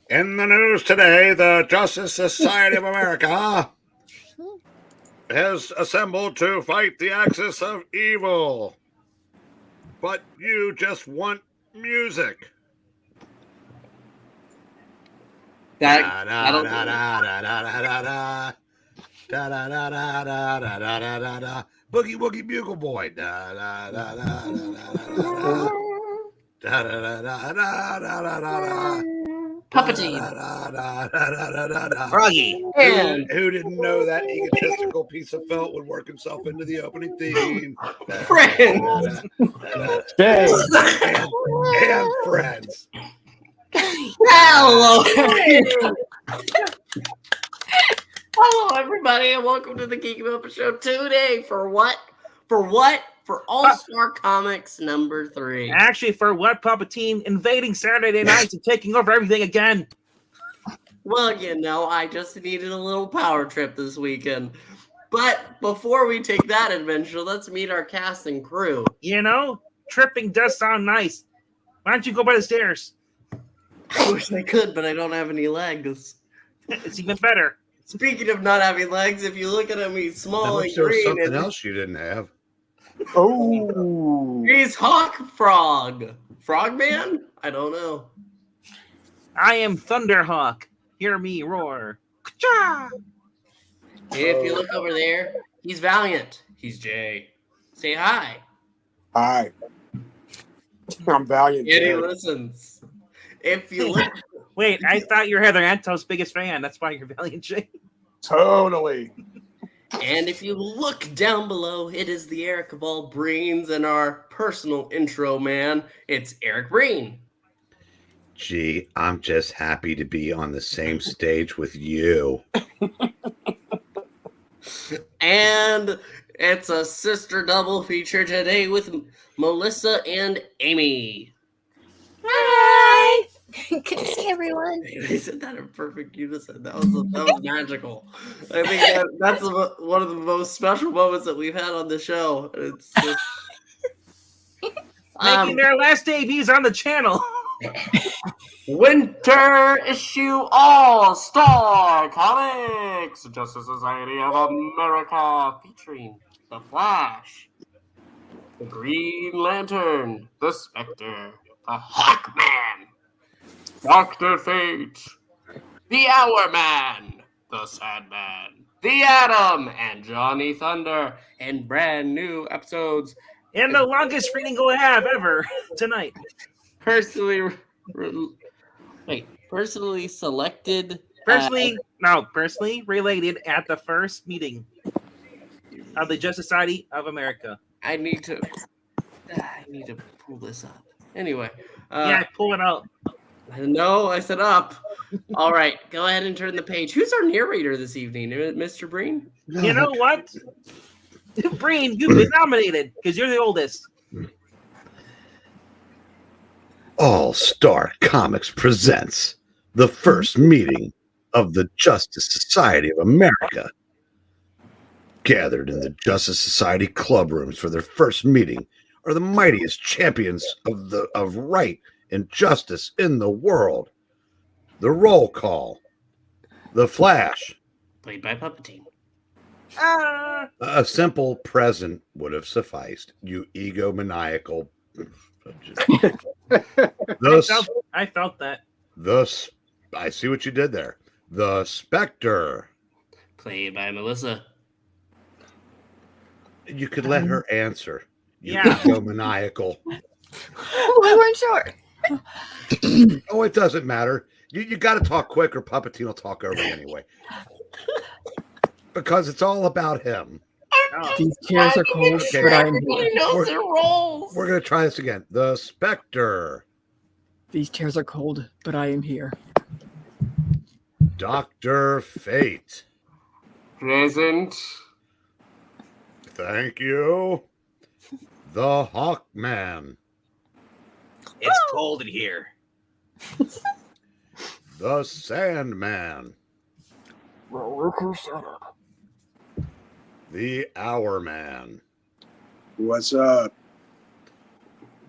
In the news today, the Justice Society of America has assembled to fight the axis of evil. But you just want music. That da da da da da da da da da da da da da da da da da Boogie Woogie Bugle Boy da da da da da da da da da da da da Puppetine. Froggy. Who didn't know that egotistical piece of felt would work himself into the opening theme? Friends. And friends. Hello. Hello, everybody, and welcome to the Geeky Muppet Show today. For what? For All-Star Comics number 3. Actually, for what? Puppetine invading Saturday nights and taking over everything again. Well, you know, I just needed a little power trip this weekend. But before we take that adventure, let's meet our cast and crew. You know, tripping does sound nice. Why don't you go by the stairs? I wish I could, but I don't have any legs. It's even better. Speaking of not having legs, if you look at him, he's small and There was green. something else you didn't have. Oh, He's Hawk Frog. Frogman? I don't know. I am Thunderhawk. Hear me roar. Ka-cha! If you look over there, he's Valiant. He's Jay. Say hi. hi. I'm Valiant. And he Jay. listens. If you look, Wait, I thought you were Heather Anto's biggest fan. That's why you're Valiant Jay. Totally. and if you look down below, it is the Eric of all brains and our personal intro man. It's Eric Breen. Gee, I'm just happy to be on the same stage with you. And it's a sister double feature today with Melissa and Amy. Hi! Good to see everyone. They said that in perfect unison. That was magical. I think that's one of the most special moments that we've had on the show. It's just, Making their last debuts on the channel. Winter Issue All-Star Comics, Justice Society of America, featuring The Flash, The Green Lantern, The Spectre, The Hawkman, Dr. Fate, The Hourman, The Sandman, The Atom, and Johnny Thunder, and brand new episodes. And the longest reading we'll have ever tonight. Personally selected. Personally related at the first meeting of the Justice Society of America. I need to pull this up. Anyway. Pull it out. No, I said up. All right, go ahead and turn the page. Who's our narrator this evening? Mr. Breen? You know what? Breen, you've been nominated because you're the oldest. All-Star Comics presents the first meeting of the Justice Society of America. Gathered in the Justice Society club rooms for their first meeting are the mightiest champions of right and justice in the world. The roll call. The Flash. Played by Puppetine. A simple present would have sufficed, you egomaniacal. I felt that. I see what you did there. The Spectre. Played by Melissa. You could let her answer. You Yeah. egomaniacal. We weren't sure. Oh, it doesn't matter. You got to talk quick or Puppetine will talk over you anyway. Because it's all about him. These chairs are cold, Okay. but I'm Everybody here. knows their roles. We're going to try this again. The Spectre. These chairs are cold, but I am here. Dr. Fate. Present. Thank you. The Hawkman. It's cold in here. The Sandman. Well, Riku, shut up. The Hourman. What's up?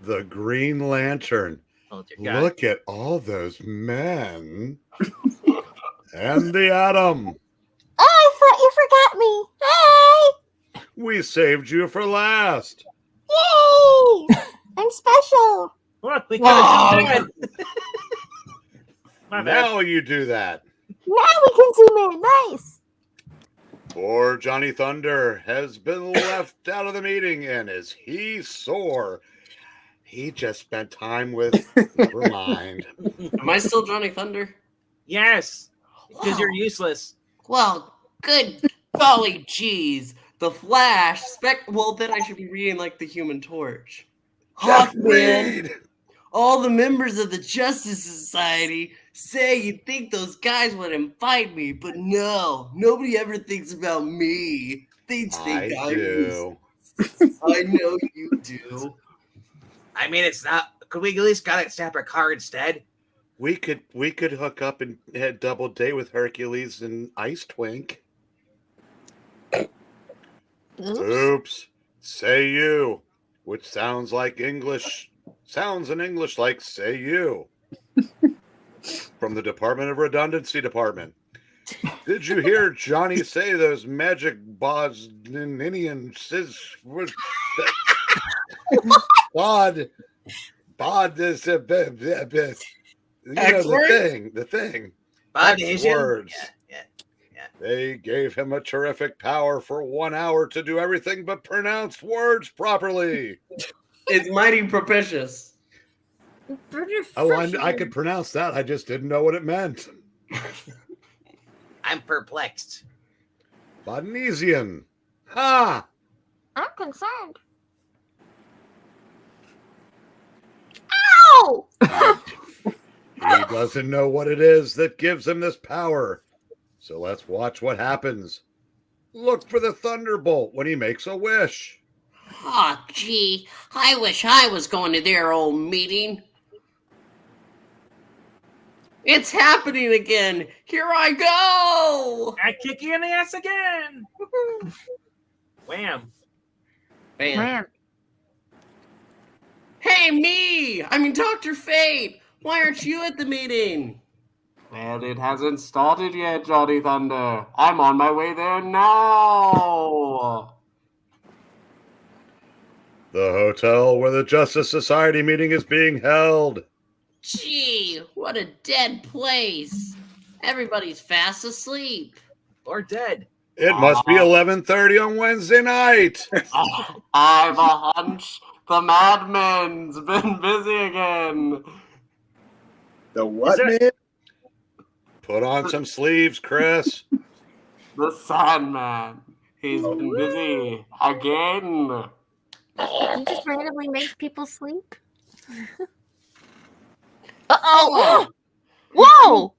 The Green Lantern. Oh, dear God. Look at all those men. And the Atom. Oh, I thought you forgot me. Hi! We saved you for last. Yay! I'm special. Look, we got Wow. a dead. My bad. Now you do that. Now we can zoom in. Nice. Poor Johnny Thunder has been left out of the meeting, and is he sore? He just spent time with Remind. Am I still Johnny Thunder? Yes, because Wow. you're useless. Well, good golly jeez. The Flash, well, then I should be reading like the Human Torch. Just Hawkman, read. all the members of the Justice Society say you'd think those guys would invite me, but no, nobody ever thinks about me. They think I do. I know you do. I mean, it's not. Could we at least got a separate car instead? We could hook up and head double date with Hercules and Ice Twink. Oops. Oops. Say you, which sounds in English like say you. From the Department of Redundancy Department. Did you hear Johnny say those magic Bosnian bod is a bit, the thing. X words. Yeah. They gave him a terrific power for 1 hour to do everything but pronounce words properly. It's mighty propitious. Oh, I could pronounce that. I just didn't know what it meant. I'm perplexed. Bodnesian. Ha! I'm concerned. Ow! He doesn't know what it is that gives him this power. So let's watch what happens. Look for the thunderbolt when he makes a wish. Oh, gee, I wish I was going to their old meeting. It's happening again. Here I go. I kick you in the ass again. Woohoo. Wham. Bam. Man. Hey, me! I mean, Dr. Fate! Why aren't you at the meeting? Well, it hasn't started yet, Johnny Thunder. I'm on my way there now. The hotel where the Justice Society meeting is being held. Gee, what a dead place. Everybody's fast asleep. Or dead. It must be 11:30 on Wednesday night. I've a hunch. The madman's been busy again. The what, Is man? Put on some sleeves, Chris. The Sandman. He's been busy again. He just randomly makes people sleep. Uh-oh! Whoa!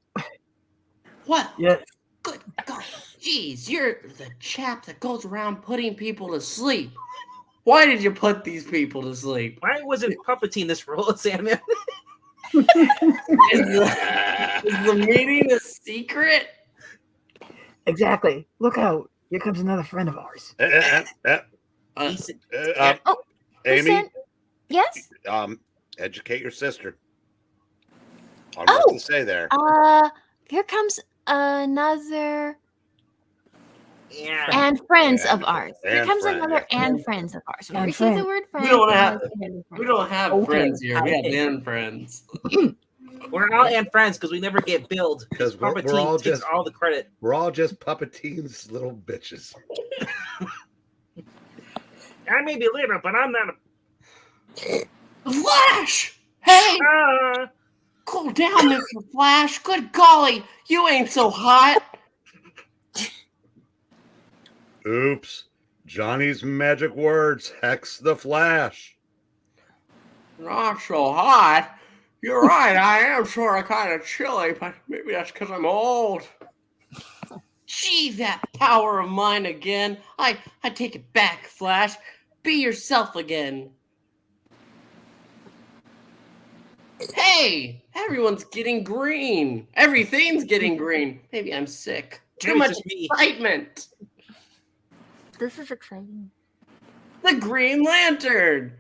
What? Yes. Good God. Jeez, you're the chap that goes around putting people to sleep. Why did you put these people to sleep? Why wasn't puppeting this role, Sandman? Is the meeting a secret? Exactly. Look out. Here comes another friend of ours. He's- Amy, Listen. Yes? educate your sister on Oh. what to say there. Here comes another yeah. and friends And- of ours. Here and comes friend, another yeah. and friends of ours. When And we say the friend. word friends, don't have- it has We don't have Okay, friends here. We have okay. man friends. We're all and friends because we never get billed. Because Because we're Puppeteam all takes just all the credit. we're all just Puppeteen's little bitches. I may be little, but I'm not a. Flash! Hey! Cool down, Mr. Flash. Good golly, you ain't so hot. Oops. Johnny's magic words hex the Flash. Not so hot. You're right, I am sort of kind of chilly, but maybe that's because I'm old. Gee, that power of mine again. I take it back, Flash. Be yourself again. Hey, everyone's getting green. Everything's getting green. Maybe I'm sick. Too Maybe much it's just me. excitement. This is exciting. The Green Lantern.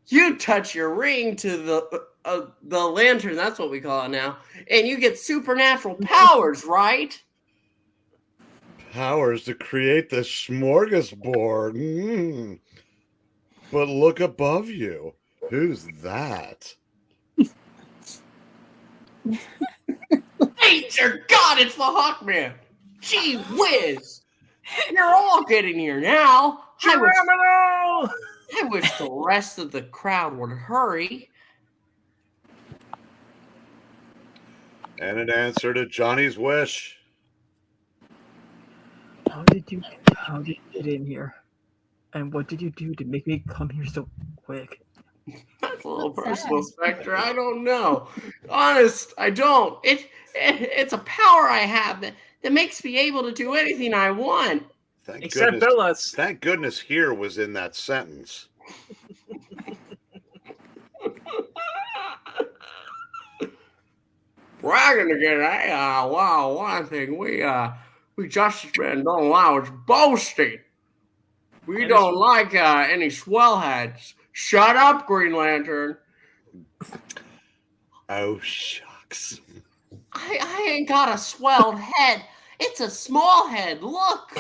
You touch your ring to the the lantern, that's what we call it now, and you get supernatural powers, right? Powers to create the smorgasbord. But look above you. Who's that? Nature God, it's the Hawkman. Gee whiz. You're all getting here now. I wish the rest of the crowd would hurry. And in answer to Johnny's wish. How did you get in here? And what did you do to make me come here so quick? That's a little personal, Spectre. I don't know. Honest, I don't. It's a power I have that makes me able to do anything I want. Except Bellas. Thank goodness here was in that sentence. Bragging again, wow, one thing we justice men don't allow is boasting. We don't like any swellheads. Shut up, Green Lantern. Oh, shucks. I ain't got a swelled head. It's a small head. Look.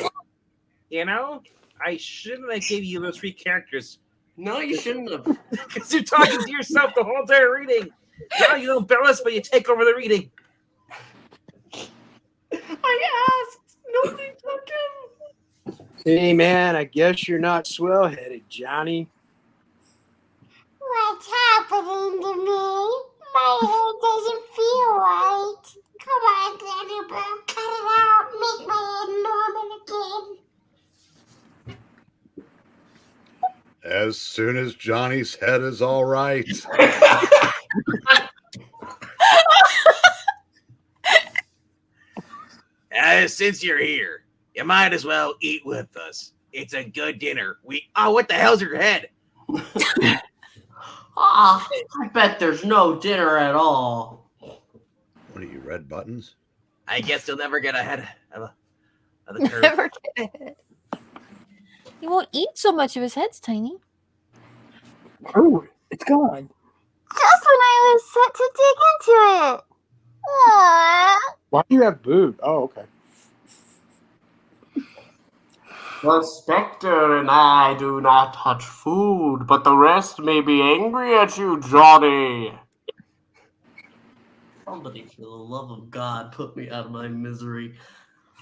You know, I shouldn't have gave you those 3 characters. No, you shouldn't have. Because you're talking to yourself the whole entire reading. Now you don't bill us, but you take over the reading. I asked. Nobody took him. Hey, man, I guess you're not swell-headed, Johnny. What's happening to me? My head doesn't feel right. Come on, Thunderbolt, cut it out. Make my head normal again. As soon as Johnny's head is all right. Since you're here, you might as well eat with us. It's a good dinner. What the hell's your head? I bet there's no dinner at all. What are you, red buttons? I guess you'll never get ahead of the curve. Never get ahead. He won't eat so much of his head's tiny. Oh, it's gone. Just when I was set to dig into it. Aww. Why do you have boob? Oh, okay. The Spectre and I do not touch food, but the rest may be angry at you, Johnny. Somebody, for the love of God, put me out of my misery.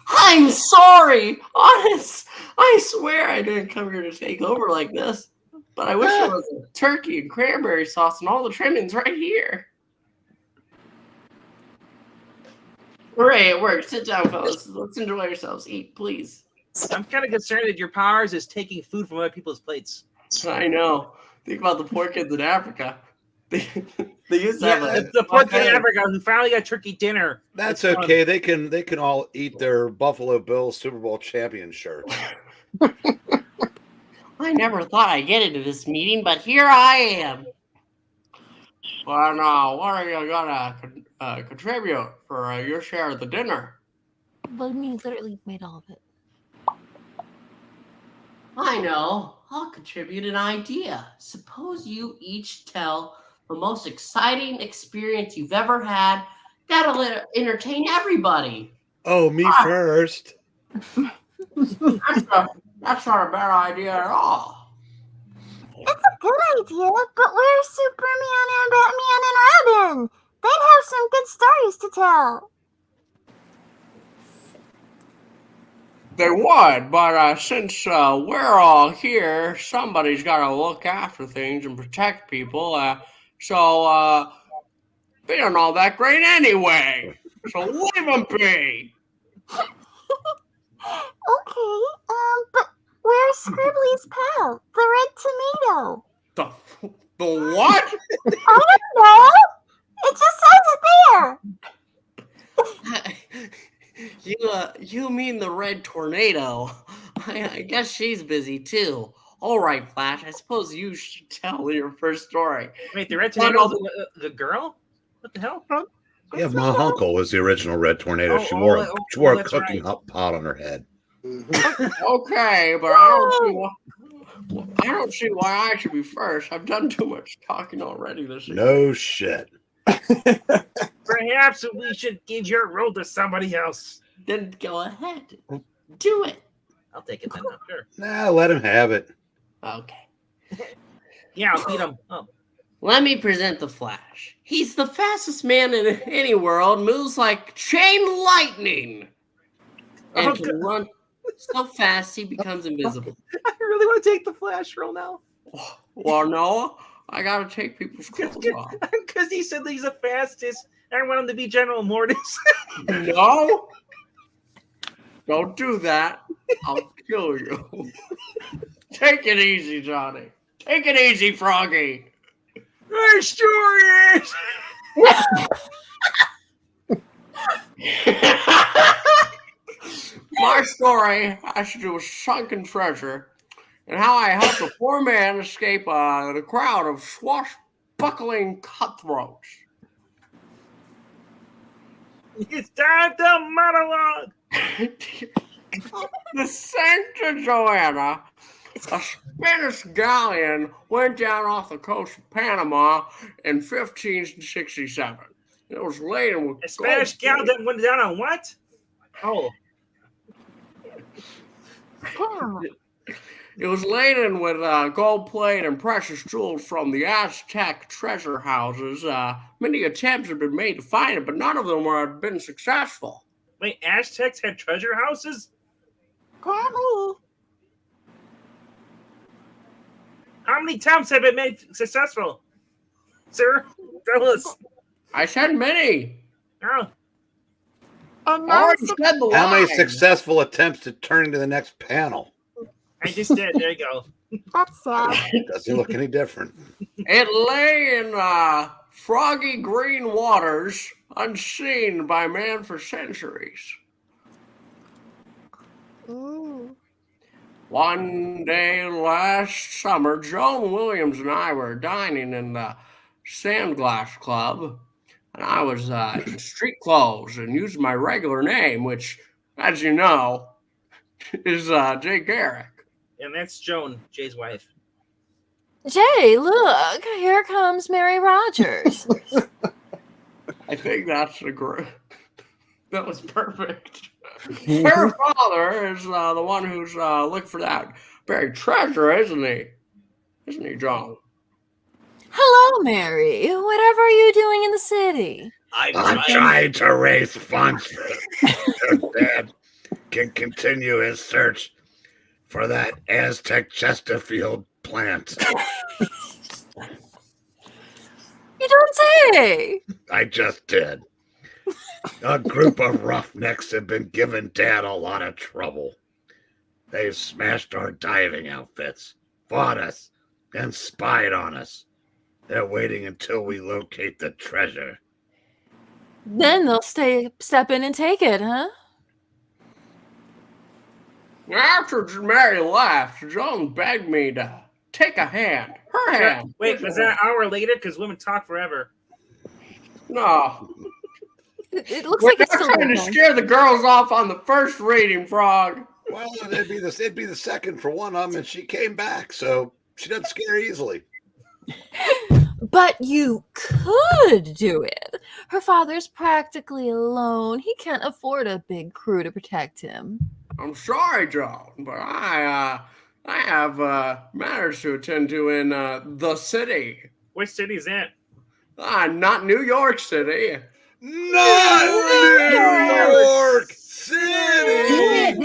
I'm sorry! Honest, I swear I didn't come here to take over like this. But I wish there was a turkey and cranberry sauce and all the trimmings right here. Hooray, it worked. Sit down, fellas. Let's enjoy yourselves. Eat, please. I'm kind of concerned that your powers is taking food from other people's plates. I know. Think about the poor kids in Africa. They used to have the poor kid in Africa who finally got turkey dinner. That's okay. They can all eat their Buffalo Bills Super Bowl champion shirts. I never thought I'd get into this meeting, but here I am. Well, now, what are you gonna contribute for your share of the dinner? But I mean, literally made all of it. I know. I'll contribute an idea. Suppose you each tell the most exciting experience you've ever had. That'll entertain everybody. Oh, me first. That's not a bad idea at all. It's a good idea, but where's Superman and Batman and Robin? They'd have some good stories to tell. They would, but since we're all here, somebody's got to look after things and protect people. So they aren't all that great anyway. So leave them be. Okay, but where's Scribbly's pal, the red tomato? The what? I don't know. It just says it there. You mean the red tornado? I guess she's busy too. All right, Flash. I suppose you should tell your first story. Wait, the red tornado, the girl? What the hell? Yeah, my uncle was the original Red Tornado. She wore a cooking pot on her head. Okay, but I don't see Well, I don't see why I should be first. I've done too much talking already this evening. No shit. Perhaps we should give your role to somebody else. Then go ahead. Do it. I'll take it then. Sure. Nah, let him have it. Okay. Yeah, I'll beat him up. Let me present the Flash. He's the fastest man in any world, moves like chain lightning, and can run so fast he becomes invisible. I really want to take the Flash role now. Well, no, I gotta take people's clothes off. Because he said that he's the fastest. I want him to be General Mortis. No, don't do that. I'll kill you. Take it easy, Johnny. Take it easy, Froggy. My story is. My story has to do with sunken treasure and how I helped a poor man escape the crowd of swashbuckling cutthroats. It's time to monologue. The Santa Joanna, a Spanish galleon, went down off the coast of Panama in 1567. It was laden with A Spanish gal that went down on what? Oh. It was laden with gold plate and precious jewels from the Aztec treasure houses. Many attempts had been made to find it, but none of them had been successful. Wait, Aztecs had treasure houses? Grammy. How many attempts have been made successful? Sir, tell us. I said many. Oh. And I now already said the How many line. successful attempts to turn to the next panel? I just did. There you go. that's sad. Doesn't look any different. It lay in froggy green waters, unseen by man for centuries. Ooh. One day last summer, Joan Williams and I were dining in the Sandglass Club, and I was in street clothes and using my regular name, which, as you know, is Jay Garrick. And that's Joan, Jay's wife. Jay, look, here comes Mary Rogers. I think that's a great. That was perfect. Her father is the one who's looking for that buried treasure, isn't he? Isn't he, John? Hello, Mary. Whatever are you doing in the city? I'm trying to raise funds so Dad can continue his search for that Aztec Chesterfield plant. You don't say. I just did. A group of roughnecks have been giving Dad a lot of trouble. They've smashed our diving outfits, fought us, and spied on us. They're waiting until we locate the treasure. Then they'll step in and take it, huh? After Mary left, Joan begged me to take a hand. Her hand. Wait, was that an hour later? Because women talk forever. No. It looks We're like it's not still trying to going. scare the girls off on the first reading, Frog. Well, it'd be the second for one of them, and she came back, so she doesn't scare easily. But you could do it. Her father's practically alone. He can't afford a big crew to protect him. I'm sorry, Joan, but I have matters to attend to in the city. Which city is that? Not New York City. Not New York City!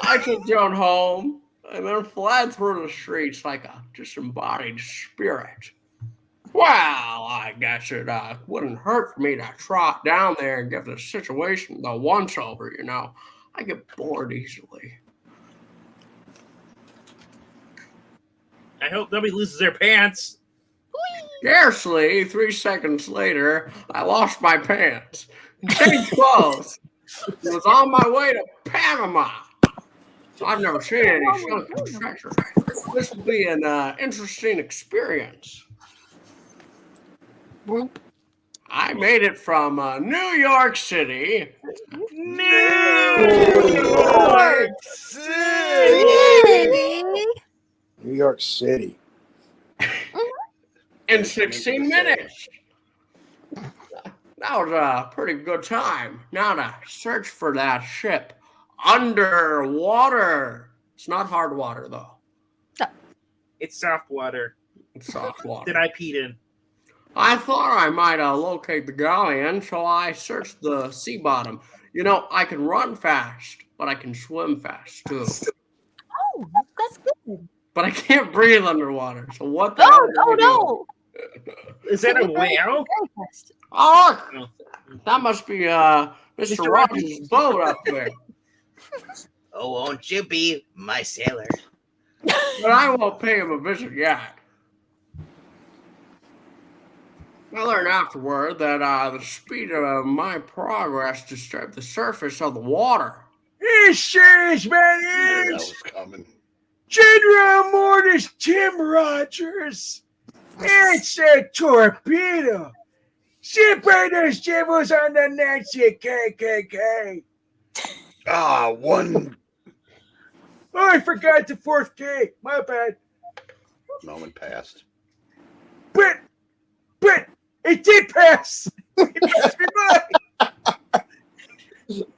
I took Joan home and then fled through the streets like a disembodied spirit. Well, I guess it wouldn't hurt for me to trot down there and give the situation the once-over, you know. I get bored easily. I hope nobody loses their pants. Scarcely 3 seconds later, I lost my pants and changed clothes. I was on my way to Panama. So I've never seen any sunken treasure. This will be an interesting experience. I made it from New York City New York City. New York City. in 16 minutes. That was a pretty good time. Now to search for that ship underwater. It's not hard water, though. It's soft water It's soft water. that I peed in. I thought I might locate the galleon, so I searched the sea bottom. You know, I can run fast, but I can swim fast, too. Oh, that's good. But I can't breathe underwater, so what the hell Oh, do oh we do? no. Is that a whale? Oh, look! That must be Mr. Rogers' boat up there. Oh, won't you be my sailor? But I won't pay him a visit yet. I learned afterward that the speed of my progress disturbed the surface of the water. It sure is, man. That It was is. coming. General Mortis Tim Rogers. It's a torpedo. Separators devils on the Nazi KKK. Ah, one Oh, I forgot the fourth K. My bad. moment passed. But it did pass. It passed me by.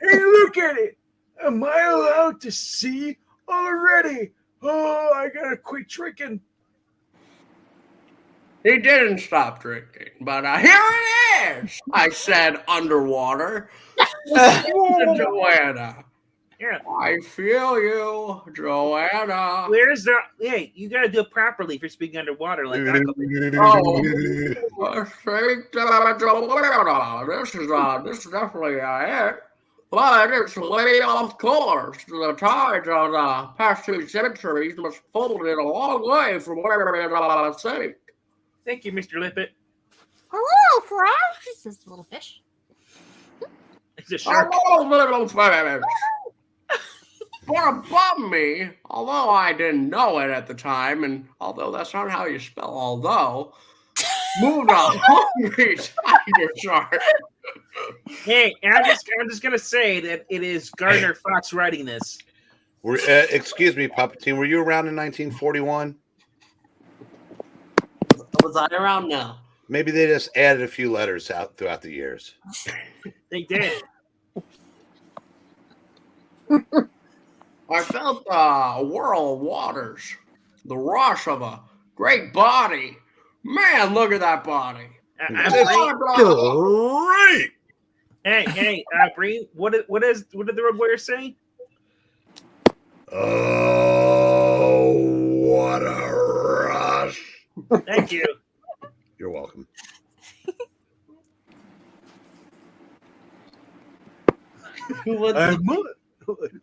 Hey, look at it. Am I allowed to see already? Oh, I gotta quit drinking. He didn't stop drinking, but here it is, I said underwater. To Joanna. Yeah. I feel you, Joanna. Where's the? Hey, you gotta do it properly if you're speaking underwater. Like that. I think Joanna. This is definitely it. But it's way off course. The tides of the past 2 centuries must have folded it a long way from where it sank. Thank you, Mr. Lippet. Hello, Flash. This is a little fish. It's a shark. For above me, although I didn't know it at the time, and although that's not how you spell although, moved a hungry tiger shark. Hey, I'm just gonna say that it is Gardner Fox writing this. Excuse me, Palpatine. Were you around in 1941? Was I around now? Maybe they just added a few letters out throughout the years. They did. I felt the whirl of waters, the rush of a great body. Man, look at that body. Great. Hey, Bree, what did the road warrior say? Oh, what a rush. Thank you. You're welcome. Am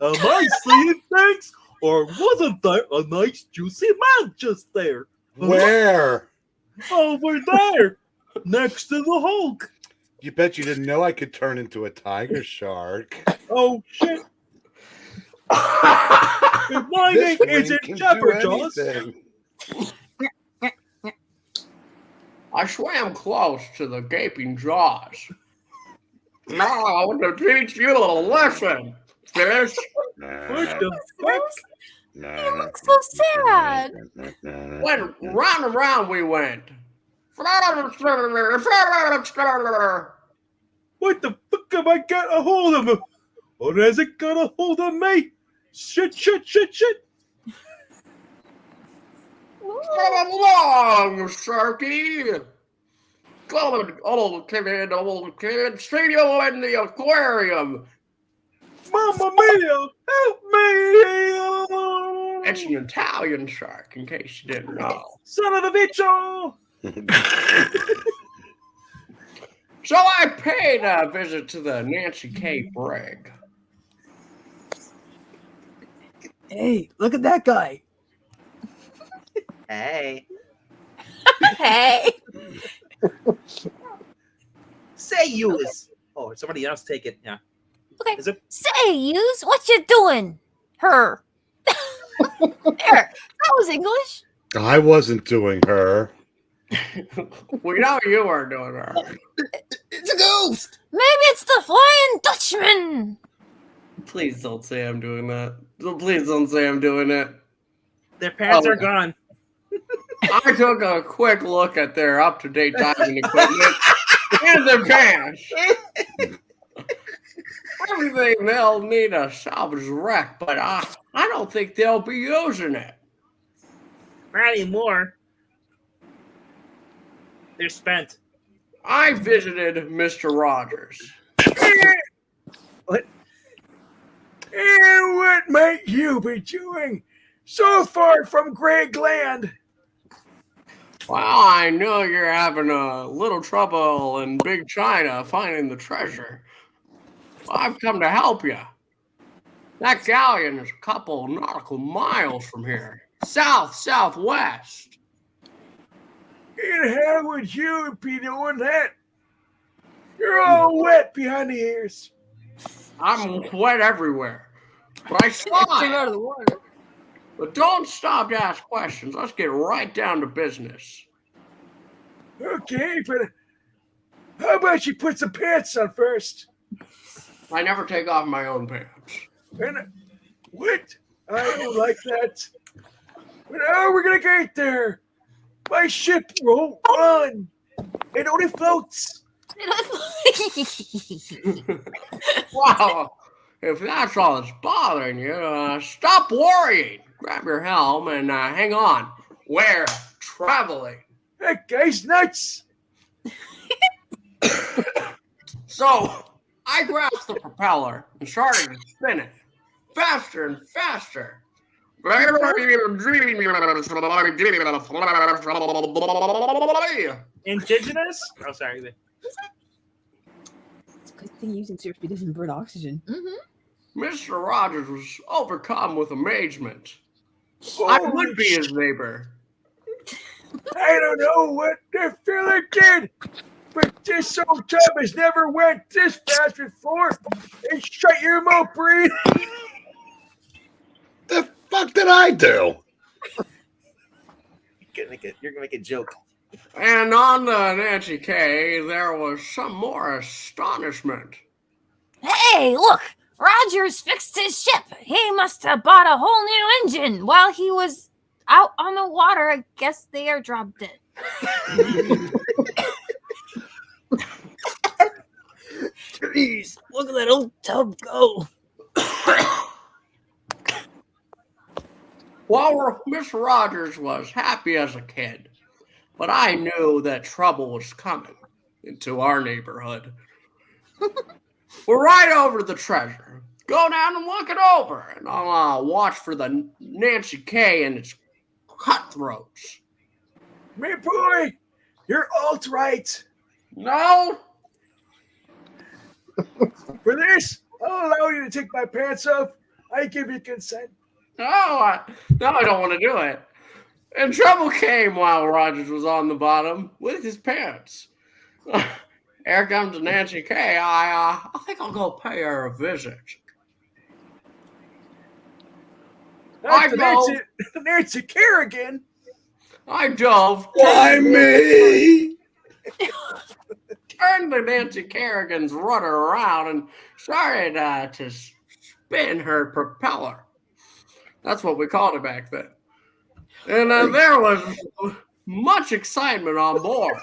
I seeing things? Or wasn't there a nice juicy man just there? Where? Over there. Next to the Hulk. You bet you didn't know I could turn into a tiger shark. Oh, shit. If my This name ring isn't can do Jabberjaws. anything. I swam close to the gaping jaws. Now I want to teach you a lesson, fish. What the fuck? You look so sad. When round and round we went. What the fuck have I got a hold of him? Or has it got a hold of me? Shit. Come along, Sharky. Come on, old kid, see you in the aquarium. Mamma mia! Help me! It's an Italian shark, in case you didn't know. Son of a bitch! So I paid a visit to the Nancy K. brig. Hey, look at that guy. Hey. Hey. Say yours. Oh, somebody else take it. Yeah. Okay. Is it? Say, Hughes, what you doing? Her. There. That was English. I wasn't doing her. We know you weren't doing her. ghost. Maybe it's the Flying Dutchman. Please don't say I'm doing that. Please don't say I'm doing it. Their pants Oh. are gone. I took a quick look at their up-to-date diving equipment and their pants. Everything they'll need a salvage wreck, but I don't think they'll be using it. Not anymore. They're spent. I visited Mr. Rogers. What? And what might you be doing so far from Greg Land? Well, I know you're having a little trouble in Big China finding the treasure. Well, I've come to help you. That galleon is a couple nautical miles from here. Southwest. And how would you be doing that? You're all wet behind the ears. I'm wet everywhere. But I saw Came it. out of the water. But don't stop to ask questions. Let's get right down to business. Okay, but how about you put some pants on first? I never take off my own pants. And what? I don't like that. But how are we gonna get there? My ship won't run. It only floats. Wow. If that's all that's bothering you, stop worrying. Grab your helm and hang on. We're traveling. That guy's nuts. So I grasped the propeller and started to spin it faster and faster. Indigenous? Oh, sorry. It's a good thing using surf speed doesn't burn oxygen. Mr. Rogers was overcome with amazement. I would be his neighbor. I don't know what the fella did, but this old tub has never went this fast before. And shut your mouth, Bree. The fuck did I do? You're gonna make a joke. And on the Nancy K, there was some more astonishment. Hey, look! Rogers fixed his ship. He must have bought a whole new engine while he was out on the water. I guess they airdropped it. Jeez, look at that old tub go. Well, Miss Rogers was happy as a kid, but I knew that trouble was coming into our neighborhood. We're right over the treasure. Go down and look it over, and I'll watch for the Nancy K and its cutthroats. Me boy, you're alt-right. No? For this, I'll allow you to take my pants off. I give you consent. No, I don't want to do it. And trouble came while Rogers was on the bottom with his pants. Here comes Nancy K. I think I'll go pay her a visit. That's Nancy Kerrigan. I dove. Why me? Turned the Nancy Kerrigan's rudder around and started to spin her propeller. That's what we called it back then. And there was much excitement on board.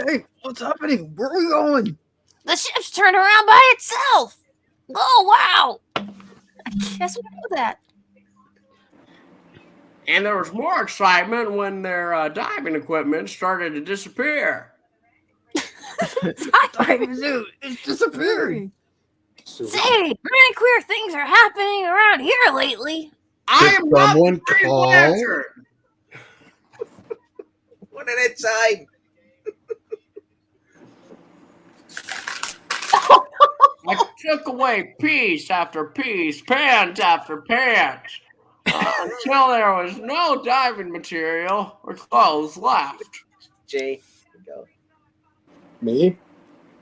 Hey, what's happening? Where are we going? The ship's turned around by itself. Oh, wow. I guess we know that. And there was more excitement when their diving equipment started to disappear. Diving suit is disappearing. Say, many queer things are happening around here lately. I Did am not someone the Green call? Lantern. One at a time. I took away piece after piece, pants after pants, until there was no diving material or clothes left. Jay, go. Me?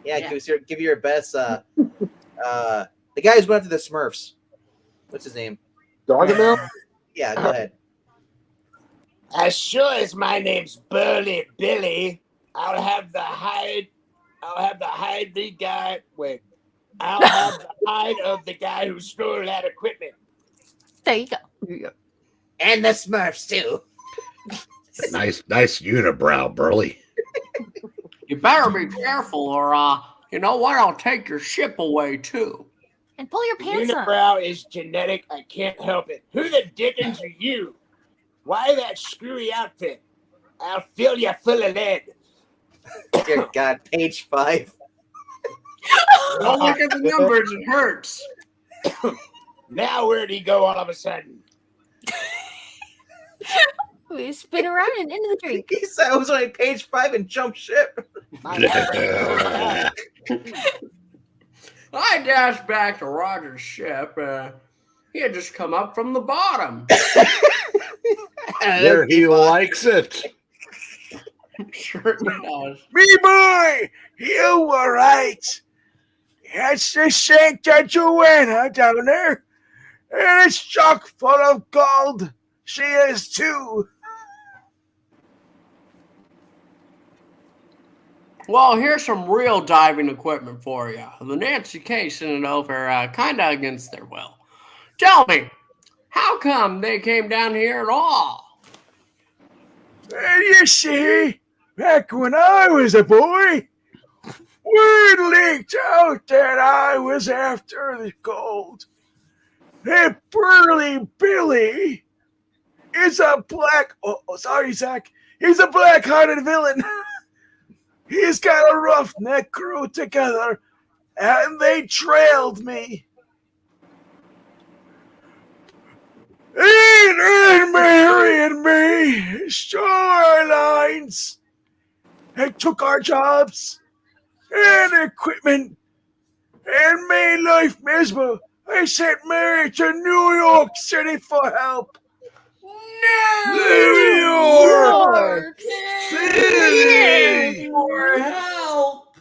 Yeah, give your best. The guy who's going after the Smurfs. What's his name? Gargamel? Yeah, go ahead. As sure as my name's Burly Billy, I'll have the hide I'll have the hide the guy. Wait. I'll have the hide of the guy who stole that equipment. There you go. And the Smurfs, too. Nice unibrow, Burley. You better be careful, or you know what? I'll take your ship away too. And pull your pants up. Unibrow is genetic. I can't help it. Who the dickens are you? Why that screwy outfit? I'll fill you full of lead. Dear God, page 5. Don't look at the numbers; it hurts. Now where'd he go all of a sudden? We spin around and into the drink. He said I was on page 5 and jumped ship. I dashed back to Roger's ship. He had just come up from the bottom. There he likes it. Sure does. Me boy, you were right. That's the Saint Joanna down there. And it's chock full of gold. She is too. Well, here's some real diving equipment for you. The Nancy K sent it over kind of against their will. Tell me, how come they came down here at all? And you see, back when I was a boy, word leaked out that I was after the gold. That Burly Billy is a sorry, Zach. He's a black-hearted villain. He's got a roughneck crew together, and they trailed me. And Mary and me stole our lines. They took our jobs and equipment and made life miserable. I sent Mary to New York City for help. New York City for help.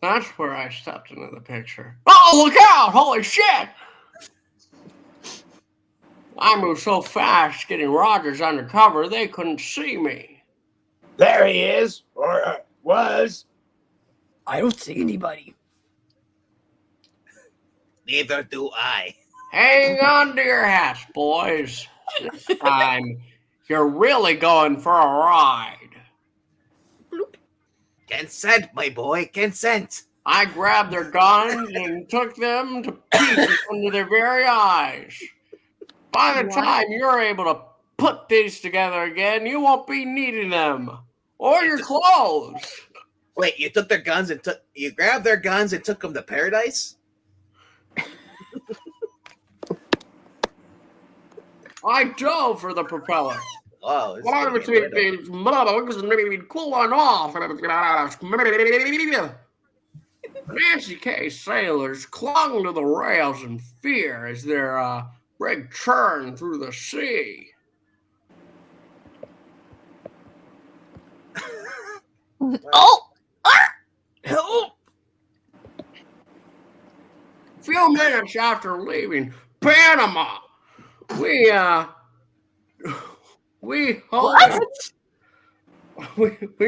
That's where I stepped into the picture. Oh, look out! Holy shit! I moved so fast getting Rogers undercover, they couldn't see me. There he is, or was. I don't see anybody. Neither do I. Hang on to your hats, boys. This time, you're really going for a ride. Consent, my boy, consent. I grabbed their guns and took them to pieces under their very eyes. By the time you're able to put these together again, you won't be needing them. Or your clothes. Wait, you took their guns and you grabbed their guns and took them to paradise? I dove for the propeller. Oh, One between these mugs and maybe cooling off. Nancy K sailors clung to the rails in fear as their rig churned through the sea. Oh! Help! A few minutes after leaving Panama, we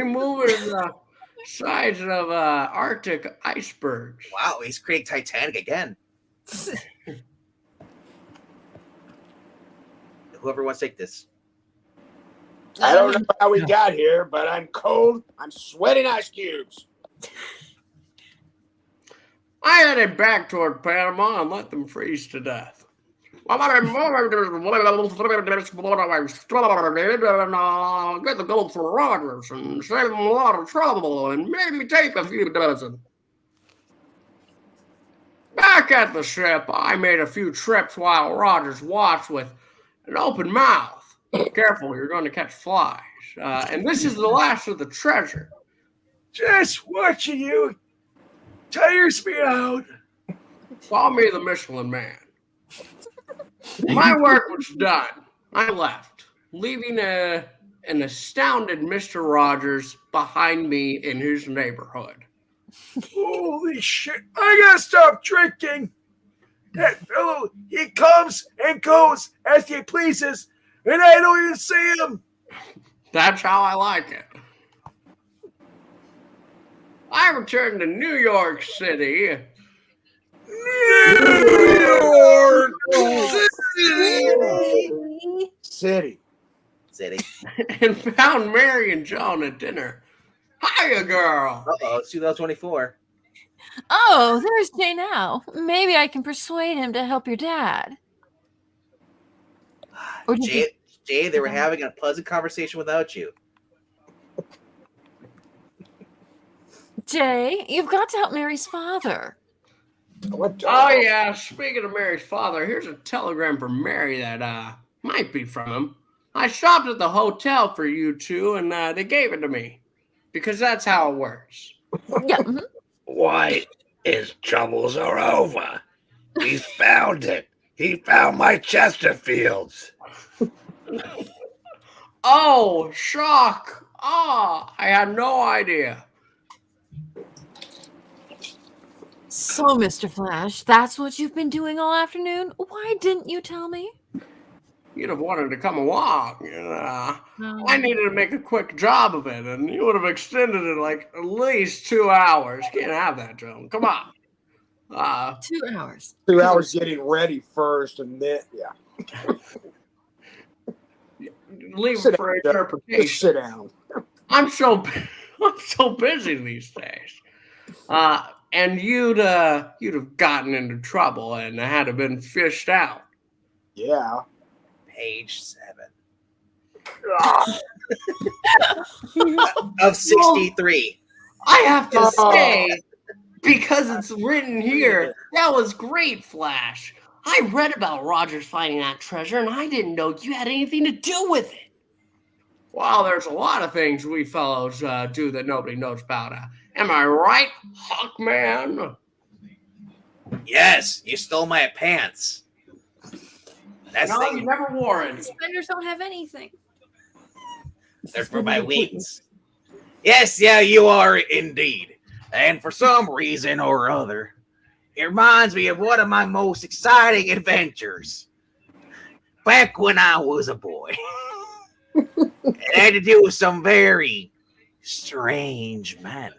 moved the size of Arctic icebergs. Wow, he's creating Titanic again. Whoever wants to take this. I don't know how we got here, but I'm cold. I'm sweating ice cubes. I headed back toward Panama and let them freeze to death. Get the gold for Rogers and save him a lot of trouble and maybe take a few dozen. Back at the ship, I made a few trips while Rogers watched with an open mouth. Careful, you're going to catch flies. And this is the last of the treasure. Just watching you tires me out. Call me the Michelin Man. My work was done. I left, leaving an astounded Mr. Rogers behind me in his neighborhood. Holy shit, I gotta stop drinking. That fellow, he comes and goes as he pleases, and I don't even see him. That's how I like it. I returned to New York City. New York City. City. And found Mary and Joan at dinner. Hiya, girl. Uh-oh, it's 2024. Oh, there's Jay now. Maybe I can persuade him to help your dad. Or did you- Jay, they were having a pleasant conversation without you. Jay, you've got to help Mary's father. Oh, yeah. Speaking of Mary's father, here's a telegram from Mary that might be from him. I stopped at the hotel for you two, and they gave it to me. Because that's how it works. Yeah. Why, his troubles are over. He's found it. He found my Chesterfields. Oh, shock. Ah, I had no idea. So, Mr. Flash, that's what you've been doing all afternoon? Why didn't you tell me? You'd have wanted to come along. No. I needed to make a quick job of it, and you would have extended it like at least 2 hours. Can't have that, Joan. Come on. 2 hours. 2 hours getting ready first, and then Leave Sit it for down, Joe. interpretation. Just sit down. I'm so busy these days. And you'd have gotten into trouble and had to been fished out. Yeah. Page 7. Of 63. I have to say, because it's written here, that was great, Flash. I read about Rogers finding that treasure, and I didn't know you had anything to do with it. Well, there's a lot of things we fellows do that nobody knows about. Am I right, Hawkman? Yes, you stole my pants. That's No, you never wore it. Spiders don't have anything. They're for my wings. Yes, yeah, you are indeed. And for some reason or other, it reminds me of one of my most exciting adventures. Back when I was a boy. It had to do with some very strange men.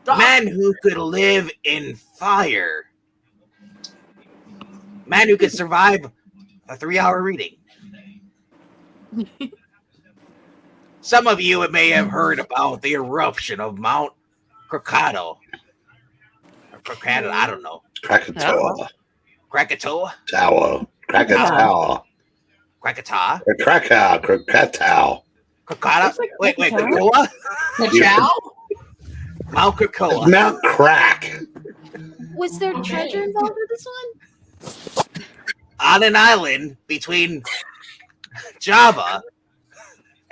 Men who could live in fire. Men who could survive a 3-hour reading. Some of you may have heard about the eruption of Mount Krakatoa. Or Krakatoa, I don't know. Krakatoa. Krakatoa? Tower. Krakatoa. Krakatoa? Krakatoa. Krakatoa? Wait, Krakatoa? Ka-chow? Mount Krakatoa. Mount Crack. Was there treasure involved with this one? On an island between Java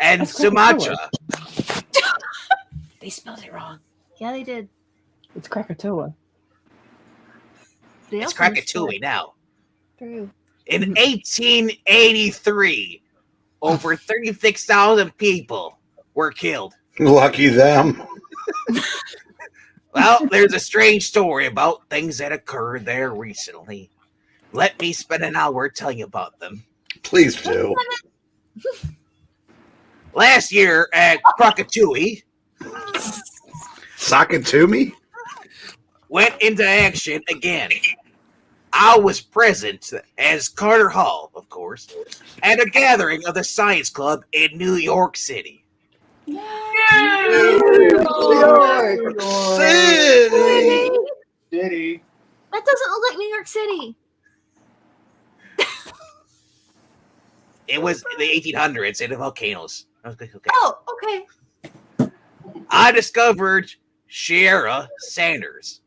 and That's Sumatra. They spelled it wrong. Yeah, they did. It's Krakatoa. They It's also Krakatoa now. True. In 1883, over 36,000 people were killed. Lucky them. Well, there's a strange story about things that occurred there recently. Let me spend an hour telling you about them. Please do. Last year at Krakatoa, Sock it to me? went into action again. I was present as Carter Hall, of course, at a gathering of the Science Club in New York City. City. City. That doesn't look like New York City. It was the 1800s and the volcanoes. Okay. Oh, okay. I discovered Shara Sanders,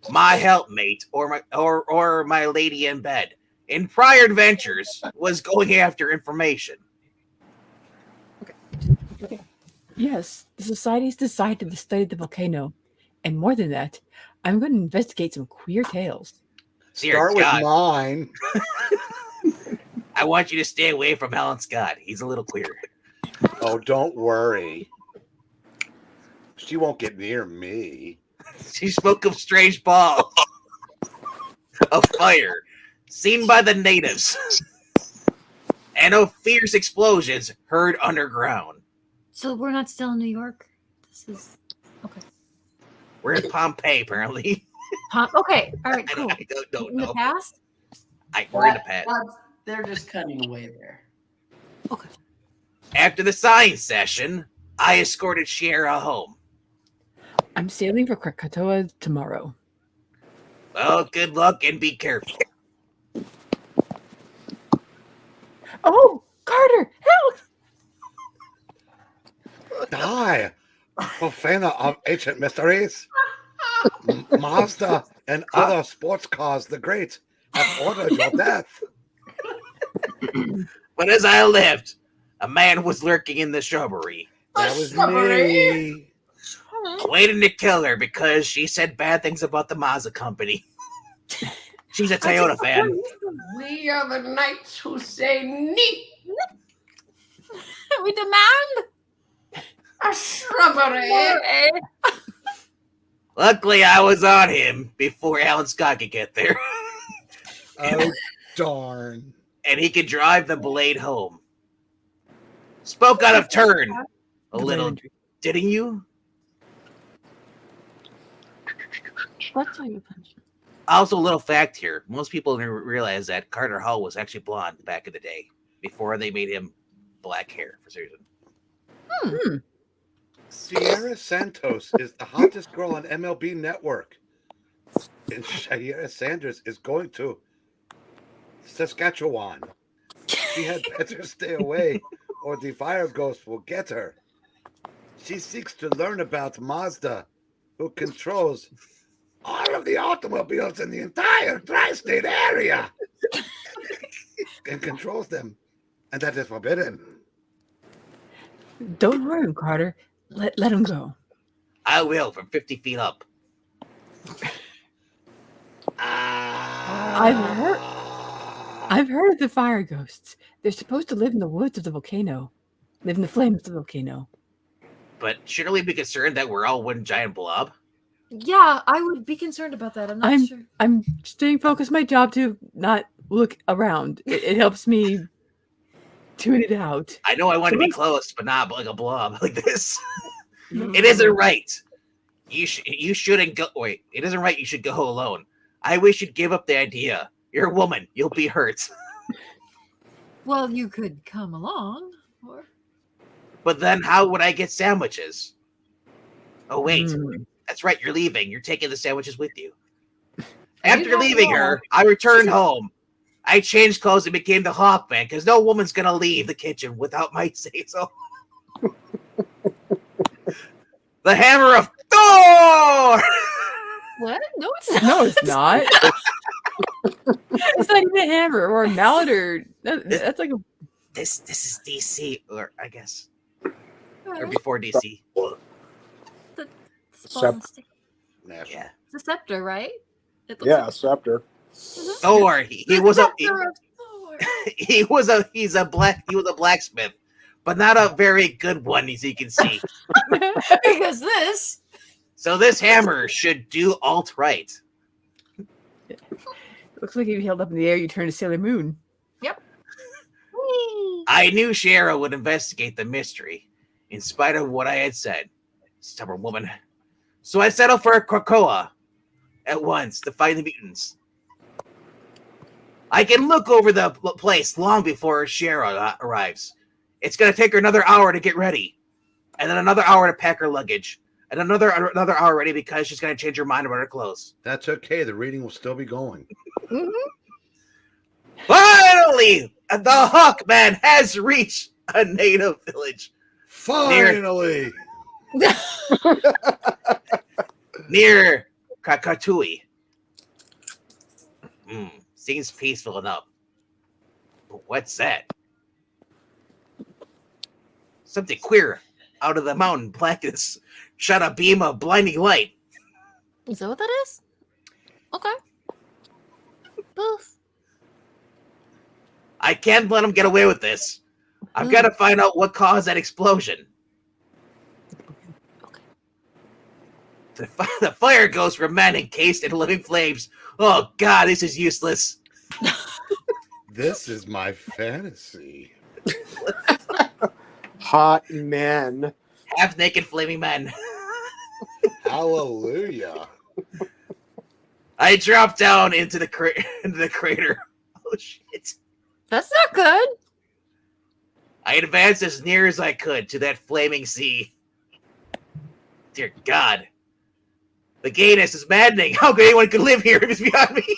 my helpmate or my lady in bed, in prior adventures was going after information. Yes, the society's decided to study the volcano. And more than that, I'm going to investigate some queer tales. Dear Start with God, mine. I want you to stay away from Helen Scott. He's a little queer. Oh, don't worry. She won't get near me. She spoke of strange balls of fire seen by the natives and of fierce explosions heard underground. So we're not still in New York? This is... Okay. We're in Pompeii, apparently. Okay, all right, cool. I don't In the know. past? We're in the past. They're just cutting away there. Okay. After the science session, I escorted Sierra home. I'm sailing for Krakatoa tomorrow. Well, good luck and be careful. Oh, Carter, help! Die, profaner of ancient mysteries. Mazda and other sports cars, the great, have ordered your death. But as I lived, a man was lurking in the shrubbery, That was me. waiting to kill her because she said bad things about the Mazda company. She's a Toyota fan. We are the knights who say neat We demand a shrubbery. Luckily, I was on him before Alan Scott could get there, Oh, darn. and he could drive the blade home. Spoke out of turn a little, didn't you? That's why you punch. Also, a little fact here. Most people don't realize that Carter Hall was actually blonde back in the day before they made him black hair for some reason. Sierra Santos is the hottest girl on MLB Network. And Sierra Sanders is going to Saskatchewan. She had better stay away or the fire ghost will get her. She seeks to learn about Mazda, who controls all of the automobiles in the entire tri-state area and controls them. And that is forbidden. Don't hurt him, Carter. Let him go. I will, from 50 feet up. I've heard of the fire ghosts. They're supposed to live in the woods of the volcano. Live in the flames of the volcano. But shouldn't we be concerned that we're all one giant blob? Yeah, I would be concerned about that. I'm not sure. I'm staying focused. My job to not look around. It helps me tune it out. I know I want to be close, but not like a blob like this. It isn't right. You shouldn't go. Wait, it isn't right. You should go alone. I wish you'd give up the idea. You're a woman. You'll be hurt. Well, you could come along, or But then how would I get sandwiches? Oh, wait. That's right. You're leaving. You're taking the sandwiches with you. After leaving her, I returned home. I changed clothes and became the Hawkman because no woman's going to leave the kitchen without my say-so. The hammer of Thor! what? No, it's not. No, it's not. It's not even a hammer or a mallet or that's like a. This is DC, or I guess, or before DC. Yeah, It's a scepter, right? It looks Yeah, like scepter. Thor. He was a scepter of Thor. he was a blacksmith, but not a very good one, as you can see. Because this. So this hammer should do alt right. Looks like if you held up in the air, you turn to Sailor Moon. Yep. I knew Shara would investigate the mystery, in spite of what I had said. Stubborn woman. So I settled for Krakoa at once to find the mutants. I can look over the place long before Shara arrives. It's going to take her another hour to get ready, and then another hour to pack her luggage, and another hour ready because she's going to change her mind about her clothes. That's okay. The reading will still be going. Finally, the Hawkman has reached a native village. Finally! Near Kakatui. Seems peaceful enough. But what's that? Something queer out of the mountain blackness shot a beam of blinding light. Is that what that is? Okay. Boof. I can't let him get away with this. I've got to find out what caused that explosion. The fire ghosts were men encased in living flames. Oh, God, this is useless. This is my fantasy. Hot men. Half-naked flaming men. Hallelujah. I dropped down into the crater. Oh shit! That's not good. I advanced as near as I could to that flaming sea. Dear God, the gayness is maddening. How could anyone could live here if it's beyond me?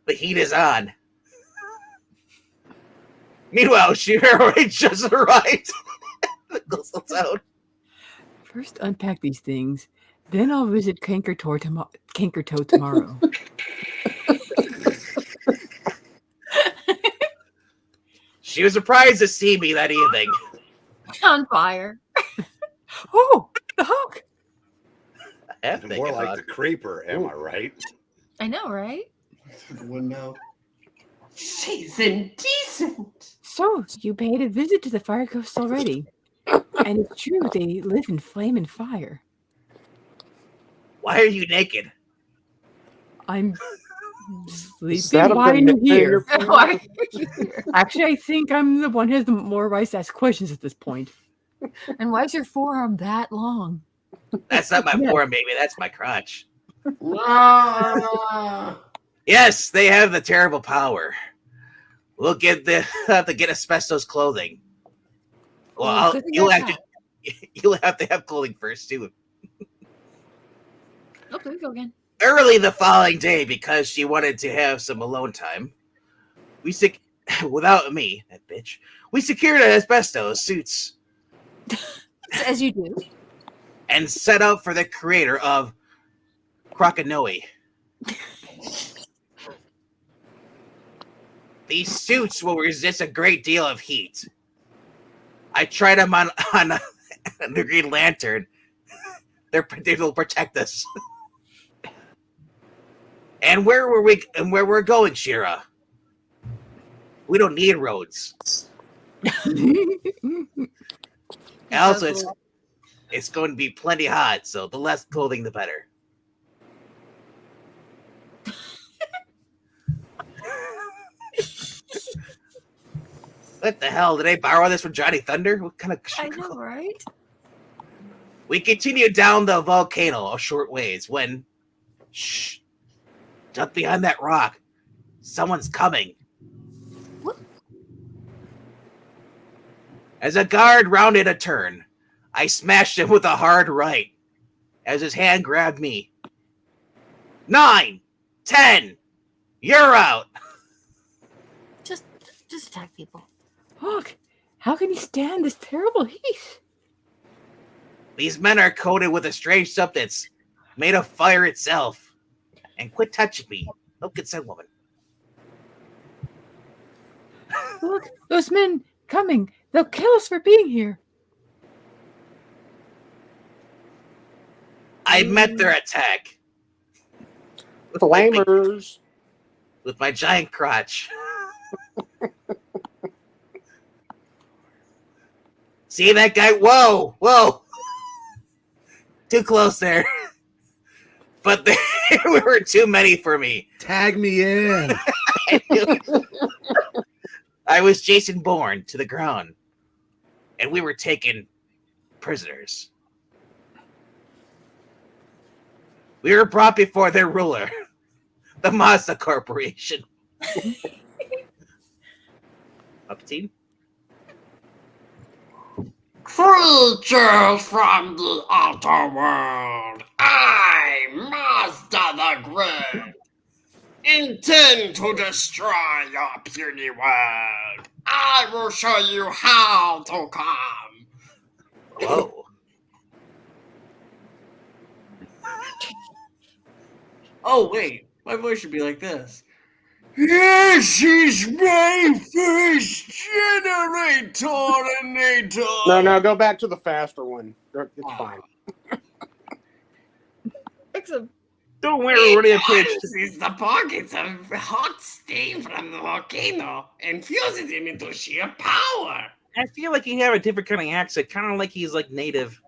The heat is on. Meanwhile, Shiro just arrived. The coastal town. First, unpack these things. Then I'll visit Kankertoe tomorrow. She was surprised to see me that evening. On fire. Oh, the hawk! I have to think More about like the creeper, am I right? I know, right? One now. She's indecent. So, you paid a visit to the Fire Coast already. And it's true, they live in flame and fire. Why are you naked? I'm that sleeping a while banana you're here. in your Why are you here? Actually, I think I'm the one who has the more rights to ask questions at this point. And why is your forearm that long? That's not my Yeah. forearm, baby. That's my crotch. Ah. Yes, they have the terrible power. We'll have to get asbestos clothing. Well, good thing you'll that's have you'll have to have clothing first too. Oh, there we go again. Early the following day, because she wanted to have some alone time, without me, that bitch, we secured asbestos suits As you do. and set out for the creator of Krokonoe. These suits will resist a great deal of heat. I tried them on the Green Lantern. They will protect us. And where we're going, Shira? We don't need roads. Also, it's going to be plenty hot, so the less clothing, the better. What the hell? Did I borrow this from Johnny Thunder? What kind of I know, right? We continued down the volcano a short ways when... Shh! Duck behind that rock. Someone's coming. What? As a guard rounded a turn, I smashed him with a hard right as his hand grabbed me. 9, 10, you're out. Just attack people. Hawk, how can you stand this terrible heat? These men are coated with a strange substance made of fire itself. And quit touching me. No consent, woman. Look, those men coming. They'll kill us for being here. I met their attack. Flamers. With my giant crotch. See that guy? Whoa! Whoa! Too close there. But there were too many for me. Tag me in. I was Jason Bourne to the ground. And we were taken prisoners. We were brought before their ruler, the Mazda Corporation. Up team? Creatures from the outer world, I, Mazda the Great, intend to destroy your puny world. I will show you how to come. Whoa. Oh, wait, my voice should be like this. This is my first generator. No, go back to the faster one. It's fine. Except Don't worry, we're gonna pitch. Sees the pockets of hot steam from the volcano and fuses him into sheer power. I feel like he have a different kind of accent, kind of like he's like native.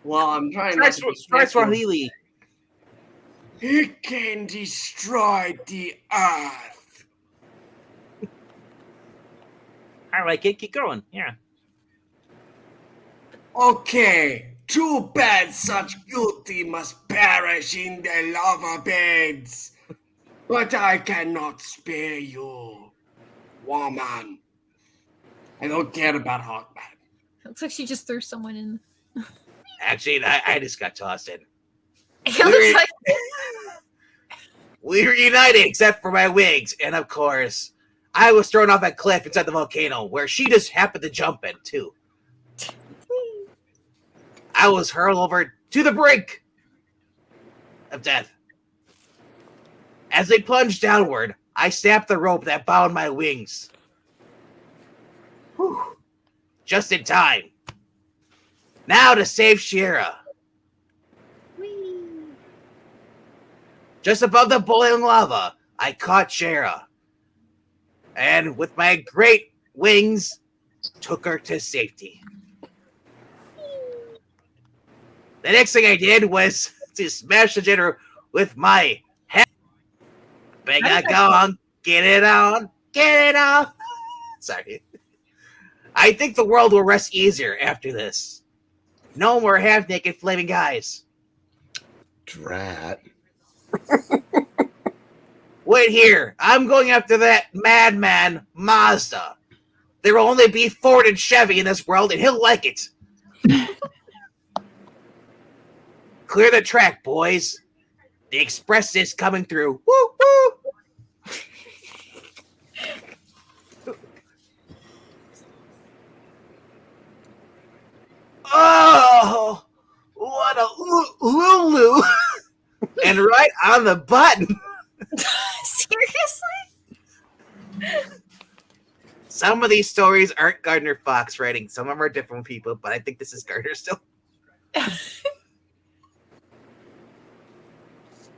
Well, I'm trying Try not to be sexual. Swahili. It can destroy the earth. I like it. Keep going. Yeah. Okay, too bad such beauty must perish in the lava beds. But I cannot spare you, woman. I don't care about hot man. Looks like she just threw someone in. Actually, I just got tossed in. It looks like We were united except for my wings, and of course, I was thrown off a cliff inside the volcano where she just happened to jump in too. I was hurled over to the brink of death. As they plunged downward, I snapped the rope that bound my wings. Whew. Just in time. Now to save Shira. Just above the boiling lava, I caught Shira. And with my great wings, took her to safety. The next thing I did was to smash the generator with my head. Bang it on, get it on, get it on. Sorry. I think the world will rest easier after this. No more half-naked flaming guys. Drat. Wait here. I'm going after that madman, Mazda. There will only be Ford and Chevy in this world, and he'll like it. Clear the track, boys. The express is coming through. Woo, woo. Oh, what a Lulu. And right on the button. seriously. Some of these stories aren't Gardner Fox writing. Some of them are different people, but I think this is Gardner still.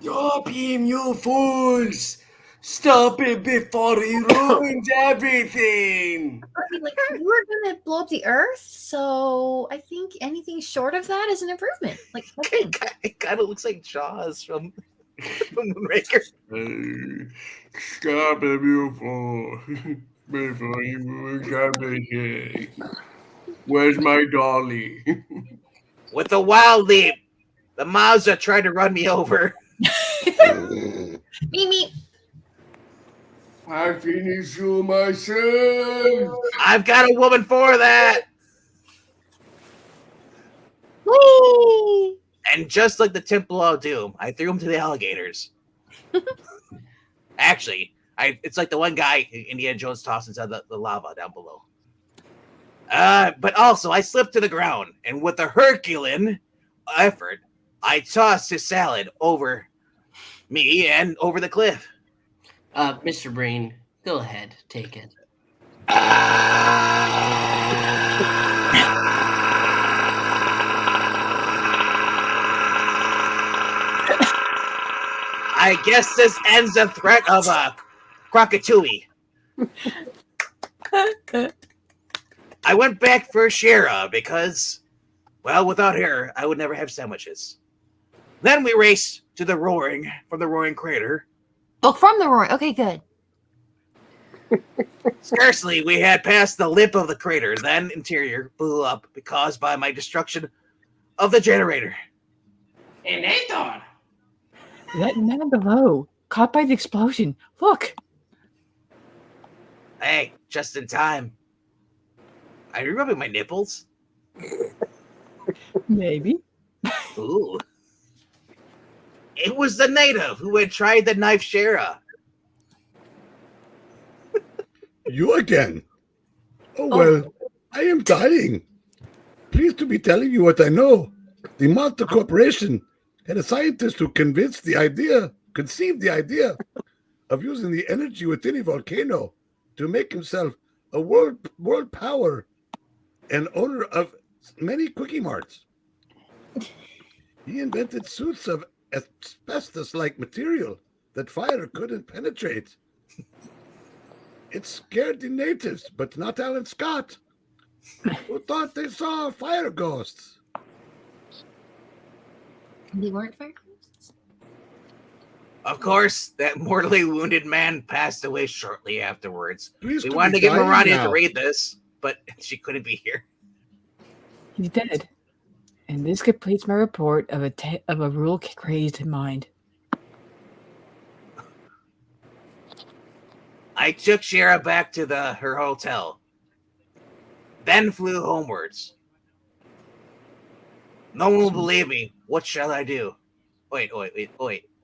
Stop him, you fools! Stop him before he ruins everything! I mean, like, we're gonna blow up the Earth, so I think anything short of that is an improvement. Like, It kind of looks like Jaws from Moonraker. Stop him, you fool! Before he ruins everything. Where's my dolly? With a wild leap, the Mazda tried to run me over. me. I finish you myself! I've got a woman for that. Whee! And just like the Temple of Doom, I threw him to the alligators. Actually, it's like the one guy Indiana Jones tossed inside the lava down below. But also, I slipped to the ground, and with a Herculean effort, I tossed his salad over me and over the cliff. Mr. Brain, go ahead, take it. I guess this ends the threat of a Krakatui. I went back for Shira because, well, without her, I would never have sandwiches. Then we raced to the roaring crater. Oh, from the roar. Okay, good. Scarcely we had passed the lip of the crater, then interior blew up caused by my destruction of the generator. Enator! That man below, caught by the explosion. Look. Hey, just in time. Are you rubbing my nipples? Maybe. Ooh. It was the native who had tried the knife Shira. You again? Oh, well, I am dying. Pleased to be telling you what I know. The Malta Corporation had a scientist who conceived the idea of using the energy within a volcano to make himself a world power and owner of many quickie marts. He invented suits of asbestos-like material that fire couldn't penetrate. It scared the natives, but not Alan Scott, who thought they saw fire ghosts. They weren't fire ghosts? Of course, that mortally wounded man passed away shortly afterwards. Please We to wanted be to give dying Marania now. to read this, but she couldn't be here. He's dead. And this completes my report of a rule-crazed mind. I took Shara back to her hotel, then flew homewards. No one will believe me. What shall I do? Wait.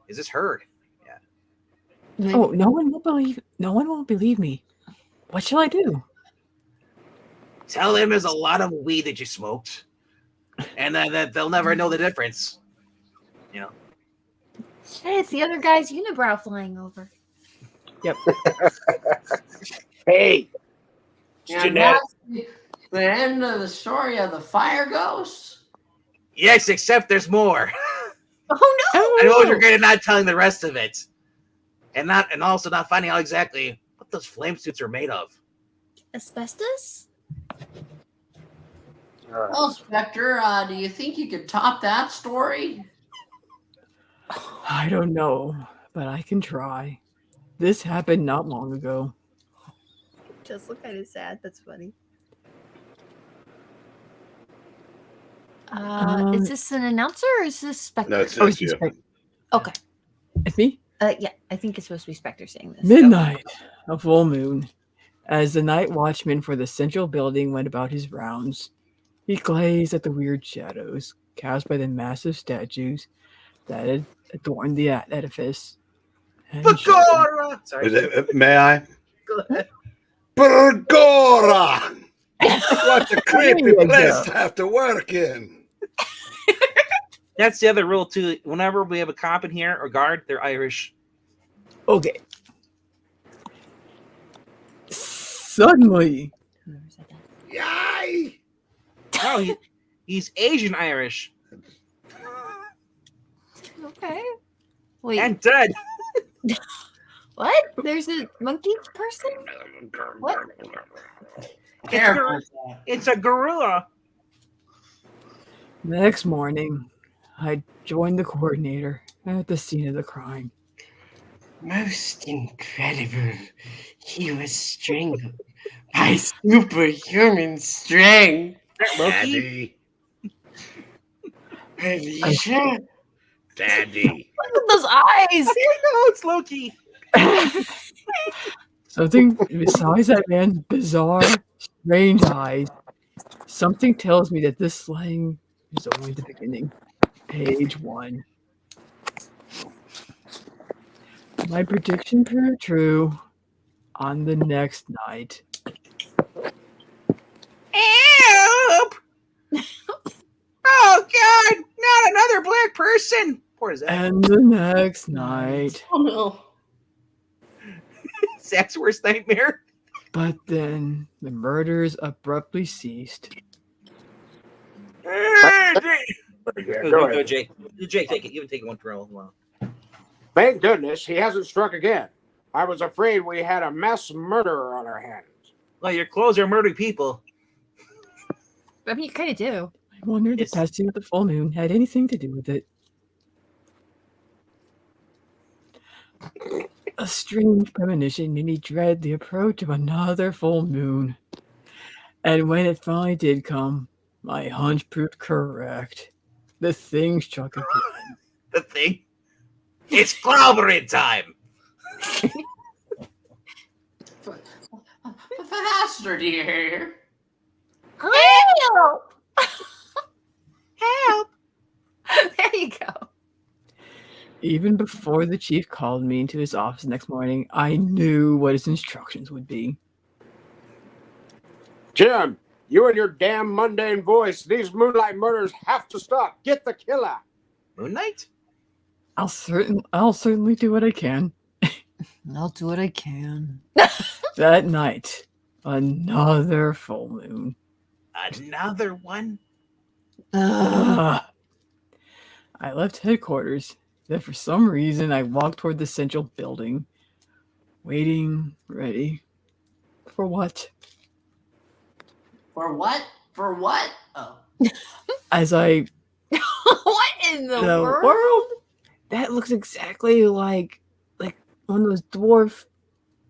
Is this her? Yeah. Oh, no one won't believe me. What shall I do? Tell him there's a lot of weed that you smoked, and that they'll never know the difference. You know. Hey, it's the other guy's unibrow flying over. Yep. Hey, And Jeanette. that's the end of the story of the fire ghost. Yes, except there's more. Oh no! I know you're good at not telling the rest of it, and also not finding out exactly what those flame suits are made of. Asbestos? Well, Spectre, do you think you could top that story? I don't know, but I can try. This happened not long ago. Just look kind of sad. That's funny. Is this an announcer or is this Spectre? No, it's it's you. Okay. It's me? Yeah, I think it's supposed to be Spectre saying this. Midnight, a full moon. As the night watchman for the central building went about his rounds, he gazed at the weird shadows cast by the massive statues that had adorned the edifice. And Bagora! Sorry. May I? Go ahead. Bergora! What a creepy There you place go. to have to work in. That's the other rule too. Whenever we have a cop in here or guard, they're Irish. Okay. Suddenly, Yay! Oh, he's Asian Irish Okay. Wait, and dead. what? There's a monkey person? What? Careful. It's a gorilla. the next morning, I joined the coordinator at the scene of the crime. Most incredible. He was strangled by superhuman strength. Daddy. Alicia? Daddy. Look at those eyes! No, it's Loki. Something besides that man's bizarre, strange eyes. Something tells me that this slaying is only the beginning. Page 1. My prediction proved true on the next night. Help! Oh God! Not another black person. Poor Zach. And the next night. Oh no. Zach's worst nightmare. But then the murders abruptly ceased. Yeah, Go, go ahead. Jake. Jake, take it. You can take one for a while. Thank goodness he hasn't struck again. I was afraid we had a mass murderer on our hands. Well, your clothes are murdering people. I mean, you kind of do. I wondered Yes. if passing of the full moon had anything to do with it. A strange premonition made me dread the approach of another full moon. And when it finally did come, my hunch proved correct. The thing struck again. The thing. It's clobbering time. Faster, dear. Help! Help! There you go. Even before the chief called me into his office next morning, I knew what his instructions would be. Jim, you and your damn mundane voice, these moonlight murders have to stop. Get the killer. Moon Knight? I'll certainly do what I can. I'll do what I can. That night, another full moon. Another one? Ugh. I left headquarters. Then for some reason, I walked toward the central building, waiting, ready. For what? For what? For what? Oh. As I What in the the world? world That looks exactly like one of those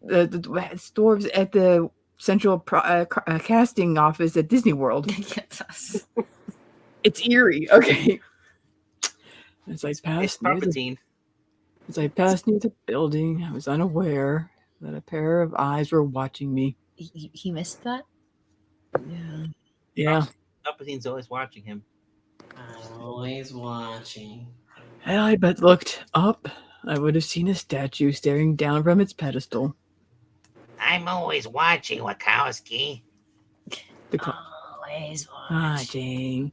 the dwarves at the central casting office at Disney World. Yes. It's eerie. Okay. As I It's passed Palpatine. near the building, I was unaware that a pair of eyes were watching me. He missed that? Yeah. Palpatine's always watching him. Always watching. Had I but looked up, I would have seen a statue staring down from its pedestal. I'm always watching, Wachowski. Always Watching.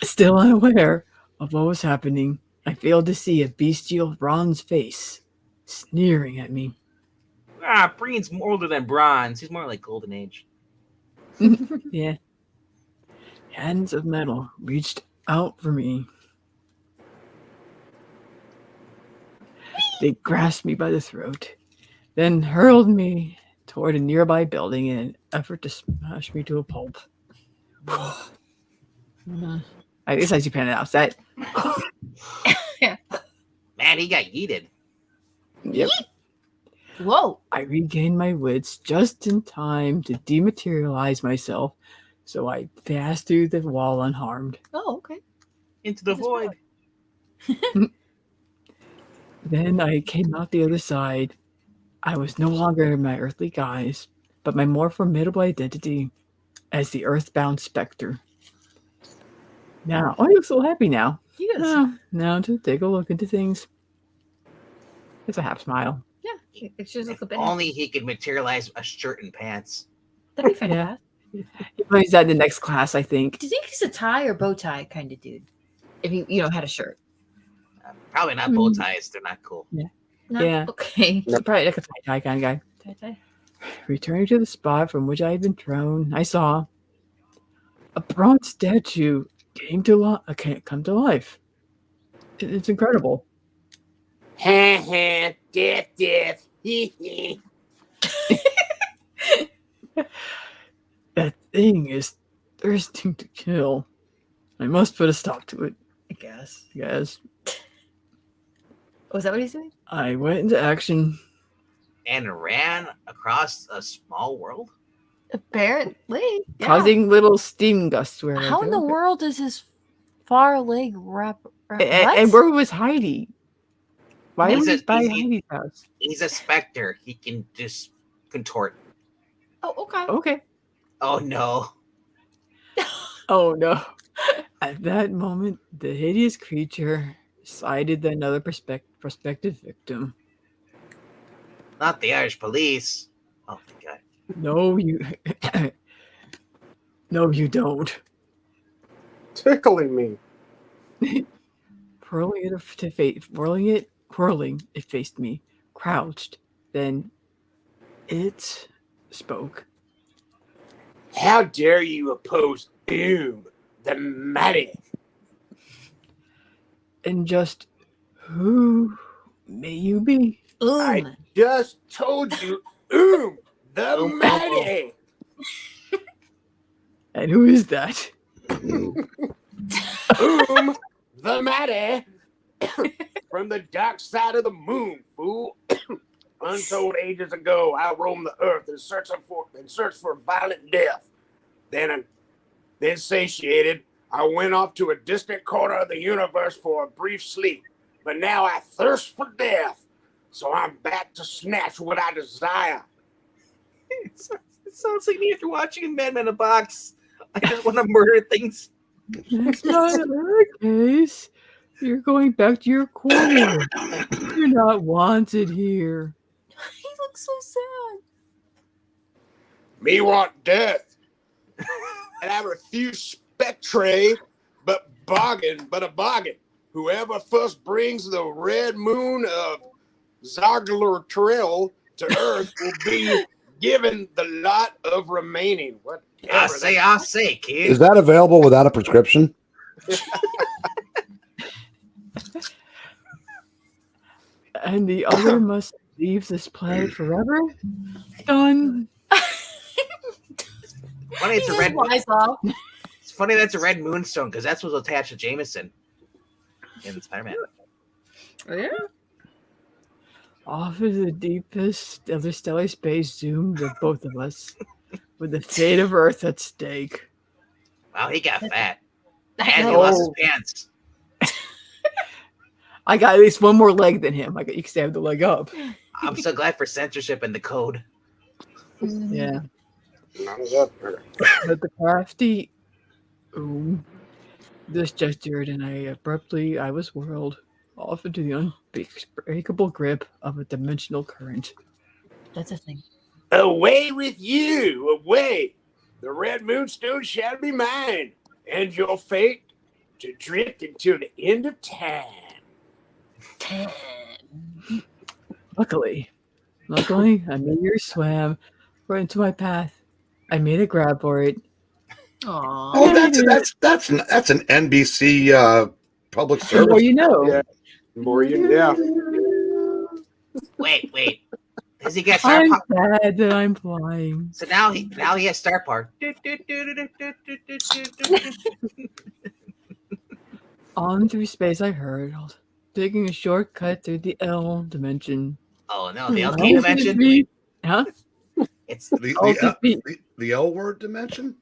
Still unaware of what was happening, I failed to see a bestial bronze face sneering at me. Breen's older than bronze. He's more like Golden Age. Yeah. Hands of metal reached out for me. They grasped me by the throat, then hurled me toward a nearby building in an effort to smash me to a pulp. I guess I should pronounce that. Man, he got yeeted. Yep. Whoa. I regained my wits just in time to dematerialize myself, so I passed through the wall unharmed. Oh, okay. Into the void. Then I came out the other side. I was no longer in my earthly guise, but my more formidable identity as the earthbound specter. Now, he looks so happy now. He is. Now to take a look into things. It's a half smile. Yeah. It's just like a bit. Only he could materialize a shirt and pants. That'd be fantastic. He plays that in the next class, I think. Do you think he's a tie or bow tie kind of dude? If he, had a shirt. Probably not bow ties. They're not cool. No? Yeah. Okay. Probably like a tie kind of guy. Tie. Returning to the spot from which I had been thrown, I saw a bronze statue come to life. It's incredible. Ha ha, death, hee hee. That thing is thirsting to kill. I must put a stop to it. I guess. Yes. Was that what he said? I went into action. And ran across a small world. Apparently. Yeah. Causing little steam gusts. How in the world does his far leg wrap and where was Heidi? Why He's was a- he by he's- Heidi's house? He's a specter. He can just contort. Oh, okay. Okay. Oh no. Oh no. At that moment, the hideous creature sighted another prospective victim. Not the Irish police. Oh my god. No, you No, you don't. Tickling me. Whirling, it faced me, crouched. Then it spoke. How dare you oppose Doom, the mighty? And just who may you be? I just told you, the mighty. And who is that? The mighty. From the dark side of the moon, fool. Untold ages ago, I roamed the earth in search for violent death. Then satiated, I went off to a distant corner of the universe for a brief sleep. But now I thirst for death, so I'm back to snatch what I desire. It sounds like me after watching a Man in a Box. I just want to murder things. That's not our case. You're going back to your corner. You're not wanted here. He looks so sad. Me want death. And I refuse spectre, but a bargain. Whoever first brings the red moon of Zargler Trail to Earth will be given the lot of remaining. I say, kid. Is that available without a prescription? And the other must leave this planet forever? Done. Funny it's a red. Wise off. It's funny that's a red moonstone because that's what's attached to Jameson. in Spider-Man. Oh, yeah. Off into the deepest of the stellar space zoomed the both of us, with the fate of Earth at stake. Wow, he got fat. I And he know. lost his pants. I got at least one more leg than him. You can say I have the leg up. I'm so glad for censorship in the code. Yeah. None of that hurt. But the crafty this gestured, and I was whirled off into the unbreakable grip of a dimensional current. That's a thing. Away with you, away. The red moonstone shall be mine, and your fate to drift until the end of time. Luckily, a meteor swam right into my path. I made a grab for it. Aww. Oh, that's an NBC public service. Well, you know. Yeah. More you yeah. Wait. Does he get star I'm power? sad that I'm flying. So now he has star power. On through space I hurtled, taking a shortcut through the L dimension. Oh no, the All LK dimension. defeat- Huh? It's All defeat. The L word dimension?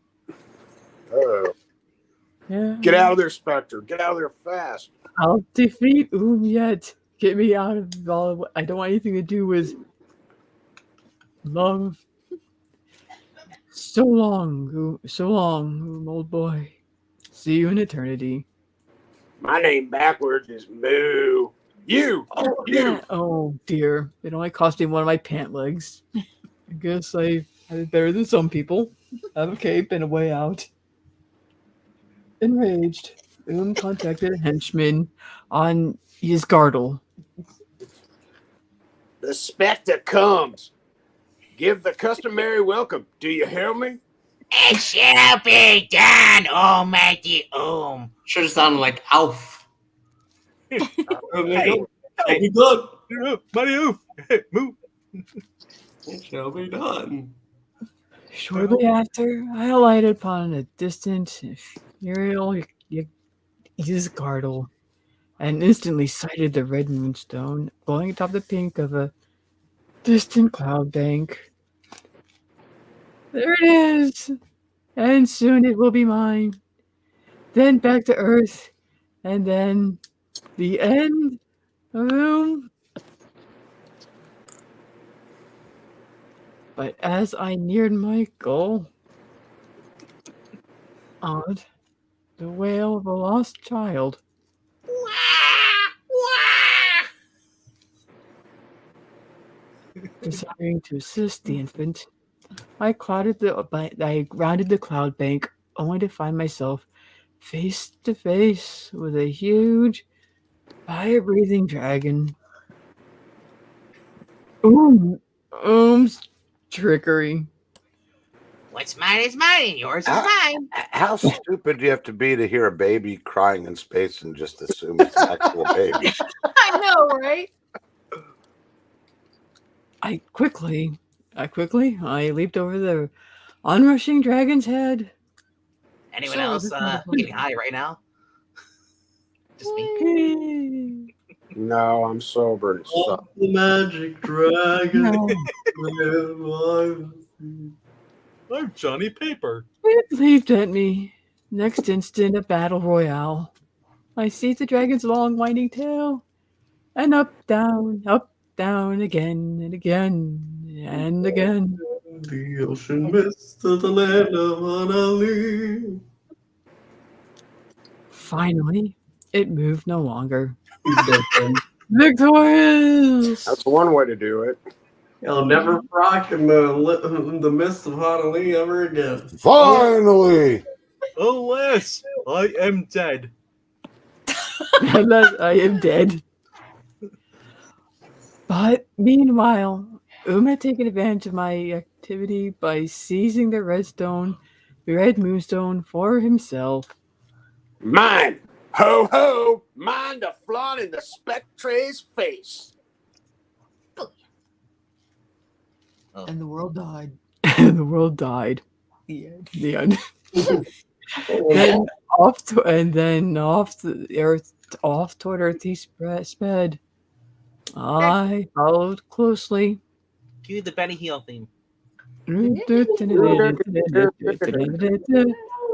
Oh. Yeah. Get out of there, Spectre. Get out of there fast. I'll defeat yet. Get me out of all. I don't want anything to do with love. So long, old boy. See you in eternity. My name backwards is Moo. You. Oh, yeah. Oh dear. It only cost me one of my pant legs. I guess I had it better than some people. I have a cape and a way out. Enraged, contacted a henchman on his girdle. The Spectre comes. Give the customary welcome. Do you hear me? It shall be done, Almighty Ohm. Should have sounded like Alf. Hey, Be good. Mario, move. It shall be done. Shortly after, I alighted upon a distant, ethereal girdle and instantly sighted the red moonstone glowing atop the pink of a distant cloud bank. There it is! And soon it will be mine. Then back to Earth, and then the end of Boom. But as I neared my goal, odd, the wail of a lost child. Desiring to assist the infant, I rounded the cloud bank, only to find myself face to face with a huge, fire-breathing dragon. Ohm's trickery. What's mine is mine, and yours is mine. How stupid do you have to be to hear a baby crying in space and just assume it's an actual baby? I know, right? I quickly leaped over the onrushing dragon's head. Anyone Sorry, else this is not getting high right now? Just me. No, I'm sober. It sucks. The magic dragon. No. I'm Johnny Paper. It leaped at me. Next instant, a battle royale. I seized the dragon's long, winding tail, and up, down, again and again and again. The ocean mist of the land of Baily. Finally, it moved no longer. Victorious! That's one way to do it. I'll never rock in the mist of Baily ever again. Finally! Alas, I am dead. Unless I am dead. But meanwhile, had taken advantage of my activity by seizing the red moonstone for himself. Mine. Ho ho. Mine the flaunt in the Spectre's face. And the world died. And the world died. The end. Then and then off the earth, off toward Earth he sped. I followed closely. Cue the Benny Hill theme.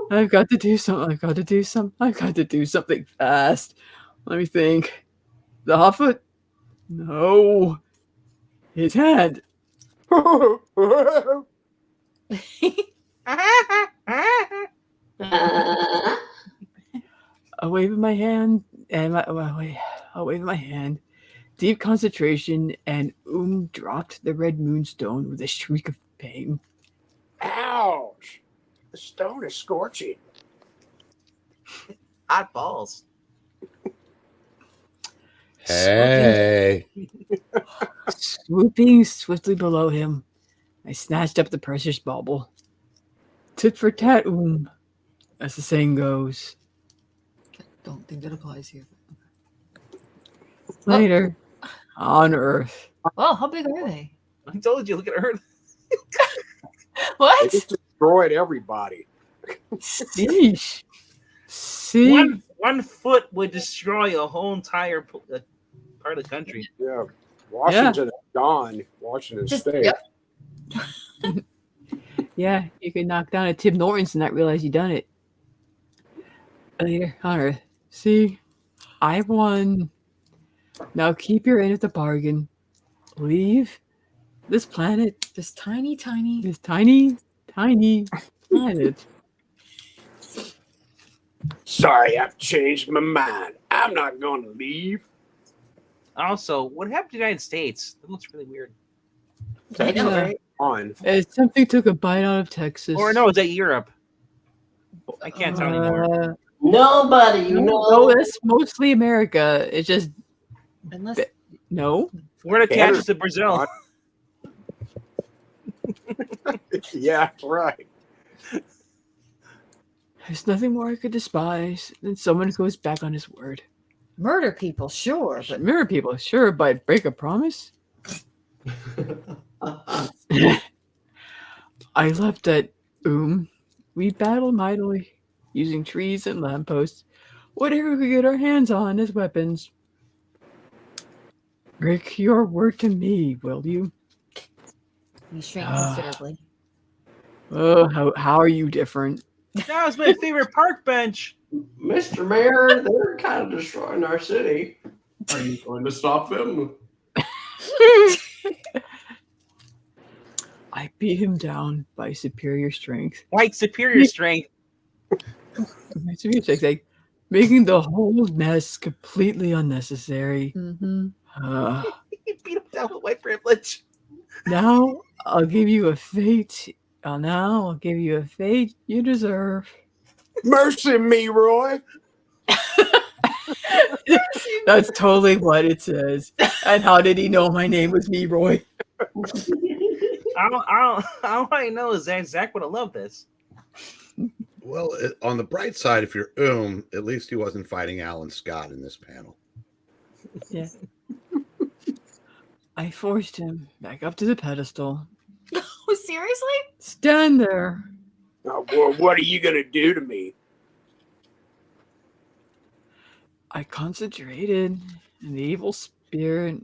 I've got to do something. I've got to do something fast. Let me think. The Hotfoot? No. His hand. A wave of my hand, and a wave of my hand. Deep concentration, and dropped the red moonstone with a shriek of pain. Ouch! The stone is scorching. Hot balls. Hey. Swooping swiftly below him, I snatched up the precious bauble. Tit for tat, as the saying goes. I don't think that applies here. Later, on Earth. Oh, how big are they? I told you, look at Earth. What? It just destroyed everybody. Sheesh. See? One foot would destroy a whole entire part of the country. Yeah. Washington is gone. Washington State. Yep. Yeah, you could knock down a Tim Norton's and not realize you done it. Later, on Earth. See? I won. Now keep your end of the bargain. Leave this planet. This tiny Planet. Sorry, I've changed my mind. I'm not going to leave. Also, what happened to the United States? That looks really weird. I know, Yeah. right? On. Something took a bite out of Texas. Or no, is that Europe? I can't tell anymore. Nobody No, that's mostly America. It's just Unless no. Florida catches to Brazil. Yeah, right. There's nothing more I could despise than someone who goes back on his word. murder people, sure, but Mirror people, sure, but break a promise? I left at We battled mightily, using trees and lampposts, whatever we could get our hands on as weapons. Break your word to me, will you? he shrank considerably. Oh, how are you different? That was my favorite park bench. Mr. Mayor, they're kind of destroying our city. Are you going to stop them? I beat him down by superior strength. White superior strength. By superior strength, like, making the whole mess completely unnecessary. Mm-hmm. He beat him down with white privilege. Now I'll give you a fate. Now I'll give you a fate you deserve. Mercy me, Roy. That's totally what it says. And how did he know my name was me, Roy? All I know is that Zach would have loved this. Well, on the bright side, if you're at least he wasn't fighting Alan Scott in this panel. Yeah. I forced him back up to the pedestal. Oh, seriously? Stand there. Oh, well, what are you going to do to me? I concentrated, and the evil spirit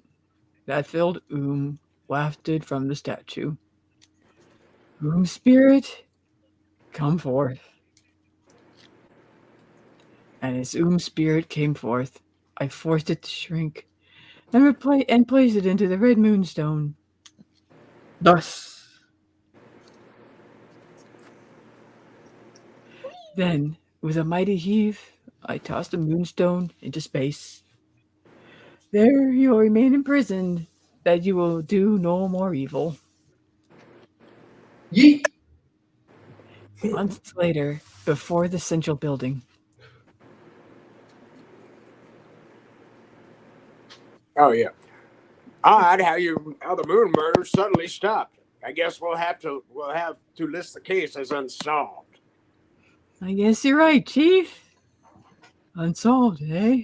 that filled wafted from the statue. Spirit, come forth. And as spirit came forth, I forced it to shrink and place it into the red moonstone. Thus. Then, with a mighty heave, I tossed the moonstone into space. There you will remain imprisoned, that you will do no more evil. Yeet! Months later, before the central building. Oh yeah. Odd how the moon murder suddenly stopped. I guess we'll have to list the case as unsolved. I guess you're right, Chief. Unsolved, eh?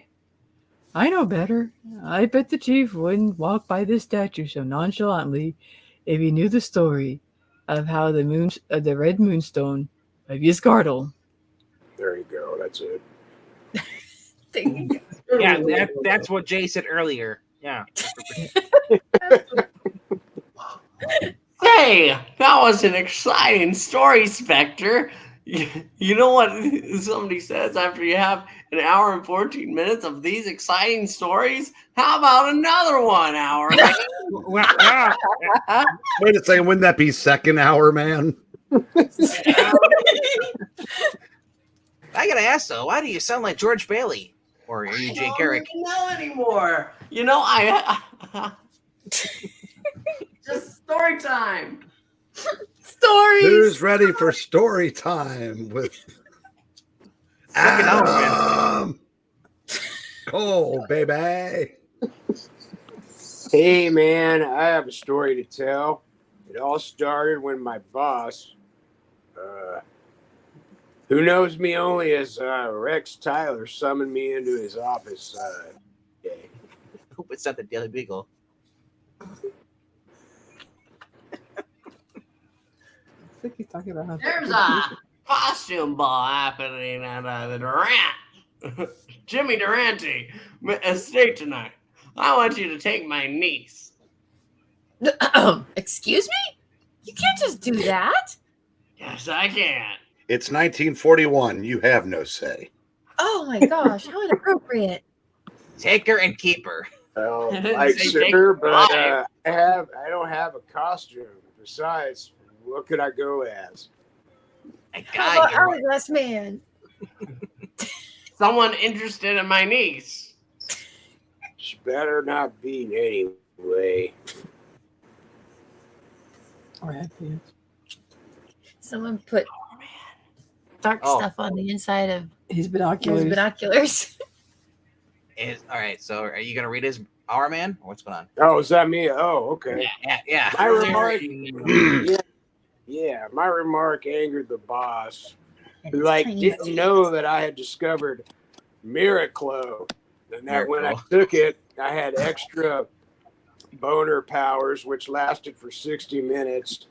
I know better. I bet the Chief wouldn't walk by this statue so nonchalantly if he knew the story of how the red moonstone of Yisgardle. There you go. That's it. Yeah, that's what Jay said earlier. Yeah. Hey, that was an exciting story, Spectre. You know what somebody says after you have an hour and 14 minutes of these exciting stories? How about another 1 hour? Wow. Wait a second, wouldn't that be second hour, man? I gotta ask though, why do you sound like George Baily? Or are you Jay Garrick? I don't know anymore. You know, I just story time. Stories. Who's ready for story time with Adam Cole, baby? Hey, man, I have a story to tell. It all started when my boss, who knows me only as Rex Tyler, summoned me into his office. Hope it's not the Daily Beagle. I think he's talking about how There's a costume ball happening at the Durant, Jimmy Durante estate tonight. I want you to take my niece. Excuse me? You can't just do that. Yes, I can. It's 1941. You have no say. Oh my gosh, how inappropriate. Take her and keep her. Well, Say like, take sir, but five. I don't have a costume. Besides, what could I go as? A How guy about here. Hourglass Man? Someone interested in my niece. She better not be anyway. or had pants. Someone put dark stuff on the inside of His binoculars. his binoculars. All right, so are you gonna read his Our Man? Or what's going on? Oh, is that me? Oh, okay. Yeah. My remark, my remark angered the boss, who didn't know that I had discovered Miraclo, and that when I took it, I had extra boner powers, which lasted for 60 minutes,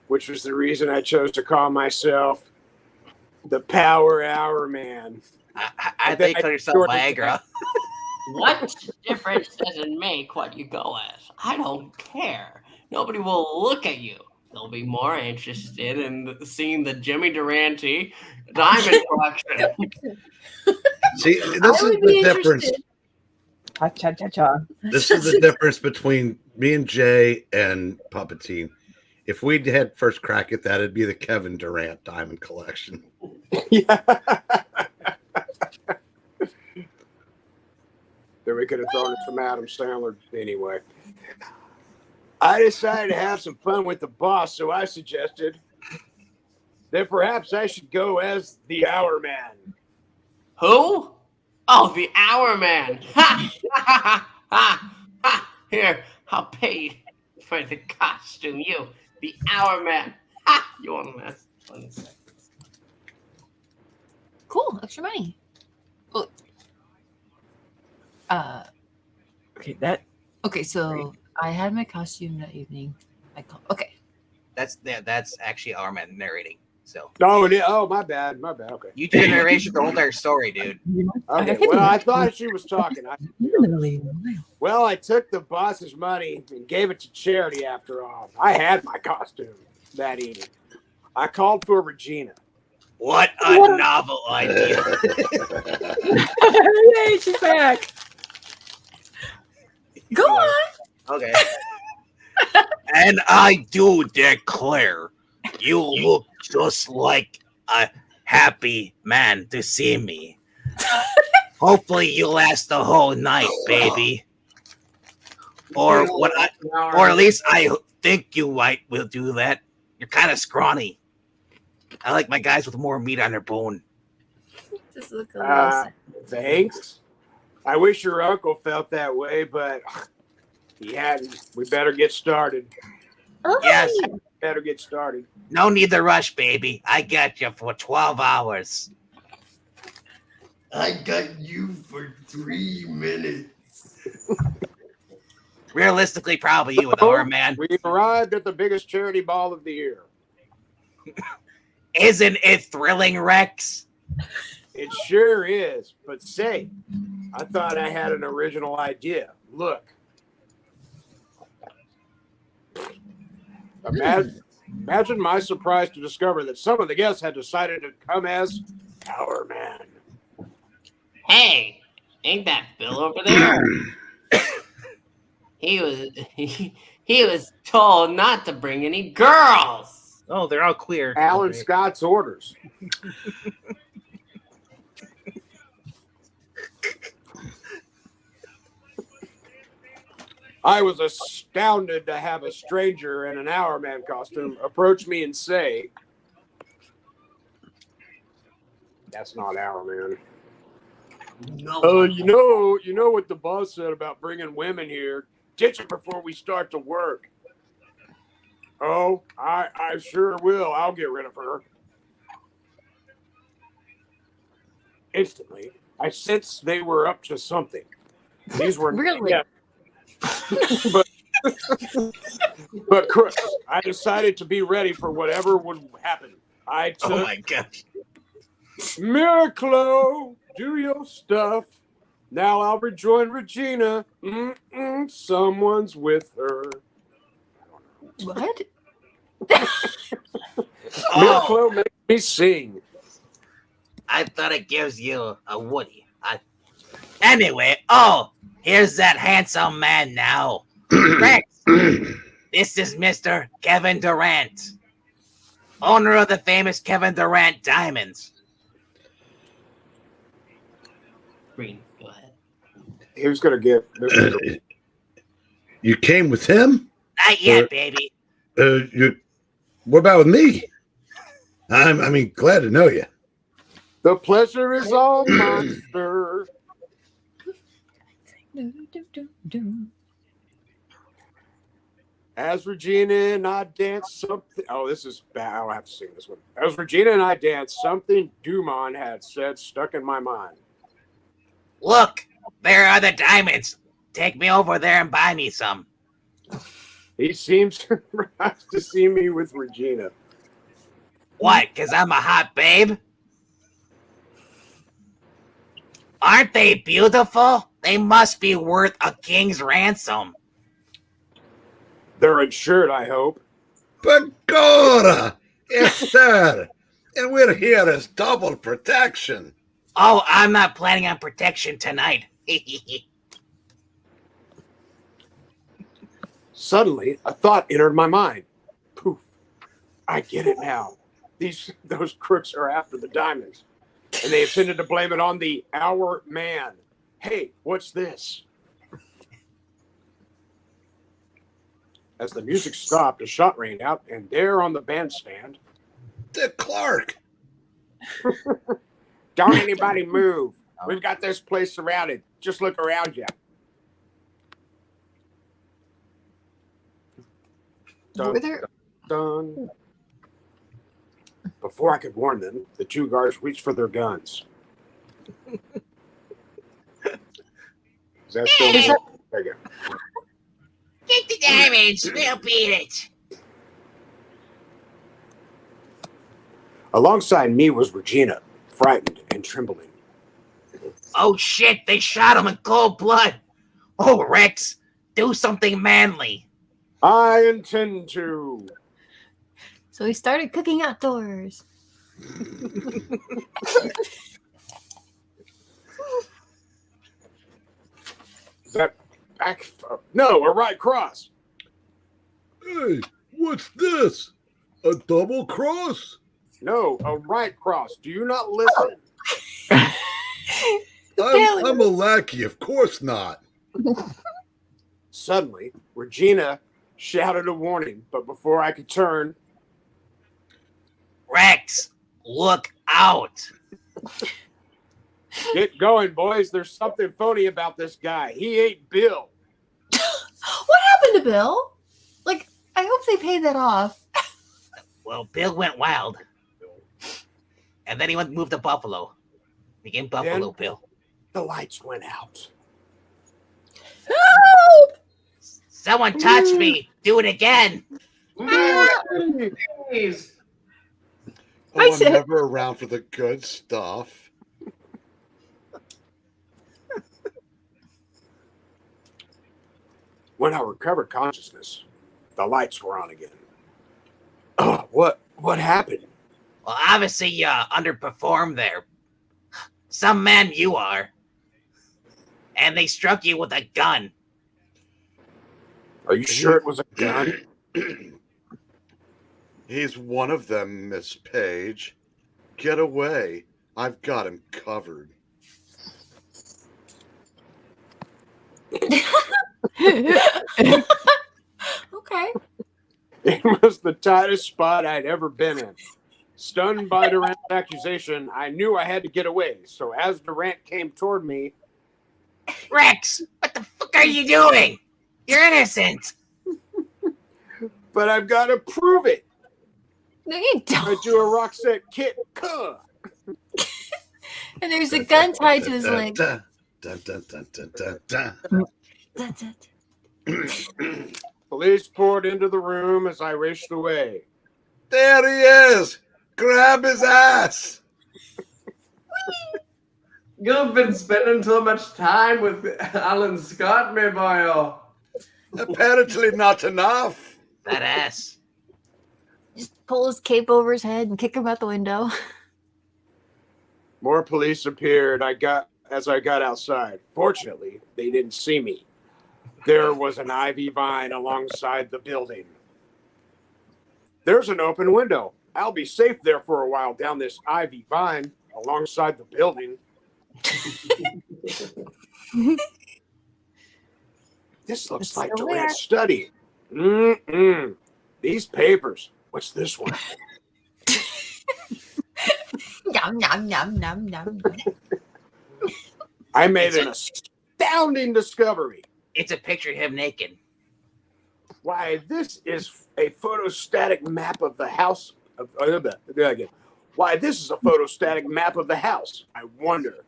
which was the reason I chose to call myself the Power Hour Man. I think you call yourself Viagra. What difference does it make what you go as? I don't care. Nobody will look at you. They'll be more interested in seeing the Jimmy Durante diamond collection. See, this is the difference. Cha-cha-cha-cha. This is the difference between me and Jay and Puppeteen. If we'd had first crack at that, it'd be the Kevin Durant diamond collection. Yeah. Then we could have thrown it from Adam Sandler anyway. I decided to have some fun with the boss, so I suggested that perhaps I should go as the Hour Man. Who? Oh, the Hour Man. Ha! Ha! Ha! Ha! Here, I'll pay you for the costume. You, the Hour Man. Ha! You want to mess? 20 seconds. Cool, extra money. Well, Okay, so I had my costume that evening. Okay. That's actually Our Man narrating. So. Oh, my bad. Okay. You did a narration for the whole entire story, dude. Okay. Well, I thought she was talking. Well, I took the boss's money and gave it to charity after all. I had my costume that evening. I called for Regina. What a novel idea. Yay, she's back. Go on. Okay. And I do declare, you look just like a happy man to see me. Hopefully you last the whole night, baby. Or at least I think you will do that. You're kind of scrawny. I like my guys with more meat on their bone. Just look a little Thanks. I wish your uncle felt that way, but he hadn't. We better get started. Yes. Better get started. No need to rush, baby. I got you for 12 hours. I got you for 3 minutes. Realistically, probably you with Our Man. We arrived at the biggest charity ball of the year. Isn't it thrilling, Rex? It sure is. But say, I thought I had an original idea. Look. Imagine my surprise to discover that some of the guests had decided to come as Power Man. Hey, ain't that Bill over there? he was told not to bring any girls. Oh, they're all queer. Alan Okay. Scott's orders. I was astounded to have a stranger in an Hour Man costume approach me and say, "That's not Hour Man." No. You know what the boss said about bringing women here. Ditch it before we start to work. Oh, I sure will. I'll get rid of her. Instantly, I sensed they were up to something. These were Really? Yeah. but crooks. I decided to be ready for whatever would happen. I took Oh my gosh. Miraclo, do your stuff. Now I'll rejoin Regina. Someone's with her. What? Miraclo makes me sing. I thought it gives you a Woody. Anyway, here's that handsome man now. Rex, this is Mr. Kevin Durant, owner of the famous Kevin Durant Diamonds. Green, go ahead. He was going to get... You came with him? Not yet, baby. What about with me? I mean, glad to know you. The pleasure is all mine, sir. As Regina and I dance something... Oh, this is bad. I'll have to sing this one. As Regina and I dance, something Dumont had said stuck in my mind. Look, there are the diamonds. Take me over there and buy me some. He seems surprised to see me with Regina. What, because I'm a hot babe? Aren't they beautiful? They must be worth a king's ransom. They're insured, I hope. Pagoda! Yes, sir. And we're here as double protection. Oh, I'm not planning on protection tonight. Suddenly, a thought entered my mind. Poof. I get it now. Those crooks are after the diamonds. And they intended to blame it on the Hour Man. Hey, what's this? As the music stopped, a shot rang out, and there on the bandstand... Dick Clark. Don't anybody move. We've got this place surrounded. Just look around you. Were there... Dun. Before I could warn them, the two guards reached for their guns. Is that still... There you go. Take the diamonds. We'll beat it. Alongside me was Regina, frightened and trembling. Oh, shit. They shot him in cold blood. Oh, Rex, do something manly. I intend to. So he started cooking outdoors. Is that back? No, a right cross. Hey, what's this? A double cross? No, a right cross. Do you not listen? I'm a lackey, of course not. Suddenly, Regina shouted a warning, but before I could turn... Rex, look out. Get going, boys. There's something phony about this guy. He ain't Bill. What happened to Bill? Like, I hope they paid that off. Well, Bill went wild. And then he moved to Buffalo. Became Buffalo Then- Bill. The lights went out. Help! Someone touched me. Do it again. Please. Oh, I I'm said- never around for the good stuff. When I recovered consciousness, the lights were on again. Oh, what happened? Well, obviously you underperformed there. Some man you are. And they struck you with a gun. Are you sure it was a gun? He's one of them, Miss Page. Get away. I've got him covered. Okay. It was the tightest spot I'd ever been in. Stunned by Durant's accusation, I knew I had to get away. So as Durant came toward me, Rex, what the fuck are you doing? You're innocent. but I've got to prove it. No, you I don't. do a Roxette kit. Cuh. And there's a gun tied to his leg. Dun, dun, dun, dun, dun, dun. That's it. Police poured into the room as I raced away. There he is. Grab his ass. You've been spending so much time with Alan Scott, my boy. Apparently not enough. That ass. Just pull his cape over his head and kick him out the window. More police appeared as I got outside. Fortunately, they didn't see me. There was an ivy vine alongside the building. There's an open window. I'll be safe there for a while down this ivy vine alongside the building. This looks It's like still Durant's study. These papers. What's this one? Yum, yum, yum, yum, yum. I made an astounding discovery. It's a picture of him naked. Why, this is a photostatic map of the house. Why, this is a photostatic map of the house. I wonder.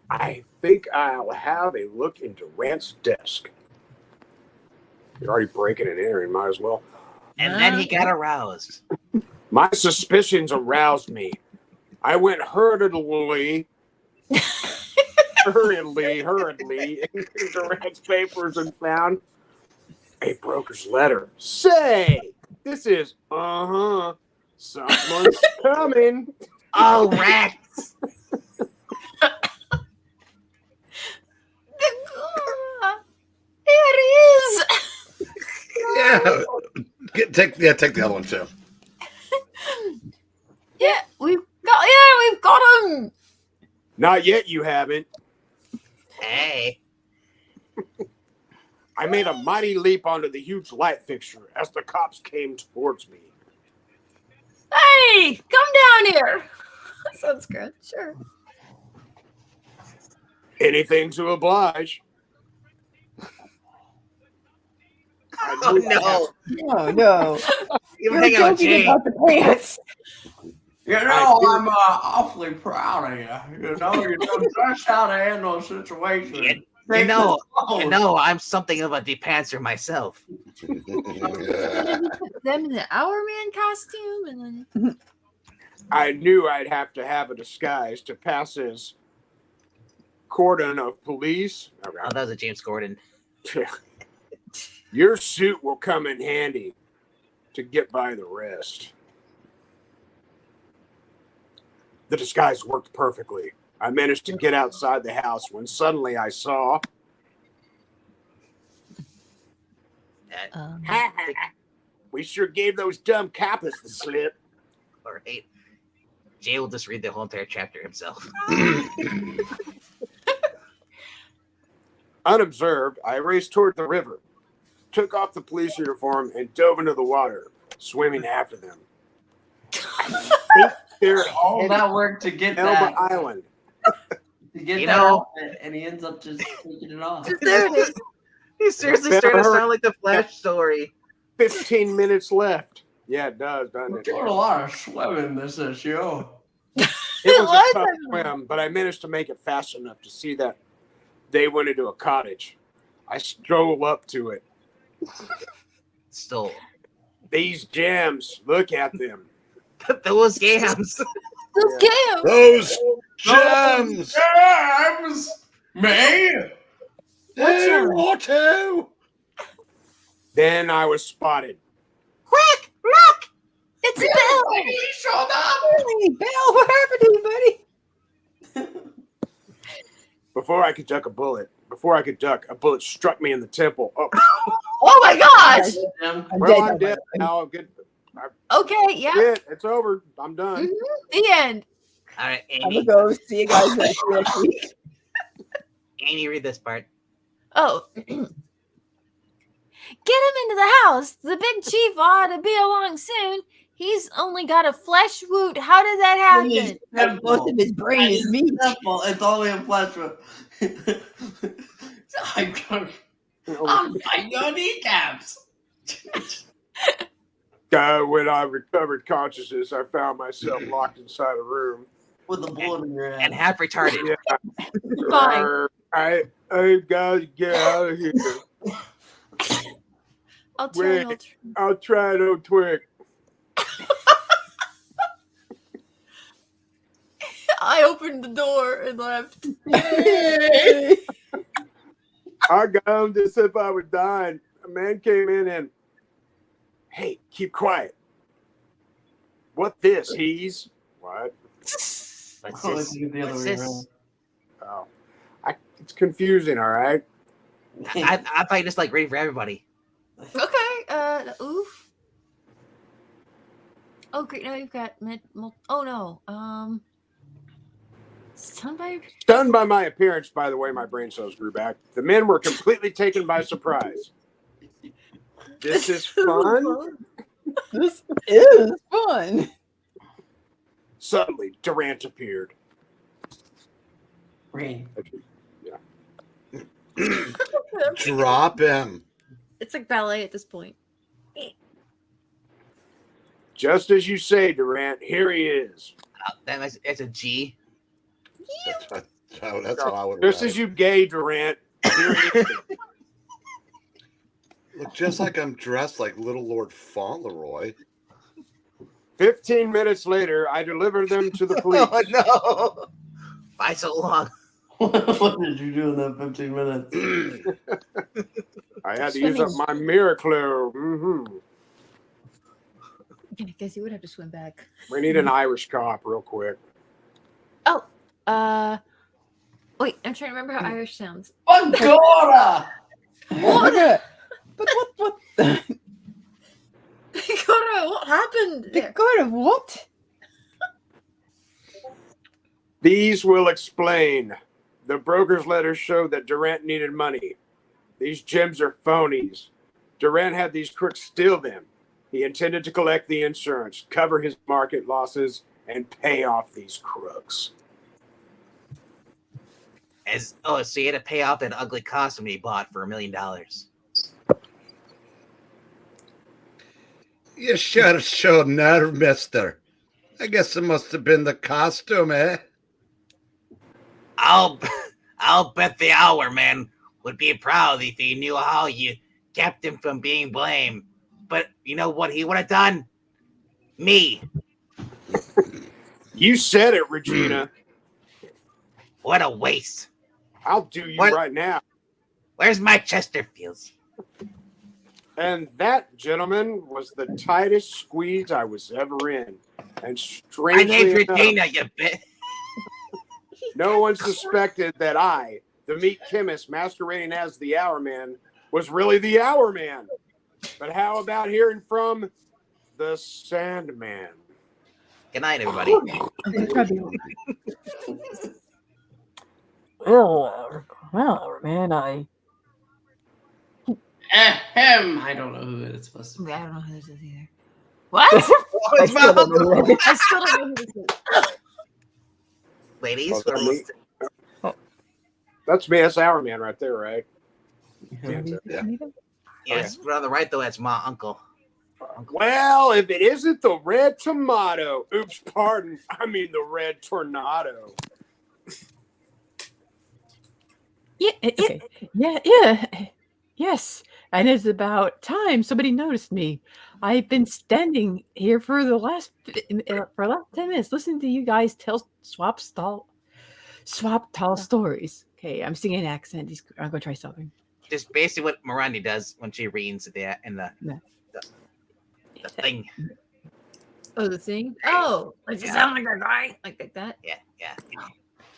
I think I'll have a look in Durant's desk. You're already breaking and entering, might as well. And then he got aroused. My suspicions aroused me. I went hurriedly into Durant's papers and found a broker's letter. Say, this is, someone's coming. Oh, Rex. There he is. Yeah. Take the other one too. Yeah, we've got him. Not yet, you haven't. Hey. I made a mighty leap onto the huge light fixture as the cops came towards me. Hey, come down here. That sounds good. Sure. Anything to oblige. Oh, no. Oh no! You're taking a joking chain. about the pants. You know, I'm awfully proud of you. You know, you know just how to handle a situation. You know, I'm something of a depantser myself. Them in the Hourman costume, and then I knew I'd have to have a disguise to pass as cordon of police. Oh, that was a James Gordon. Your suit will come in handy to get by the rest. The disguise worked perfectly. I managed to get outside the house when suddenly I saw... We sure gave those dumb coppers the slip. All right. Jay will just read the whole entire chapter himself. Unobserved, I raced toward the river, took off the police uniform, and dove into the water, swimming after them. I think they're All that work to get Elba that. Island. To get You that know- outfit, and he ends up just taking it off. there it is. He's seriously starting to sound like the Flash story. 15 minutes left. Yeah, it does, doesn't We're it? doing a lot of swimming this issue. It was a What? tough swim, but I managed to make it fast enough to see that they went into a cottage. I strolled up to it. Still. These gems, look at them. Those yams. Those gams. Those gems. James! Me? Hey, Otto. Then I was spotted. Quick, look! It's Bill, Bill! he showed up. Hey, Bill, what happened to you, buddy? Before I could duck, a bullet struck me in the temple. Oh, Oh my gosh! I'm well, dead. I'm dead now. I'm good. Okay, yeah. It's over. I'm done. The end. All right, I'm Amy. gonna go see you guys next week. Amy, read this part. Oh. Get him into the house. The big chief ought to be along soon. He's only got a flesh wound. How did that happen? And both of his brain is meat. Simple. It's only a pleasure. I'm biting your kneecaps. When I recovered consciousness, I found myself locked inside a room. With a bullet in your head. And half retarded. Yeah. Fine. I gotta get out of here. I'll try. Wait. I'll try it on quick. I opened the door and left. I got him just if I was dying. A man came in and, hey, keep quiet. What this? He's what? What's Oh, this? it's the other What's way this? around. Oh, it's confusing. All right. I thought you just like reading for everybody. Okay. Oof. Oh, great. Now you've got oh no. Stunned by my appearance, by the way, my brain cells grew back. The men were completely taken by surprise. This is fun. This is fun. Suddenly, Durant appeared. Rain. Yeah. Drop him. It's like ballet at this point. Just as you say, Durant, here he is. It's a G. That's how I would Just write. as you gay, Durant, here he is. Look, just like I'm dressed like Little Lord Fauntleroy. 15 minutes later, I delivered them to the police. Oh no! Why so long? What did you do in that 15 minutes? I had to use up my Miraclew. I guess you would have to swim back. We need an Irish cop real quick. Oh, wait, I'm trying to remember how Irish sounds. Angora! What? But what? What happened? there? God of what? These will explain. The broker's letter showed that Durant needed money. These gems are phonies. Durant had these crooks steal them. He intended to collect the insurance, cover his market losses, and pay off these crooks. So he had to pay off that ugly costume he bought for $1 million. You should have shown nerve, mister. I guess it must have been the costume, eh? I'll bet the hour man would be proud if he knew how you kept him from being blamed. But you know what he would have done? Me. You said it, Regina. What a waste. I'll do you What? right now. Where's my Chesterfields? And that, gentlemen, was the tightest squeeze I was ever in. And My name's strangely enough, Regina, you bit. no one suspected that I, the meat chemist masquerading as the Hour Man, was really the Hour Man. But how about hearing from the Sandman? Good night, everybody. Well, man, I Ahem. I don't know who it's supposed to be. I don't know who this is either. What? I still don't know who that is. I still don't know who this is. Ladies, Oh, that's me. That's me. That's Hour Man right there, right? Yeah. yes, but on the right though, that's my uncle. Well, if it isn't the red tomato, oops, pardon, I mean the red tornado. Yeah, okay. Yeah. Yes, and it's about time somebody noticed me. I've been standing here for the last 10 minutes listening to you guys swap tall stories. Okay, I'm singing an accent. I'm going to try something. just basically what Miranda does when she reads the thing. Oh, the thing? Oh, like you sound like a guy? Like that? Yeah.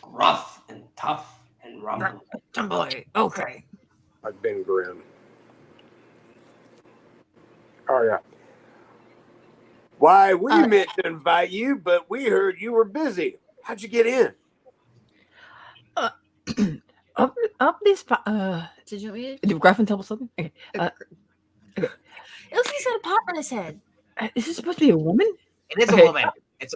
Rough and tough and rumble. Tumbly. Okay. I've been grim. Oh, yeah. Why, we meant to invite you, but we heard you were busy. How'd you get in? Up this. Did you want me Did Griffin tell us something? Okay. to? It looks like he's got a pop in his head. Is this supposed to be a woman? It is Okay. a woman. It's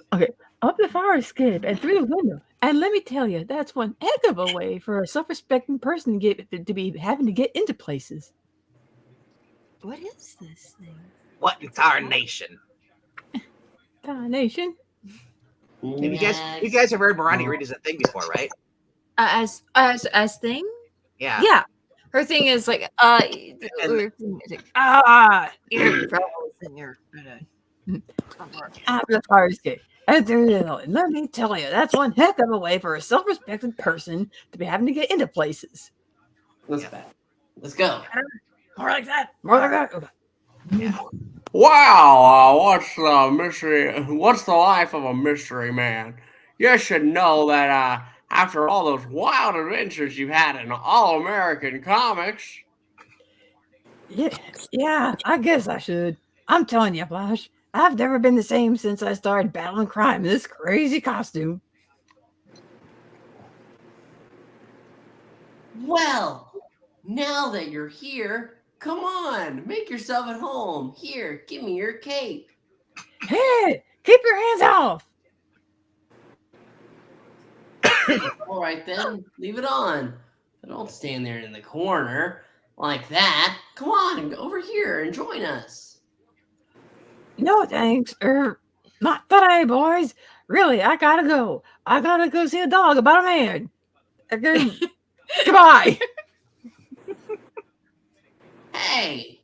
Up the fire escape and through the window. And let me tell you, that's one heck of a way for a self-respecting person to be having to get into places. What is this thing? what in tarnation? Nation. You guys have heard Miranda read as a thing before, right? As thing? Yeah. Yeah. Her thing is like your fellows in your Up the fire escape and through the window. And let me tell you, that's one heck of a way for a self-respecting person to be having to get into places. Let's go. More like that. More like that. Okay. Yeah. Wow, what's the mystery? What's the life of a mystery man? You should know that after all those wild adventures you've had in All-American Comics. Yeah, I guess I should. I'm telling you, Flash, I've never been the same since I started battling crime in this crazy costume. Well, now that you're here, come on, make yourself at home. Here, give me your cape. Hey, keep your hands off. All right then, leave it on. But don't stand there in the corner like that. Come on, over here and join us. No thanks. Not today, boys. Really, I gotta go. I gotta go see a dog about a man. Okay. Goodbye. Hey,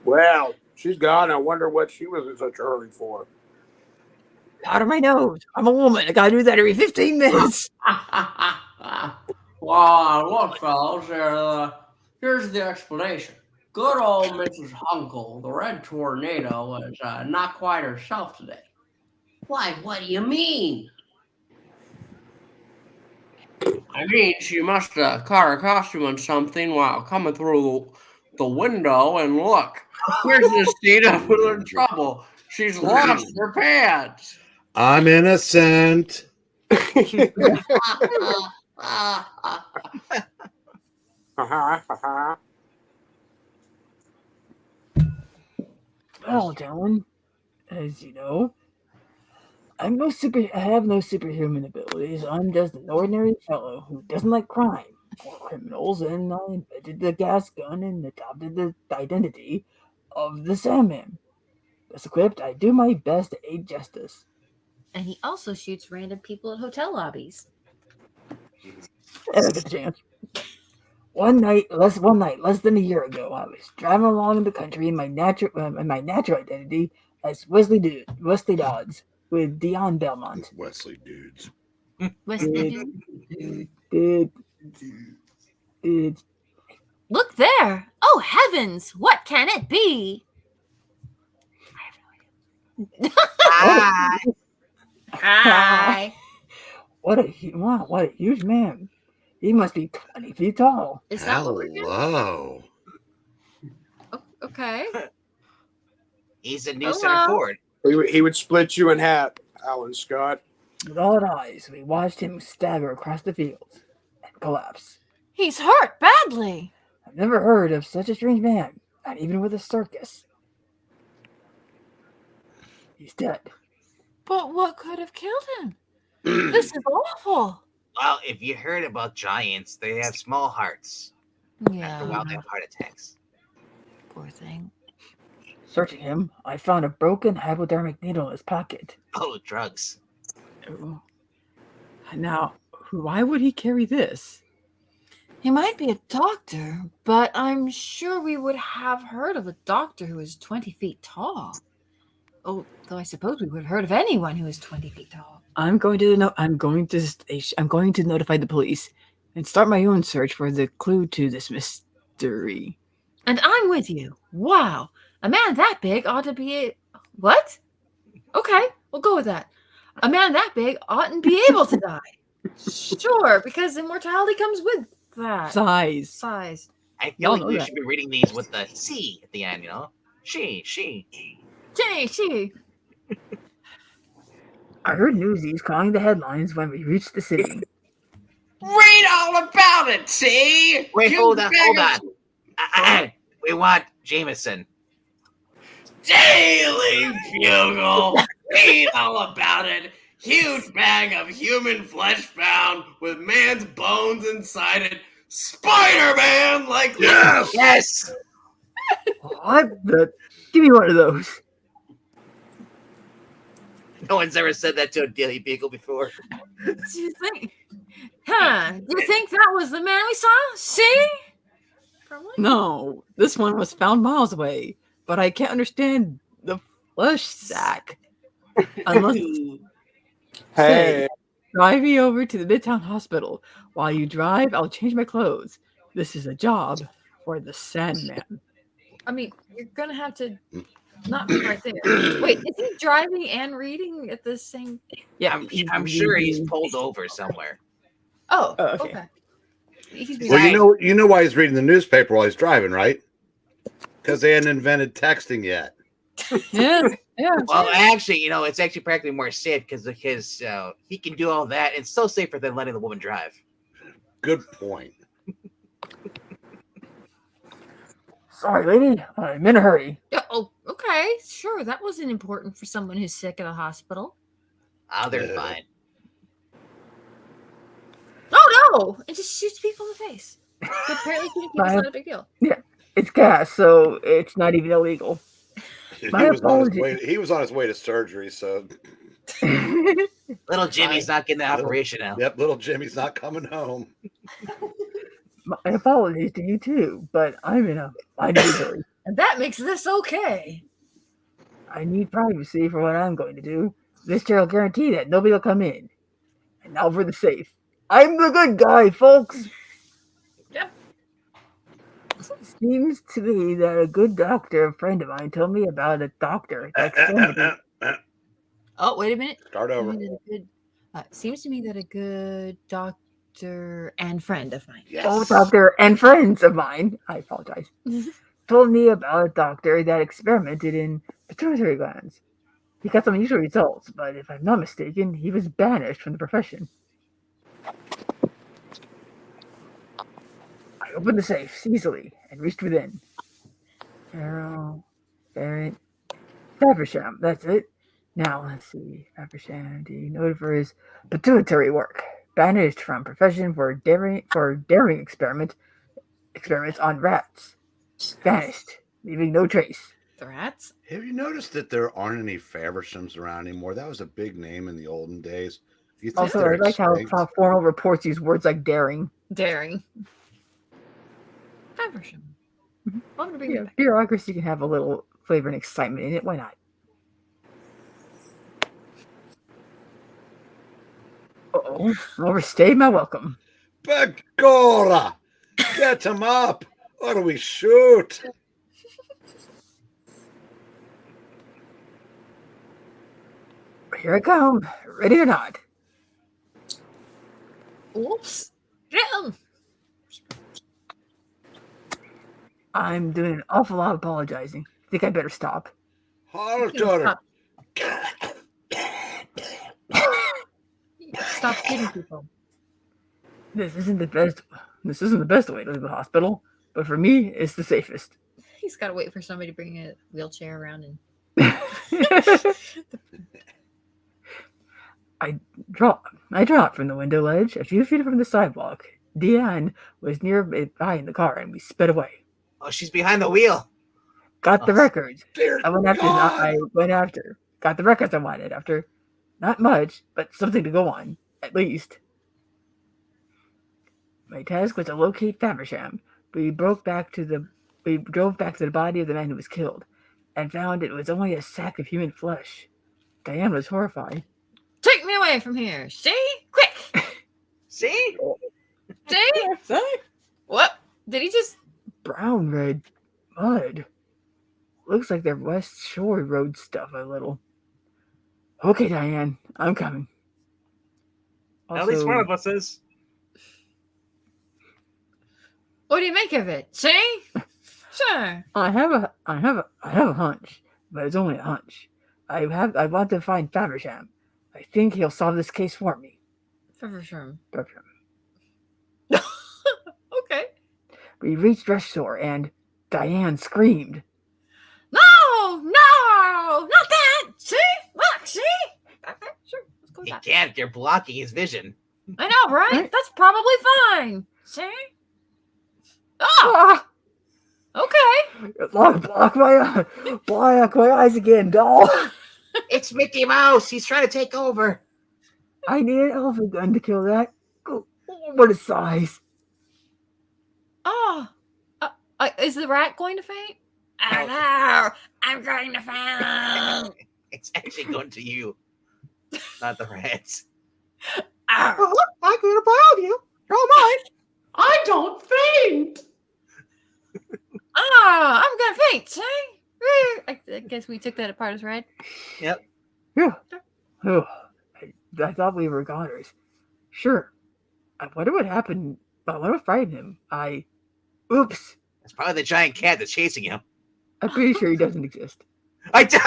Well, she's gone. I wonder what she was in such a hurry for. Out of my nose. I'm a woman. I gotta do that every 15 minutes. well, look, fellas, here's the explanation. Good old Mrs. Hunkle, the Red Tornado, was not quite herself today. Why, what do you mean? I mean, she must have caught her costume on something while coming through the window, and look, here's this Tina who's in trouble. She's lost her pants. I'm innocent. Well, gentlemen, as you know, I have no superhuman abilities. I'm just an ordinary fellow who doesn't like crime or criminals, and I invented the gas gun and adopted the identity of the Sandman. Thus equipped, I do my best to aid justice. And he also shoots random people at hotel lobbies. If I get the chance. One night, less than a year ago, I was driving along in the country in my natural identity as Wesley Dodds with Dion Belmont. Wesley dudes. Dude. Look there! Oh heavens! What can it be? Hi. What a huge man! He must be 20 feet tall. Is that what we're doing? Hello. Okay. He's a new center forward. He would split you in half, Alan Scott. With all eyes, we watched him stagger across the field and collapse. He's hurt badly. I've never heard of such a strange man, not even with a circus. He's dead. But what could have killed him? This is awful. Well, if you heard about giants, they have small hearts. Yeah. After a while, they have heart attacks. Poor thing. Searching him, I found a broken hypodermic needle in his pocket. Oh, drugs. Now, why would he carry this? He might be a doctor, but I'm sure we would have heard of a doctor who is 20 feet tall. Oh, though I suppose we would have heard of anyone who is 20 feet tall. I'm going to notify the police and start my own search for the clue to this mystery. And I'm with you. Wow. A man that big ought to be What? Okay, we'll go with that. A man that big oughtn't be able to die. Sure, because immortality comes with that. Size. I feel Y'all like know we that. should be reading these with the C at the end, you know? She. Gee. I heard Newsies calling the headlines when we reached the city. Read all about it, see? Wait, You hold on. bag of We want Jameson. Daily Bugle. Read all about it. Huge bag of human flesh found with man's bones inside it. Spider-Man, like Yes. What the? Give me one of those. No one's ever said that to a Daily Beagle before. Do you think? Do you think that was the man we saw? See? Probably. No, this one was found miles away, but I can't understand the flesh sack. Unless Hey, drive me over to the Midtown Hospital. While you drive, I'll change my clothes. This is a job for the Sandman. I mean, you're gonna have to not be right there. Wait, is he driving and reading at the same? Yeah, I'm sure he's pulled over somewhere. Oh, okay. okay. He's Well, you know why he's reading the newspaper while he's driving, right? Because they hadn't invented texting yet. Yeah. Well, actually, you know, it's actually practically more safe because he can do all that. It's still safer than letting the woman drive. Good point. Sorry, lady. I'm in a hurry. Oh, okay. Sure, that wasn't important for someone who's sick at a hospital. Oh, they're fine. Oh no! It just shoots people in the face. But apparently, shooting people's not a big deal. Yeah, it's gas, so it's not even illegal. He My was on his apologies. way. He was on his way to surgery, so Little Jimmy's not getting the operation now. Yep, little Jimmy's not coming home. My apologies to you too, but I'm in a mighty hurry. And that makes this okay. I need privacy for what I'm going to do. This chair will guarantee that nobody will come in. And now for the safe. I'm the good guy, folks. Yep. Seems to me that a good doctor, a friend of mine, told me about a doctor. Oh, wait a minute. Start over. Seems to me that a good doctor and friend of mine. Yes. Oh, doctor and friends of mine, I apologize, told me about a doctor that experimented in pituitary glands. He got some unusual results, but if I'm not mistaken, he was banished from the profession. I opened the safe easily and reached within. Farrell, Barrett, Faversham, that's it. Now, let's see. Faversham, noted for his pituitary work. Banished from profession for daring experiments on rats. Vanished, leaving no trace. The rats? Have you noticed that there aren't any Favershams around anymore? That was a big name in the olden days. You think Also, they're I like how extinct? formal reports use words like daring. Daring. Faversham. Love to bring it back. Bureaucracy can have a little flavor and excitement in it. Why not? Uh-oh. Overstayed my welcome. Begorra! Get him up, or we shoot. Here I come. Ready or not? Whoops. Get him. I'm doing an awful lot of apologizing. I think I better stop. Halter. Stop hitting people. This isn't the best way to leave the hospital, but for me, it's the safest. He's got to wait for somebody to bring a wheelchair around and. I dropped from the window ledge a few feet from the sidewalk. Deanne was nearby in the car, and we sped away. Oh, she's behind the wheel. Got the records. Dear I went after. God. Got the records I wanted after. Not much, but something to go on, at least. My task was to locate Faversham. We drove back to the body of the man who was killed. and found it was only a sack of human flesh. Diane was horrified. Take me away from here. See? Quick. See? See? What? Did he just... Brown red mud. Looks like their West Shore Road stuff a little. Okay, Diane, I'm coming. At least one of us is. What do you make of it? See? Sure. I have a hunch, but it's only a hunch. I want to find Faversham. I think he'll solve this case for me. Faversham. Faversham. Okay. We reached West Shore, and Diane screamed. No! No! Not that! See? Look, see? Okay, sure. Let's go with He that. can't. You're blocking his vision. I know, right? Right. That's probably fine. See? Oh! Ah! Okay. Block my eyes again, doll. It's Mickey Mouse. He's trying to take over. I need an elephant gun to kill that. Oh, what a size. Oh. Is the rat going to faint? I don't know. I'm going to faint. It's actually going to you, not the rats. Ow. I'm going to blow you. You're all mine. I don't faint. Oh, I'm going to faint. See? I guess we took that apart as red. Yep. Yeah. Oh, I thought we were goners. Sure. I wonder what happened. I wonder what frightened him. Oops. It's probably the giant cat that's chasing him. I'm pretty sure he doesn't exist. I did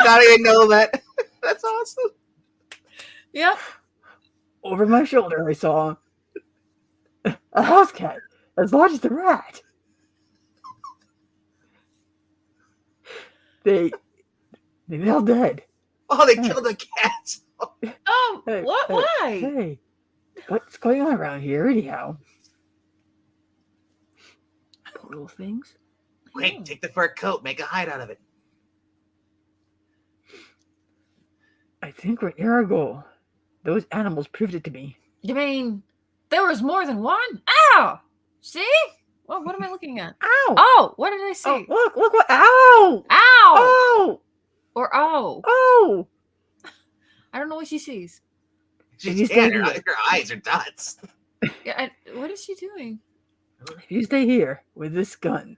not even know that. That's awesome. Yep. Over my shoulder, I saw a house cat as large as the rat. They're all dead. Oh, they killed the cat. Oh, Hey, what? hey, Why? Hey, what's going on around here, anyhow? Poor little things. Quick, take the fur coat. Make a hide out of it. I think we're near our goal. Those animals proved it to me. You mean there was more than one? Ow! See? Well, what am I looking at? Ow! Oh, what did I see? Oh, look what! Ow! Ow! Oh! Or oh. Oh! I don't know what she sees. you She's stay her here- eyes are dots. Yeah, what is she doing? If you stay here with this gun,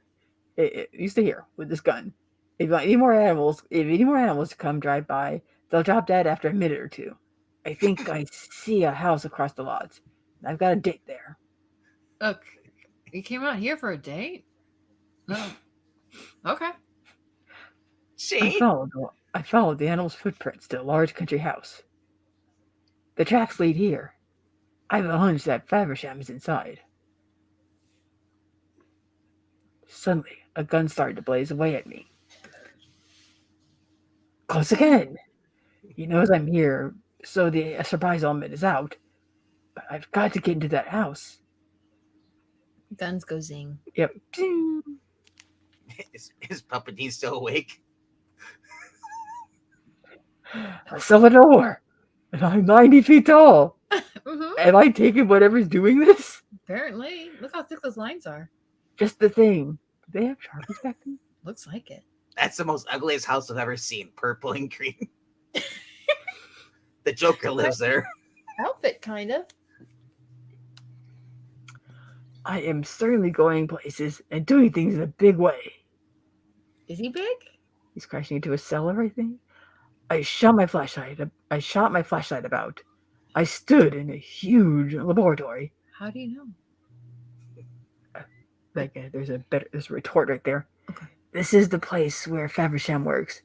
you stay here with this gun. If any more animals come drive by, they'll drop dead after a minute or two. I think I see a house across the lots. I've got a date there. Look, you came out here for a date? No. Okay. See? I followed the animal's footprints to a large country house. The tracks lead here. I have a hunch that Faversham is inside. Suddenly, a gun started to blaze away at me. Close again. He knows I'm here, so the surprise element is out. But I've got to get into that house. Guns go zing. Yep. Is Puppetine still awake? I saw the door, and I'm 90 feet tall. Mm-hmm. Am I taking whatever's doing this? Apparently. Look how thick those lines are. Just the thing. Do they have Sharpies back then? Looks like it. That's the most ugliest house I've ever seen. Purple and green. The Joker lives there. Outfit, kind of. I am certainly going places and doing things in a big way. Is he big? He's crashing into a cellar, I think. I shot my flashlight about. I stood in a huge laboratory. How do you know? There's a retort right there. Okay. This is the place where Faversham works.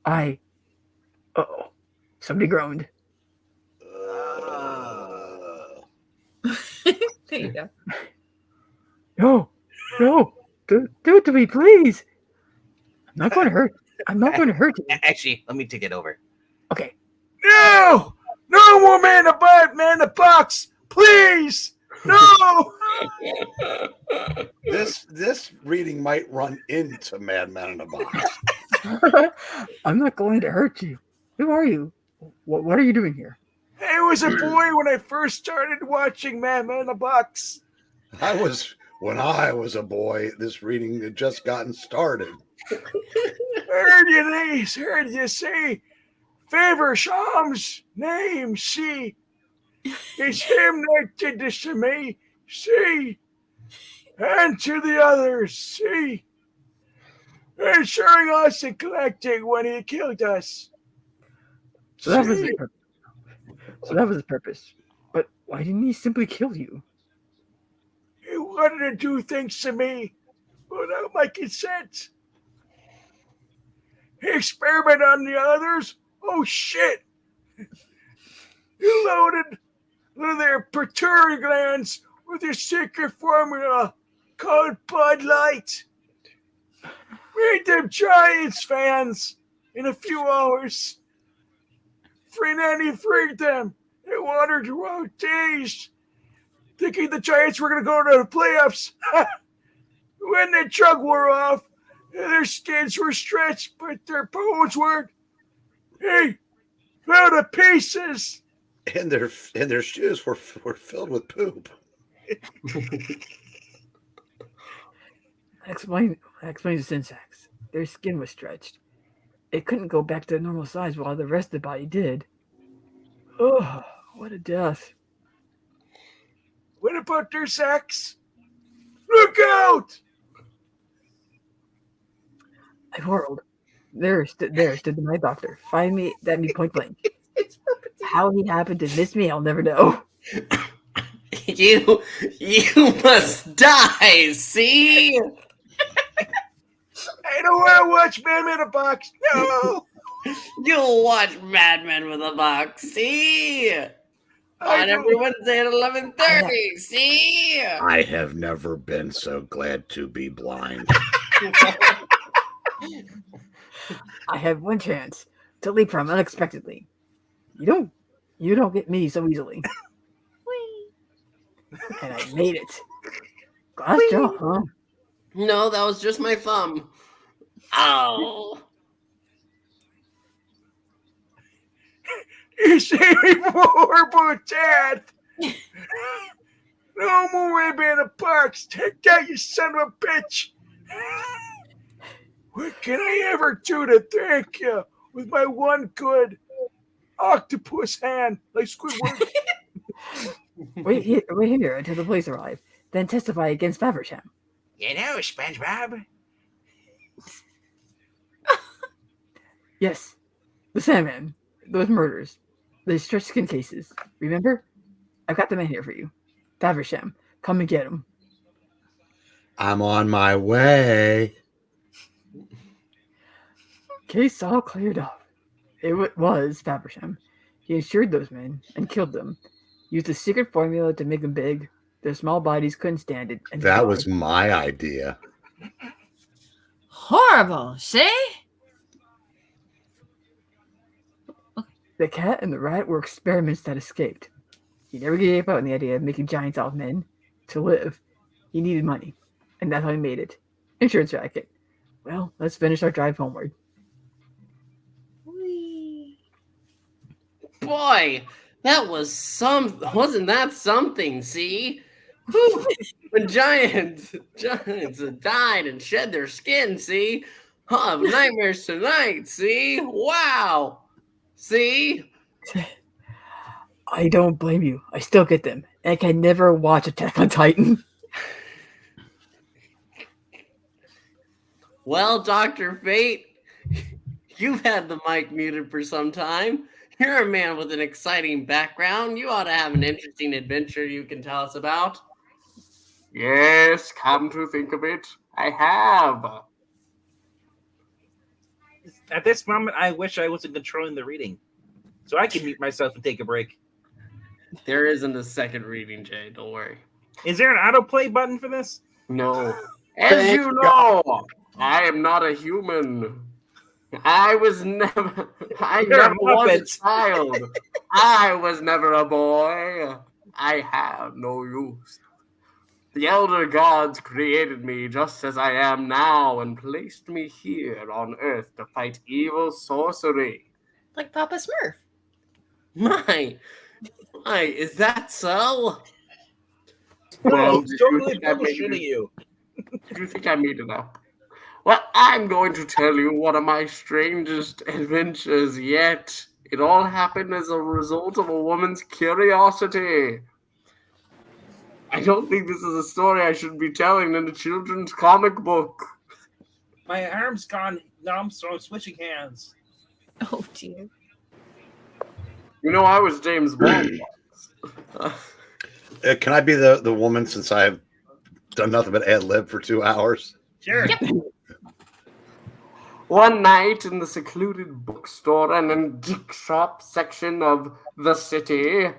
Uh-oh. Somebody groaned. There you go. No, do it to me, please. I'm not going to hurt you. Actually, let me take it over. Okay. No! No more man in the box! Please! No! This reading might run into Madman in a Box. I'm not going to hurt you. Who are you? What are you doing here? I was a boy when I first started watching Man in the Box. I was When I was a boy, this reading had just gotten started. Heard you say Faversham's name, see. It's him that did this to me, see. And to the others, see. Ensuring us and collecting when he killed us. So that was his purpose. But why didn't he simply kill you? He wanted to do things to me without my consent. He experimented on the others. Oh shit! He loaded their pituitary glands with his secret formula called Bud Light. Made them Giants fans in a few hours. He freaked them. They wandered throughout days, thinking the Giants were going to go to the playoffs. When the drug wore off, their skins were stretched, but their bones weren't. Hey, fell to pieces. And their shoes were filled with poop. That explains the syntax. Their skin was stretched. It couldn't go back to normal size while the rest of the body did. Oh, what a death. What about their sex? Look out! I whirled. There stood the night doctor. Find me point blank. How he happened to miss me, I'll never know. You must die, see? I don't want to watch Men in a Box. No! You'll watch Mad Men with a Box, see? On every Wednesday at 11:30, see? I have never been so glad to be blind. I had one chance to leap from unexpectedly. You don't get me so easily. And I made it. Glass jaw, huh? No, that was just my thumb. Oh. You saved me from a horrible death. No more Men in a Box. Take that, you son of a bitch. What can I ever do to thank you with my one good octopus hand like Squidward? Wait here until the police arrive, then testify against Faversham. You know, SpongeBob. Yes, the Sandman, those murders, the stretched skin cases. Remember? I've got them in here for you. Faversham, come and get them. I'm on my way. Case all cleared up. It was Faversham. He insured those men and killed them. Used a secret formula to make them big. Their small bodies couldn't stand it. And That was my idea. Horrible, see? The cat and the rat were experiments that escaped. He never gave up on the idea of making giants out of men. To live, he needed money, and that's how he made it. Insurance racket. Well, let's finish our drive homeward. Boy, wasn't that something, see? Whew. When giants died and shed their skin, see? I'll have nightmares tonight, see? Wow. See? I don't blame you. I still get them. And I can never watch Attack on Titan. Well, Dr. Fate, you've had the mic muted for some time. You're a man with an exciting background. You ought to have an interesting adventure you can tell us about. Yes, come to think of it, I have. At this moment, I wish I wasn't controlling the reading, so I can mute myself and take a break. There isn't a second reading, Jay. Don't worry. Is there an autoplay button for this? No. As you know, I am not a human. I never was a child. I was never a boy. I have no use. The elder gods created me just as I am now and placed me here on Earth to fight evil sorcery. Like Papa Smurf. My, is that so? Well, it's totally bullshitting you. Do you think I made it up? Well, I'm going to tell you one of my strangest adventures yet. It all happened as a result of a woman's curiosity. I don't think this is a story I should be telling in a children's comic book. My arm's gone. Now I'm switching hands. Oh dear. You know, I was James Bond. Can I be the woman since I have done nothing but ad lib for 2 hours? Sure. One night in the secluded bookstore and antique shop section of the city.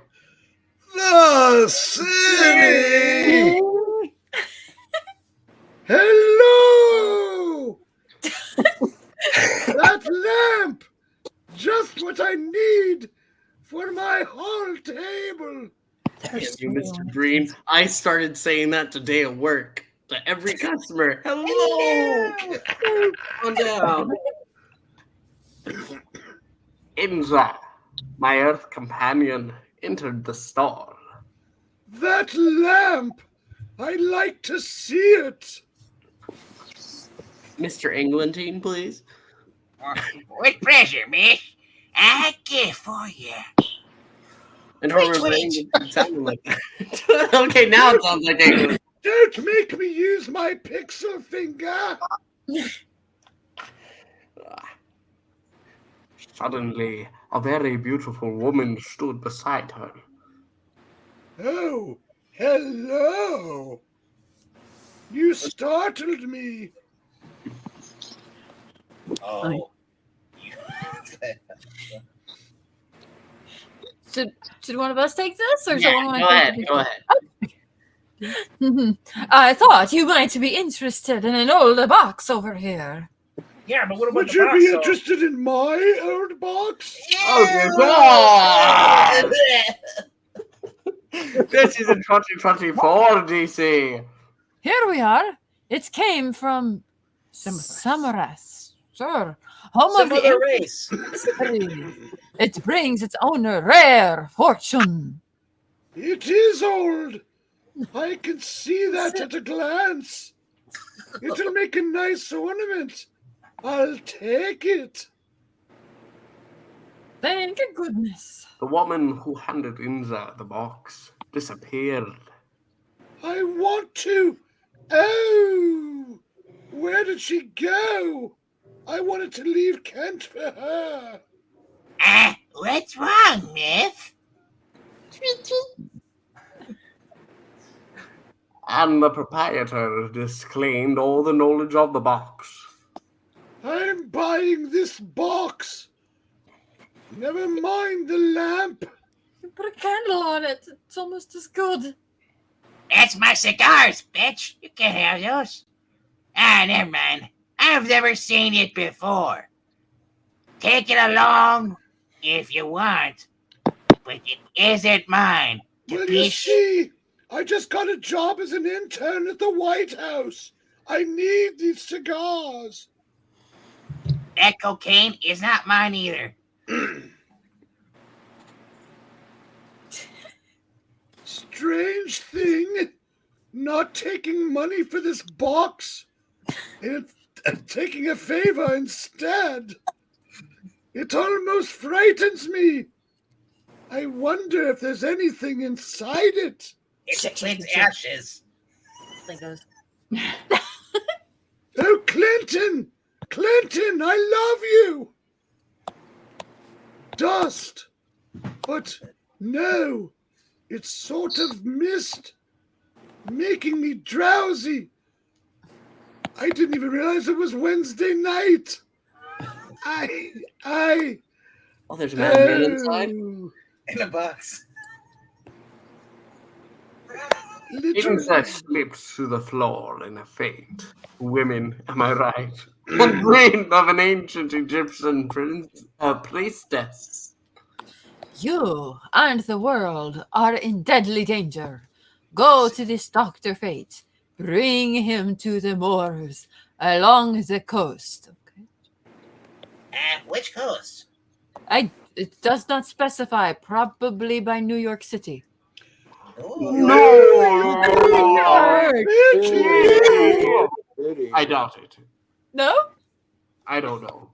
The city! Hello! That lamp! Just what I need for my whole table. Thank you, Mr. Green. I started saying that today at work to every customer. Hello! Calm down. Inza, my earth companion, entered the store. That lamp! I'd like to see it. Mr. Englentine, please. With pleasure, miss. A gift for you. And her saying it sounded like that. Okay, now it sounds like Englentine. Don't make me use my pixel finger. Suddenly, a very beautiful woman stood beside her. Oh, hello. You startled me. Oh. Should one of us take this, or Yeah, someone go ahead. Go ahead. I thought you might be interested in an older box over here. Yeah, but what about Would the you box, be though? interested in my old box? Oh, dear God! This is in 2024, DC. Here we are. It came from Samaras. Sure. Home Some of other the race. It brings its owner rare fortune. It is old. I can see that at a glance. It'll make a nice ornament. I'll take it. Thank goodness. The woman who handed Inza the box disappeared. I want to. Oh, where did she go? I wanted to leave Kent for her. What's wrong, miss? And the proprietor disclaimed all the knowledge of the box. I'm buying this box. Never mind the lamp. You put a candle on it. It's almost as good. That's my cigars, bitch. You can't have those. Never mind. I've never seen it before. Take it along if you want, but it isn't mine. Well, you see, I just got a job as an intern at the White House. I need these cigars. That cocaine is not mine either. Strange thing, not taking money for this box and taking a favor instead. It almost frightens me. I wonder if there's anything inside it. It's ashes. Oh, Clinton! Clinton, I love you! Dust. But no, it's sort of mist, making me drowsy. I didn't even realize it was Wednesday night. Oh, there's a man inside. In a box. Inza slips to the floor in a faint. Women, am I right? A brain of an ancient Egyptian priestess. You and the world are in deadly danger. Go to this Dr. Fate. Bring him to the moors along the coast. Which coast? It does not specify, probably by New York City. No! I doubt it. No? I don't know.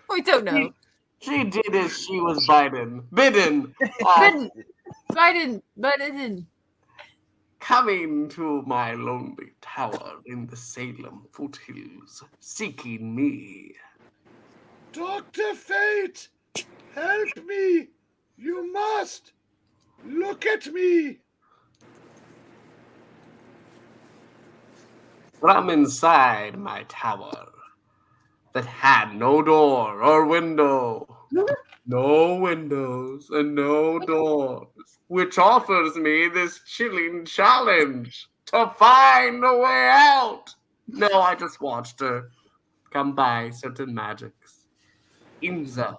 We don't know. She did as she was bidden. Bidden. Biden. Coming to my lonely tower in the Salem foothills, seeking me. Dr. Fate, help me! You must! Look at me! From inside my tower that had no door or window, no windows and no doors, which offers me this chilling challenge to find a way out. No, I just watched her come by certain magics. Inza,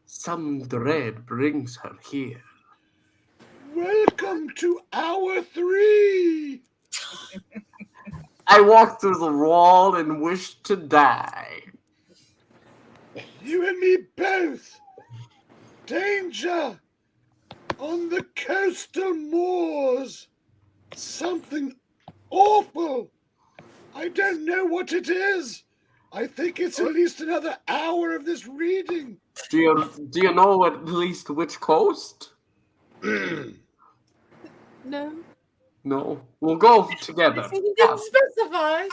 some dread brings her here. Welcome to Hour 3! I walked through the wall and wished to die. You and me both! Danger! On the coastal moors! Something awful! I don't know what it is! I think it's at least another hour of this reading! Do you know at least which coast? No. No. We'll go together. He didn't specify.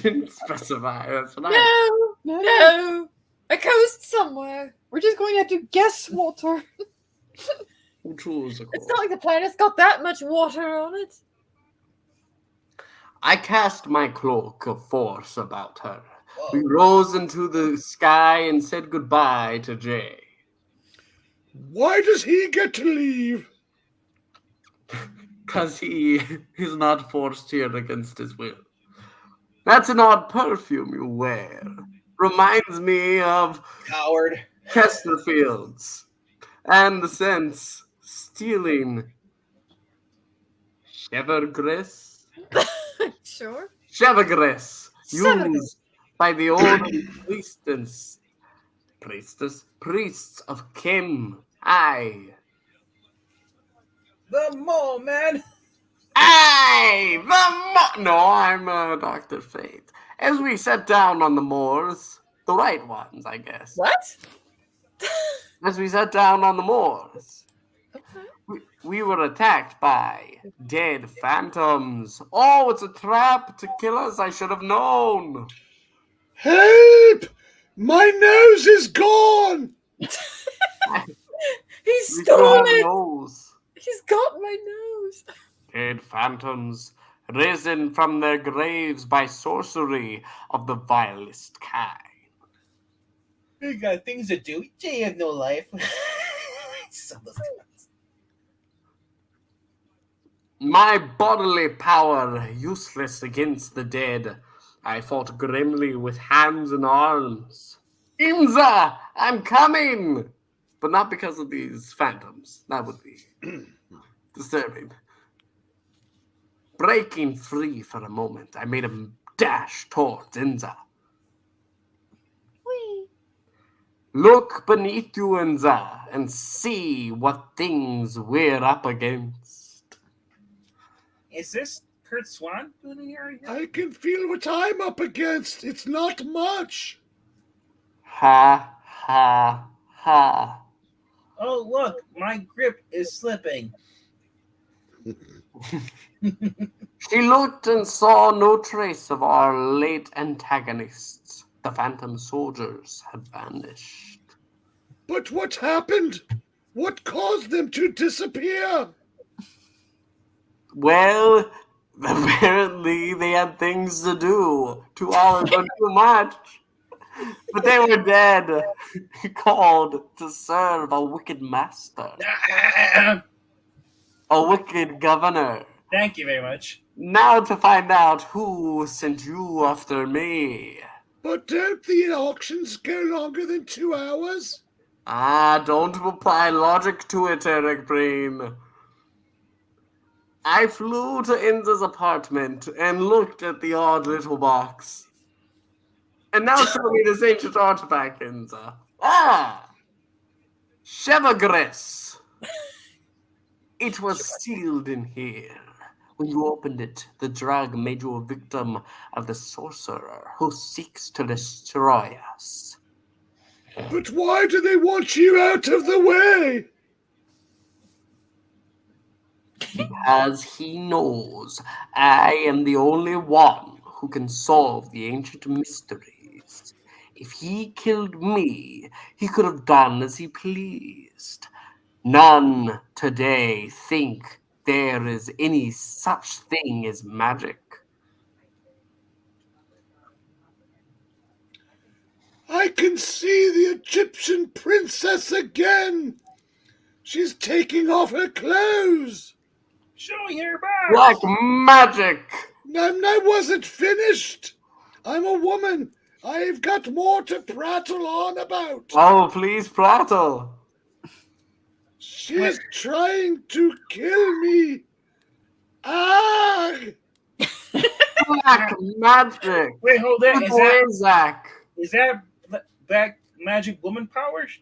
Didn't specify. That's right. No. A coast somewhere. We're just going to have to guess, Walter. Which was a It's coast? not like the planet's got that much water on it. I cast my cloak of force about her. We rose into the sky and said goodbye to Jay. Why does he get to leave? Because he is not forced here against his will. That's an odd perfume you wear. Reminds me of Coward. Chesterfields and the sense stealing Chevergris. Sure. Chevergris, Chevergris. used by the old priests of Kim. Aye. The mole, man. Aye! No, I'm Dr. Fate. As we sat down on the moors, the right ones, I guess. What? As we sat down on the moors, Okay. we were attacked by dead phantoms. Oh, it's a trap to kill us. I should have known. Help! My nose is gone! He We stole still have it. nose. He's got my nose. Dead phantoms, risen from their graves by sorcery of the vilest kind. We got things to do. Jay has no life. Some of those guys. My bodily power useless against the dead. I fought grimly with hands and arms. Inza, I'm coming! But not because of these phantoms. That would be disturbing. Breaking free for a moment, I made a dash towards Inza. Whee. Look beneath you, Inza, and see what things we're up against. Is this Kurt Swan doing the area? I can feel what I'm up against. It's not much. Ha, ha, ha. Oh, look, my grip is slipping. She looked and saw no trace of our late antagonists. The phantom soldiers had vanished. But what happened? What caused them to disappear? Well, apparently they had things to do. 2 hours or too much. But they were dead, called to serve a wicked master, a wicked governor. Thank you very much. Now to find out who sent you after me. But don't the auctions go longer than 2 hours? Ah, don't apply logic to it, Eric Breen. I flew to Inza's apartment and looked at the odd little box. And now show me this ancient artifact, Inza. Ah! Chevagris. It was sealed in here. When you opened it, the drug made you a victim of the sorcerer who seeks to destroy us. But why do they want you out of the way? Because he knows I am the only one who can solve the ancient mysteries. If he killed me, he could have done as he pleased. None today think there is any such thing as magic. I can see the Egyptian princess again. She's taking off her clothes. Showing her back. Like magic! I wasn't finished. I'm a woman. I've got more to prattle on about. Oh, please prattle. She's trying to kill me. Ah! Black magic! Wait, hold that. Good boy, Zach. Is that black magic woman powers?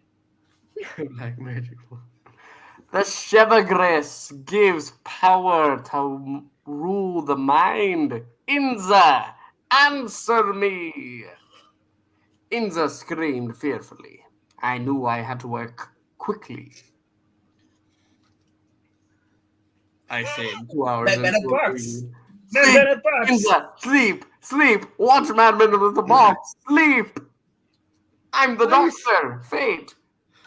Black magic. The Chevagres gives power to rule the mind. Inza, answer me. Inza screamed fearfully. I knew I had to work quickly. I said 2 hours. Mad Men in the Box. Sleep, Mad Men in the Box. Inza, sleep. Watch Mad Men in the Box. Sleep. I'm the doctor, Fate.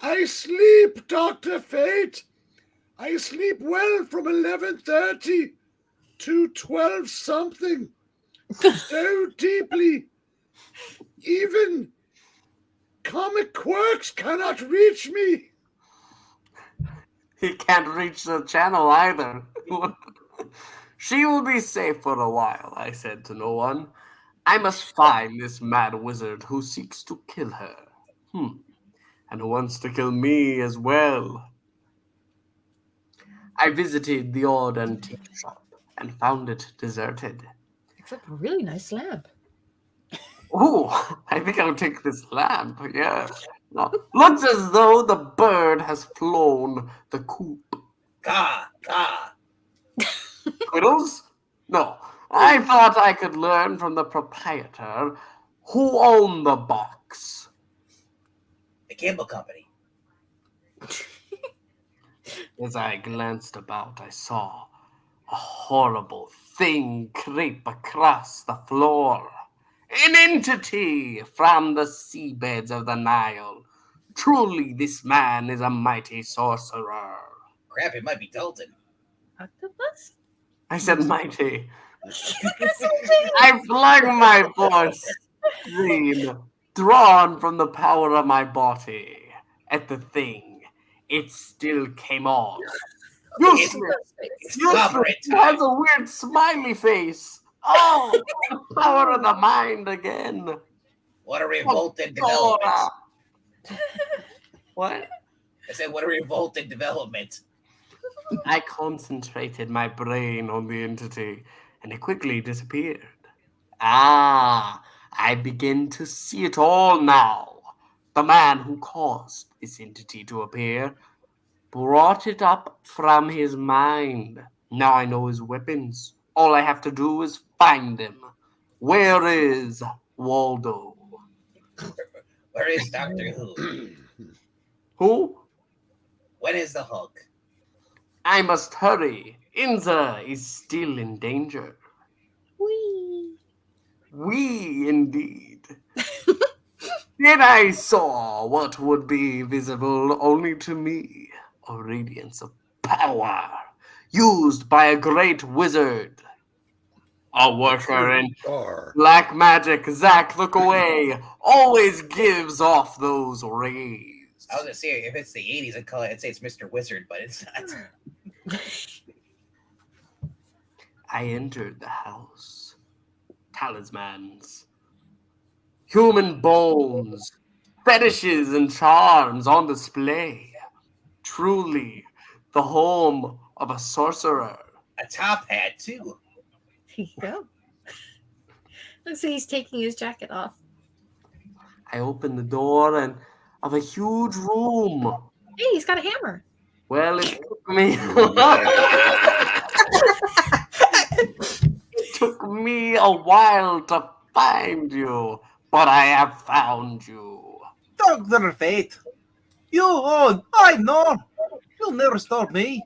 I sleep, Dr. Fate. I sleep well from 11:30 to 12 something. So deeply. Even comic quirks cannot reach me. He can't reach the channel either. She will be safe for a while, I said to no one. I must find this mad wizard who seeks to kill her. And who wants to kill me as well. I visited the odd antique shop and found it deserted. Except a really nice lamp. Oh, I think I'll take this lamp, yeah. No, looks as though the bird has flown the coop. Ka. Quiddles? No, I thought I could learn from the proprietor who owned the box. The Campbell Company. As I glanced about, I saw a horrible thing creep across the floor. An entity from the seabeds of the Nile. Truly, this man is a mighty sorcerer. Crap, it might be Dalton. Octopus? I said mighty. I flung my force stream, drawn from the power of my body, at the thing. It still came on. Useless! It has a weird smiley face. Oh, the power of the mind again. What a revolted development. What? I said, what a revolted development. I concentrated my brain on the entity, and it quickly disappeared. Ah, I begin to see it all now. The man who caused this entity to appear brought it up from his mind. Now I know his weapons. All I have to do is find him. Where is Waldo? Where is Doctor Who? Who? When is the Hulk? I must hurry. Inza is still in danger. Whee! We indeed. Then I saw what would be visible only to me, a radiance of power used by a great wizard. A worker in black magic, Zach, look away, always gives off those rays. I was gonna say, if it's the 80s, I'd say it's Mr. Wizard, but it's not. I entered the house. Talismans, human bones, fetishes and charms on display. Truly the home of a sorcerer. A top hat, too. There you go. Looks like he's taking his jacket off. I opened the door of a huge room. Hey, he's got a hammer. Well, it took me. It took me a while to find you, but I have found you. Dr. Fate, you own, I know. You'll never stop me.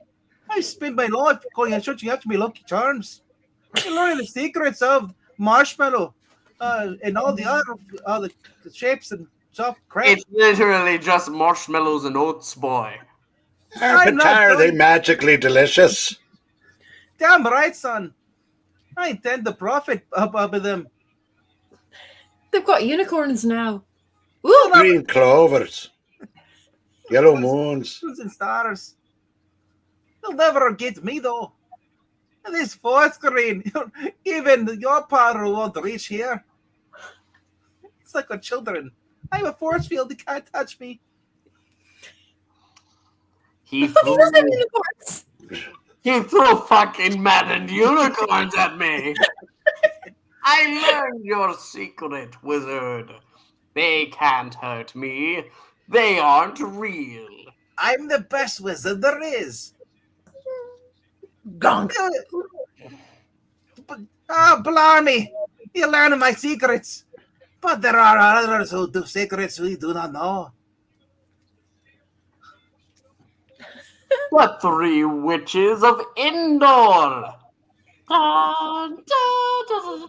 I spend my life going and searching out to my lucky charms. And learning the secrets of marshmallow and all the other shapes and soft crap. It's literally just marshmallows and oats, boy. I'm But not are they going- magically delicious? Damn right, son. I intend to profit of them. They've got unicorns now. Ooh, Green clovers, yellow moons. Moons and stars. You'll never get me though. This force screen, even your power won't reach here. It's like with children. I have a force field, you can't touch me. He he doesn't have threw, unicorns. he threw fucking maddened unicorns at me. I learned your secret, wizard. They can't hurt me. They aren't real. I'm the best wizard there is. Gonk. Blimey! You're learning my secrets. But there are others who do secrets we do not know. The three witches of Endor. Dun, dun, dun, dun, dun,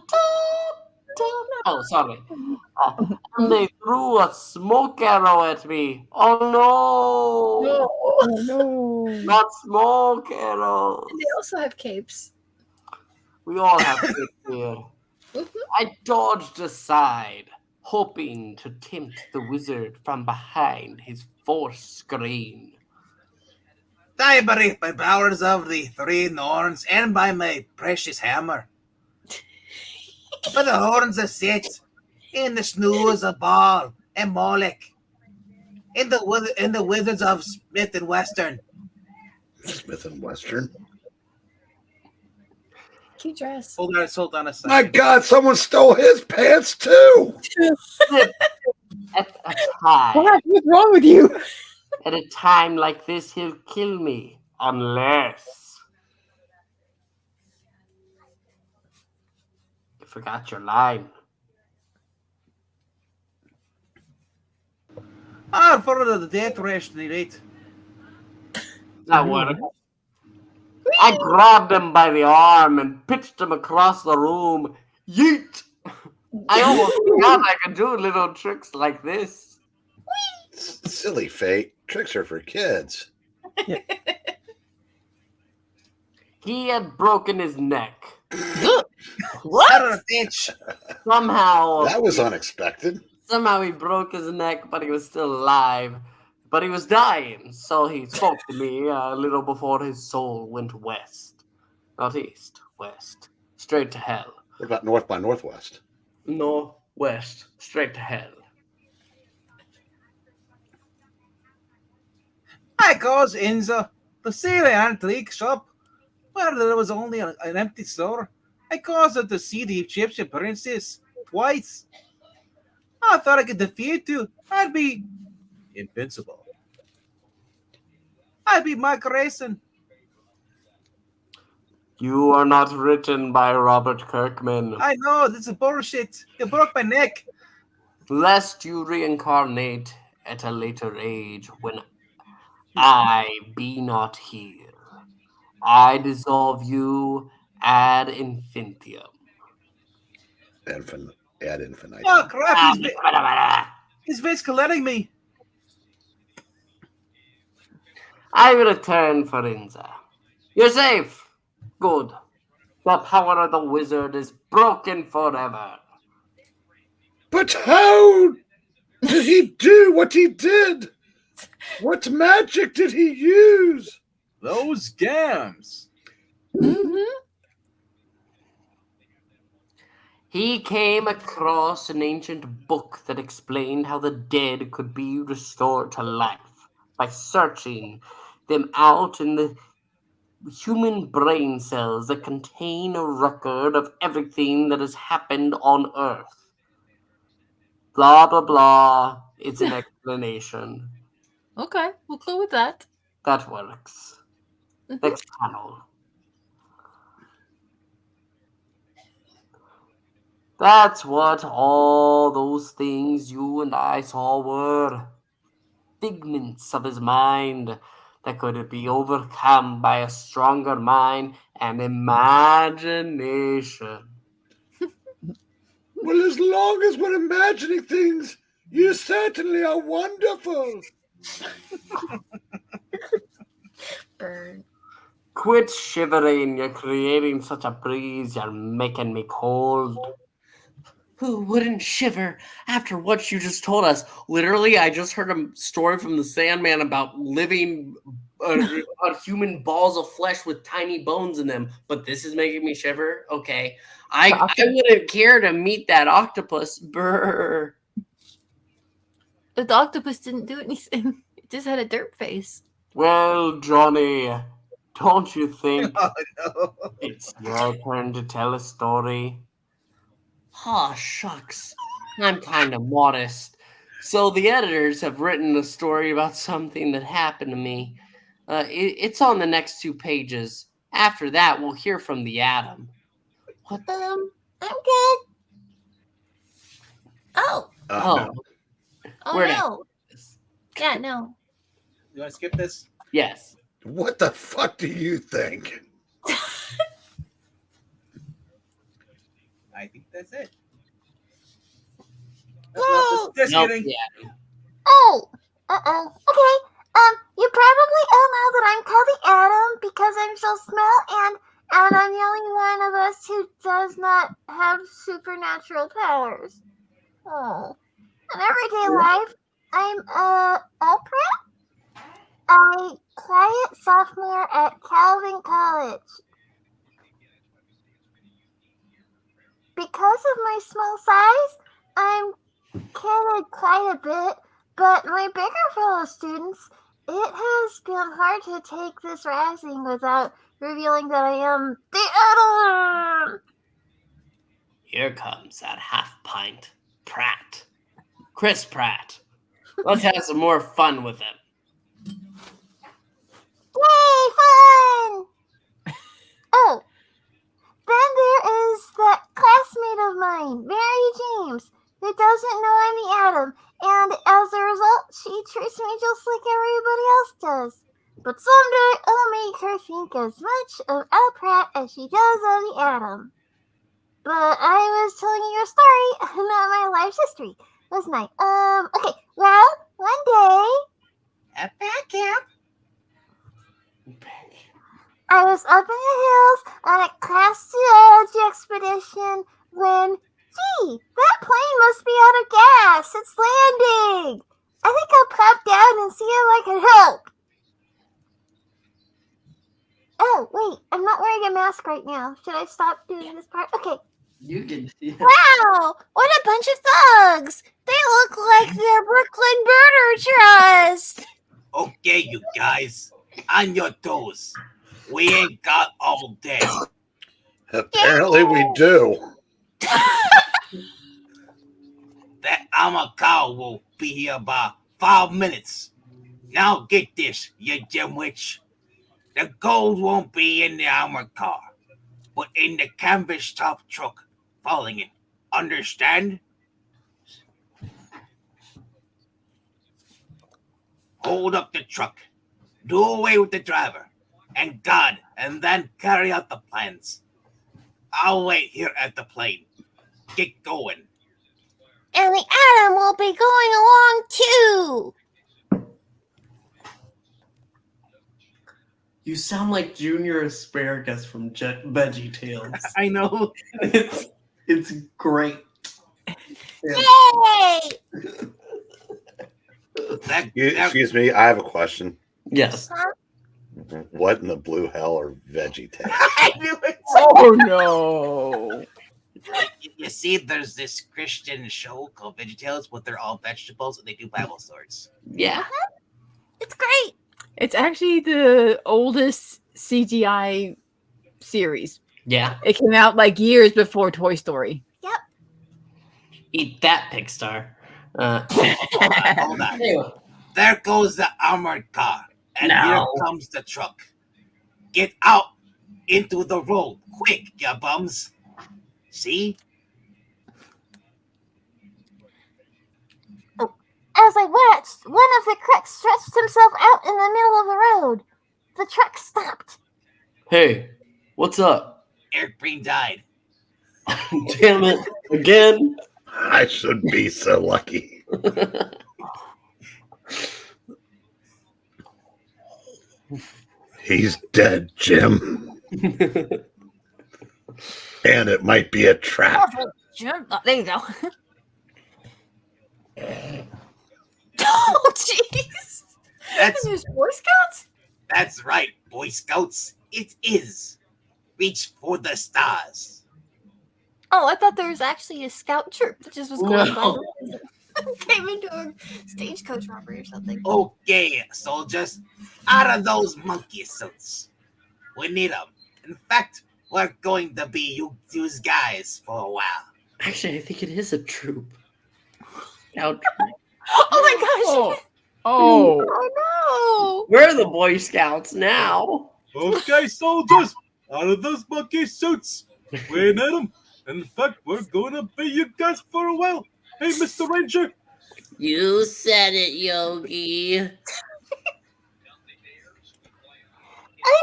dun. Oh, sorry. And they threw a smoke arrow at me. Oh no! Oh no. Not smoke arrows. They also have capes. We all have to here. I dodged aside, hoping to tempt the wizard from behind his force screen. I breathe by powers of the three Norns and by my precious hammer. But the horns are set, in the snooze of Baal and Molech, in the wizards of Smith and Western. Smith and Western. Cute dress. Hold on a second. My God, someone stole his pants too. At a time, What's wrong with you? at a time like this, he'll kill me unless you forgot your line. For the death ration, right? That worked. I grabbed him by the arm and pitched him across the room. Yeet! I almost forgot I could do little tricks like this. Silly fate. Tricks are for kids. He had broken his neck. What? Bitch. Somehow That was unexpected. he broke his neck, but he was still alive. But he was dying, so he spoke to me a little before his soul went west. Not east, west. Straight to hell. What about north by northwest? No, west. Straight to hell. I goes in the silly antique shop where there was only an empty store. I goes to see the Egyptian princess twice. I thought I could defeat you. I'd be invincible. I'd be Mike Grayson. You are not written by Robert Kirkman. I know, this is bullshit. You broke my neck. Lest you reincarnate at a later age when I be not here. I dissolve you ad infinitum. Ad infinitum. Oh, crap. He's viscolating me. I return, Forenza. You're safe. Good. The power of the wizard is broken forever. But how did he do what he did? What magic did he use? Those gams. He came across an ancient book that explained how the dead could be restored to life by searching them out in the human brain cells that contain a record of everything that has happened on Earth. Blah, blah, blah. It's an explanation. Okay, we'll go with that. That works. Next panel. That's what all those things you and I saw were. Figments of his mind that could be overcome by a stronger mind and imagination. Well, as long as we're imagining things, you certainly are wonderful. Burn. Quit shivering, you're creating such a breeze, you're making me cold. Who wouldn't shiver after what you just told us? Literally, I just heard a story from the Sandman about living human balls of flesh with tiny bones in them, but this is making me shiver? Okay. I wouldn't care to meet that octopus. Brr. The octopus didn't do anything. It just had a dirt face. Well, Johnny, don't you think Oh, no. it's your turn to tell a story? Aw, shucks. I'm kind of modest. So the editors have written a story about something that happened to me. It's on the next 2 pages. After that, we'll hear from the Atom. What? I'm good. Oh, No. Oh Where no. Yeah, no. You want to skip this? Yes. What the fuck do you think? I think that's it. Whoa. Just Nope, kidding. yeah. Oh. Uh-oh. Okay. You probably all know that I'm called the Atom because I'm so small and I'm the only one of us who does not have supernatural powers. Oh. In everyday life, I'm all prep. A quiet sophomore at Calvin College. Because of my small size, I'm carried quite a bit, but my bigger fellow students, it has been hard to take this rising without revealing that I am the Atom. Here comes that half pint. Pratt. Chris Pratt. Let's have some more fun with him. Yay, fun! Oh, then there is that classmate of mine, Mary James, who doesn't know I'm the Atom, and as a result, she treats me just like everybody else does. But someday I'll make her think as much of Al Pratt as she does of the Atom. But I was telling you a story, not my life's history, wasn't I? Okay, well, one day, At back camp. I was up in the hills on a class geology expedition when, gee, that plane must be out of gas. It's landing. I think I'll pop down and see if I can help. Oh, wait, I'm not wearing a mask right now. Should I stop doing this part? Okay. You can see it. Wow, what a bunch of thugs. They look like they're Brooklyn Murder Trust. Okay, you guys. On your toes. We ain't got all day. Apparently we do. That Amakau will be here by 5 minutes. Now get this, you dimwitch. The gold won't be in the armored car, but in the canvas top truck following it. Understand? Hold up the truck. Do away with the driver and God, and then carry out the plans. I'll wait here at the plane. Get going. And the Atom will be going along too. You sound like Junior Asparagus from Veggie Tales. I know. It's great. Yay! Excuse me, I have a question. Yes. What in the blue hell are Veggie Tales? I knew it. Oh no. You see, there's this Christian show called VeggieTales, but they're all vegetables and they do Bible stories. Yeah. It's great. It's actually the oldest CGI series. Yeah. It came out like years before Toy Story. Eat that, Pixar. Hold on. There goes the armored car. And No. here comes the truck. Get out into the road, quick, ya bums. See? As I watched, one of the crooks stretched himself out in the middle of the road. The truck stopped. Hey, what's up? Airplane died. Damn it. Again? I should be so lucky. He's dead, Jim. And it might be a trap. Jim, there you go. Oh, jeez. That's There's Boy Scouts? That's right, Boy Scouts. It is. Reach for the stars. Oh, I thought there was actually a scout troop that just was going No. by. Came into a stagecoach robbery or something. Okay, soldiers. Out of those monkey suits. We need them. In fact, we're going to be these guys for a while. Actually, I think it is a troop. Scout troop. Oh my gosh! Oh. Oh We're the Boy Scouts now. Okay, soldiers, out of those monkey suits. We need them. In fact, we're going to be you guys for a while. Hey, Mr. Ranger. You said it, Yogi. I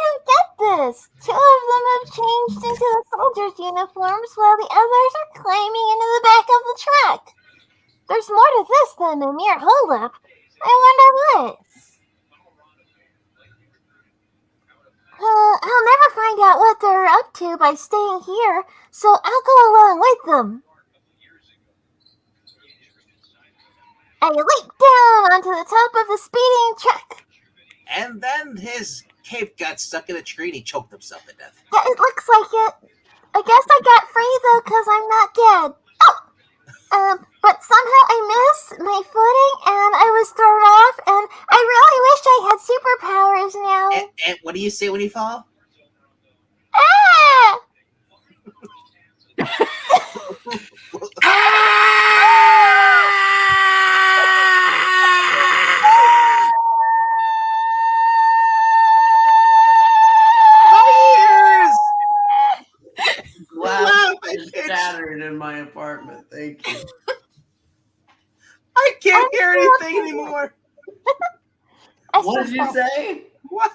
don't get this. Two of them have changed into the soldiers' uniforms while the others are climbing into the back of the truck. There's more to this than a mere holdup. I wonder what. I'll never find out what they're up to by staying here, so I'll go along with them. I leaped down onto the top of the speeding truck. And then his cape got stuck in a tree and he choked himself to death. It looks like it. I guess I got free though because I'm not dead. But somehow I missed my footing and I was thrown off, and I really wish I had superpowers now. And what do you say when you fall? Ah! Glass is shattered in my apartment. Thank you. I can't hear anything anymore. What did you say? What?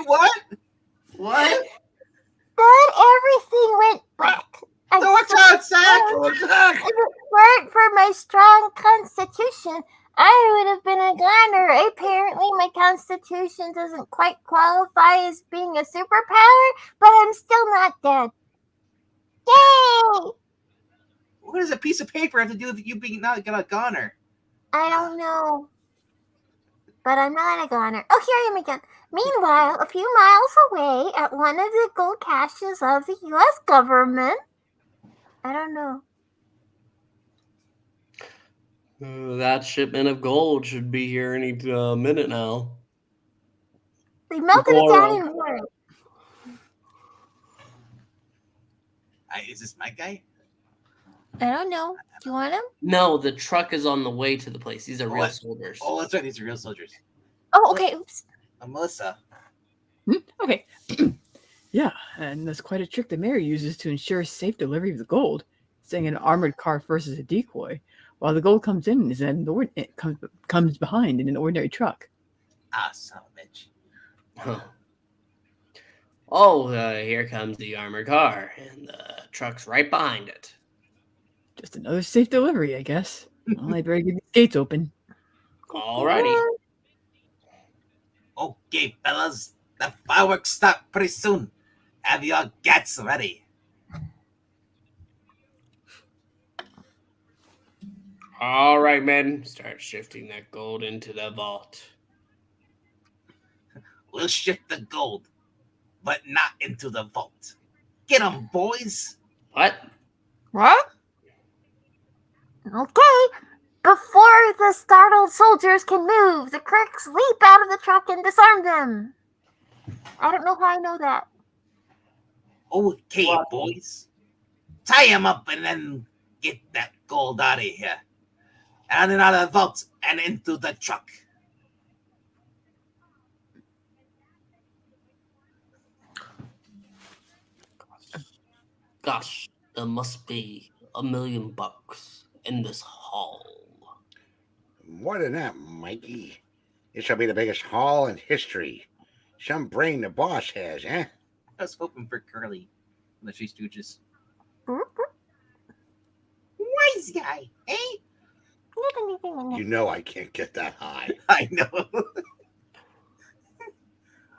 What? What? Then everything went black. So what's outside? If it weren't for my strong constitution, I would have been a goner. Apparently, my constitution doesn't quite qualify as being a superpower, but I'm still not dead. Yay! What does a piece of paper have to do with you being not a goner? I don't know. But I'm not a goner. Oh, here I am again. Meanwhile, a few miles away at one of the gold caches of the U.S. government. I don't know. That shipment of gold should be here any minute now. They melted it down in water. Is this my guy? I don't know. Do you want him? No, the truck is on the way to the place. These are real soldiers. Oh, that's right. These are real soldiers. Oh, okay. Oops. Melissa. Okay. Yeah, and that's quite a trick the mayor uses to ensure safe delivery of the gold, saying an armored car first as a decoy, while the gold comes in it comes behind in an ordinary truck. Ah, son of a bitch. Huh. Oh, here comes the armored car, and the truck's right behind it. Just another safe delivery, I guess. Well, I better get these gates open. Alrighty. Okay, fellas. The fireworks start pretty soon. Have your gats ready. All right, men. Start shifting that gold into the vault. We'll shift the gold, but not into the vault. Get 'em, boys. What? What? Okay. Before the startled soldiers can move, the crooks leap out of the truck and disarm them. I don't know how I know that. Okay, boys. Tie 'em up and then get that gold out of here. And then out of the vault and into the truck. Gosh, there must be $1,000,000 in this hall. More than that, Mikey. This shall be the biggest haul in history. Some brain the boss has, eh? I was hoping for Curly. The Three Stooges. Boop, boop. Wise guy, eh? You know I can't get that high. I know.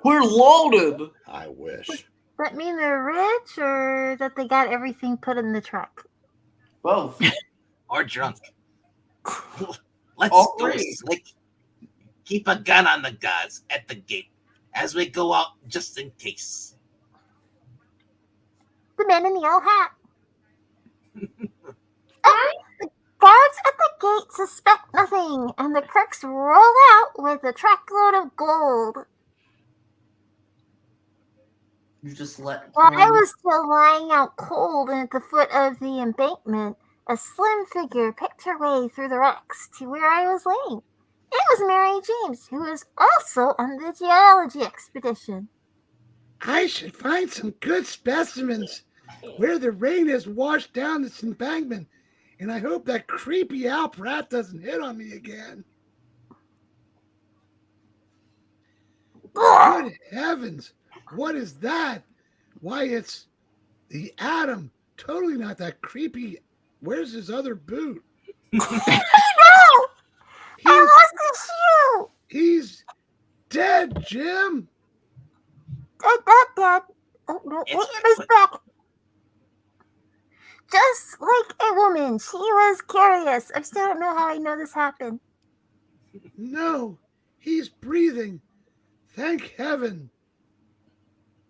We're loaded. I wish. Does that mean they're rich or that they got everything put in the truck? Both. Or drunk. Let's All go three. slick. Keep a gun on the guards at the gate as we go out just in case. The man in the old hat. The guards at the gate suspect nothing, and the crooks roll out with a truckload of gold. You just let. While I was still lying out cold at the foot of the embankment, a slim figure picked her way through the rocks to where I was laying. It was Mary James, who was also on the geology expedition. I should find some good specimens where the rain has washed down this embankment, and I hope that creepy Al Pratt doesn't hit on me again. Good heavens, what is that? Why, it's the Atom. Totally not that creepy. Where's his other boot? No! I lost his shoe! He's dead, Jim. Dad. Oh, no, wait, he's back. Just like a woman, she was curious. I still don't know how I know this happened. No, he's breathing. Thank heaven.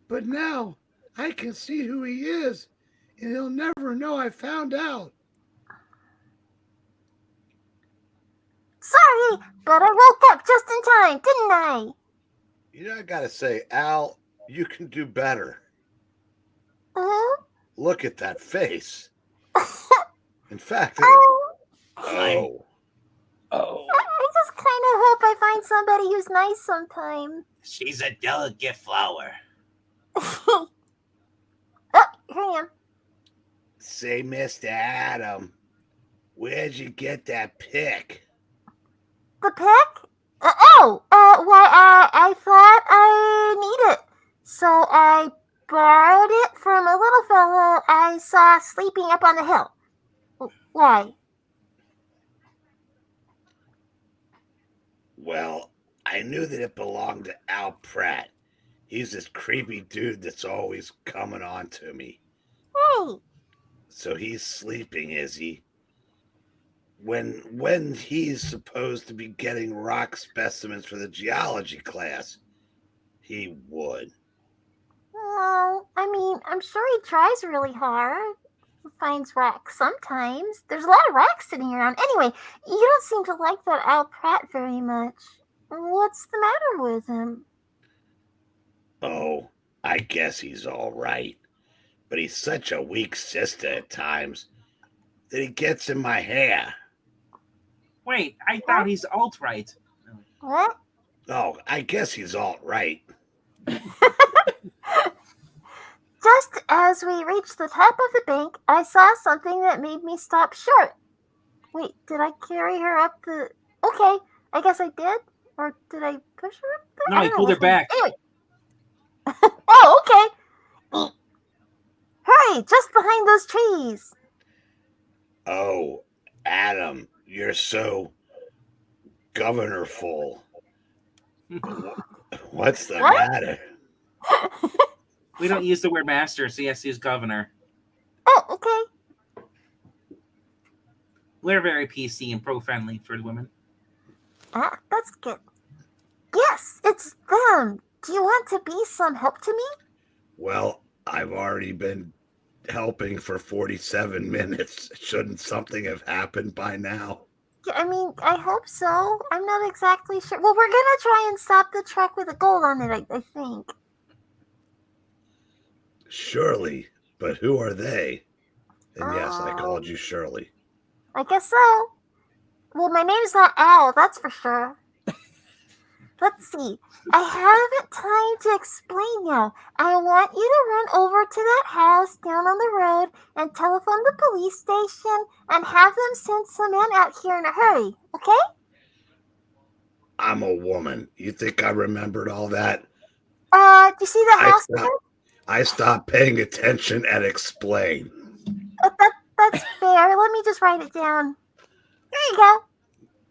But now I can see who he is, and he'll never know I found out. Sorry, but I woke up just in time, didn't I? You know, I gotta say, Al, you can do better. Uh-huh. Look at that face. In fact, Oh, oh, I just kind of hope I find somebody who's nice sometime. She's a delicate flower. Oh, here I am. say, Mr. Adam, where'd you get that pick? The pick? I thought I need it. So I borrowed it from a little fellow I saw sleeping up on the hill. Why? Well, I knew that it belonged to Al Pratt. He's this creepy dude that's always coming on to me. Hey, So he's sleeping, is he? When he's supposed to be getting rock specimens for the geology class, he would. well, I mean, I'm sure he tries really hard. He finds rocks sometimes. There's a lot of rocks sitting around. Anyway, you don't seem to like that Al Pratt very much. What's the matter with him? Oh, I guess he's all right. But he's such a weak sister at times that he gets in my hair. Wait, I thought he's alt-right. What? Oh, I guess he's all right. Just as we reached the top of the bank, I saw something that made me stop short. Wait, did I carry her up the... Okay, I guess I did? Or did I push her up there? No, I he don't know pulled her what's going- back. Anyway. Oh, okay. Hurry, just behind those trees. Oh, Adam, you're so governorful. What's the What? matter? We don't use the word master, so yes, he's governor. Oh, okay. We're very PC and pro-friendly for the women. Ah, that's good. Yes, it's them. Do you want to be some help to me? Well, I've already been helping for 47 minutes. Shouldn't something have happened by now? Yeah, I mean, I hope so. I'm not exactly sure. Well, we're gonna try and stop the truck with the gold on it, I think. Surely, but who are they? And yes, I called you Shirley. I guess so. Well, my name's not Al, that's for sure. Let's see. I haven't time to explain now. I want you to run over to that house down on the road and telephone the police station and have them send some men out here in a hurry, okay? I'm a woman. You think I remembered all that? Do you see the I house? stopped, I stopped paying attention and explain. That's fair. Let me just write it down. There you go.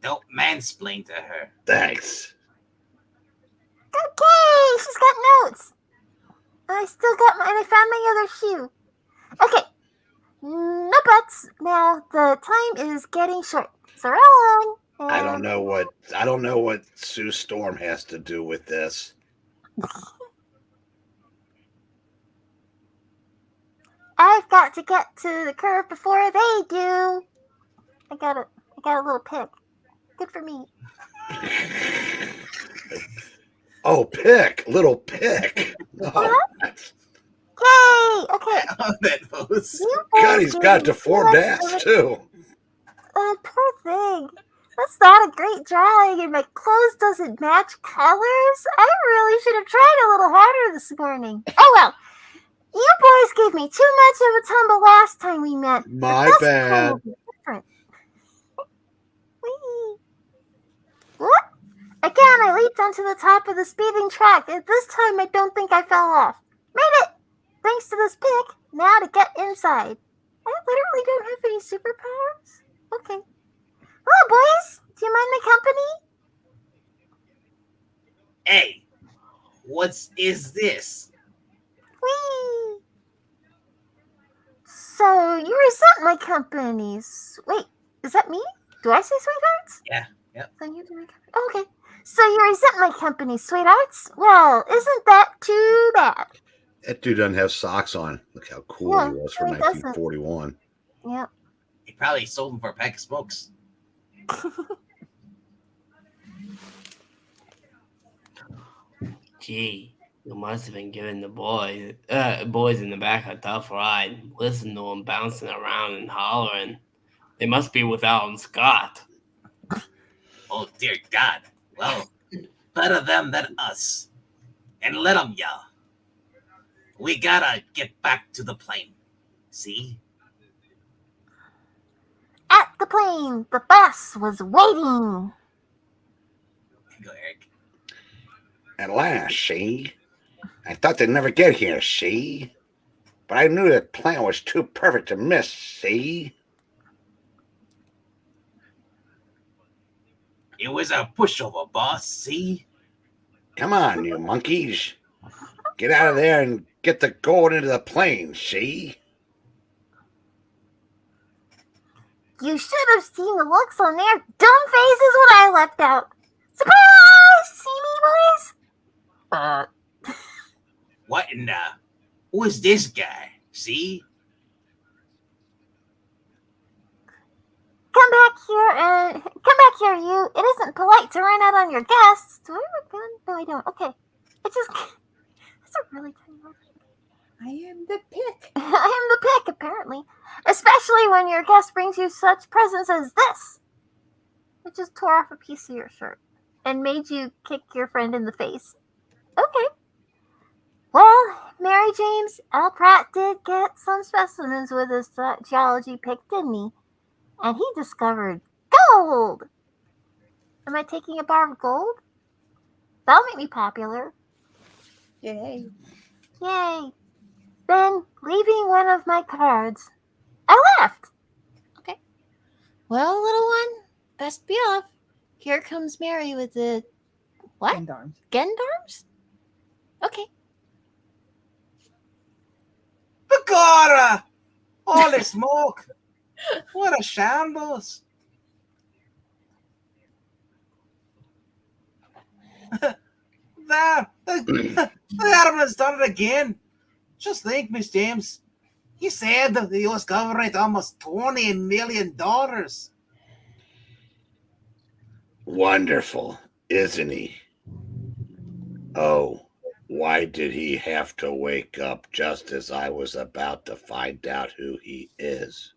Don't mansplain to her. Thanks. Okay, she's got notes. I still got and I found my other shoe. Okay. No buts. Now the time is getting short. So roll on. I don't know what Sue Storm has to do with this. I've got to get to the curve before they do. I got a little pick. Good for me. Oh, little pick. Oh, Yay! Okay. That was. God, he's got deformed ass too. Poor thing. That's not a great drawing, and my clothes doesn't match colors. I really should have tried a little harder this morning. Oh well. You boys gave me too much of a tumble last time we met. My This bad. time will be different. Whee! What? Again, I leaped onto the top of the speeding track, and this time I don't think I fell off. Made it! Thanks to this pick, now to get inside. I literally don't have any superpowers? Okay. Hello, boys! Do you mind my company? Hey, what is this? Whee! So, you resent my companies. Wait, is that me? Do I say sweethearts? Yeah, yep. So you do my company. Oh, okay. So you resent my company, sweethearts? Well, isn't that too bad? That dude doesn't have socks on. Look how cool Yeah, he was for he doesn't. 1941. Yep. He probably sold them for a pack of smokes. Gee, you must have been giving the boys in the back a tough ride. Listen to them bouncing around and hollering. They must be with Alan Scott. Oh, dear God. Well, better them than us. And let them yell. We gotta get back to the plane. See? At the plane, the bus was waiting. Go, Eric. At last, see? I thought they'd never get here, see? But I knew that plan was too perfect to miss, see? It was a pushover, boss, see? Come on, you monkeys. Get out of there and get the gold into the plane, see? You should have seen the looks on their dumb faces when I left out. Surprise! See me, boys? What in the... Who is this guy? See? Come back here, you. It isn't polite to run out on your guests. Do I have a gun? No, I don't. Okay. That's a really tiny one. I am the pick. I am the pick, apparently. Especially when your guest brings you such presents as this. It just tore off a piece of your shirt and made you kick your friend in the face. Okay. Well, Mary James, Al Pratt did get some specimens with his geology pick, didn't he? And he discovered gold! Am I taking a bar of gold? That'll make me popular. Yay. Yay. Then, leaving one of my cards, I left. Okay. Well, little one, best be off. Here comes Mary with the... What? Gendarmes. Gendarmes? Okay. Begorra! Holy smoke! What a shambles! The Adam's done it again. Just think, Miss James. He said that the U.S. government almost $20 million. Wonderful, isn't he? Oh, why did he have to wake up just as I was about to find out who he is?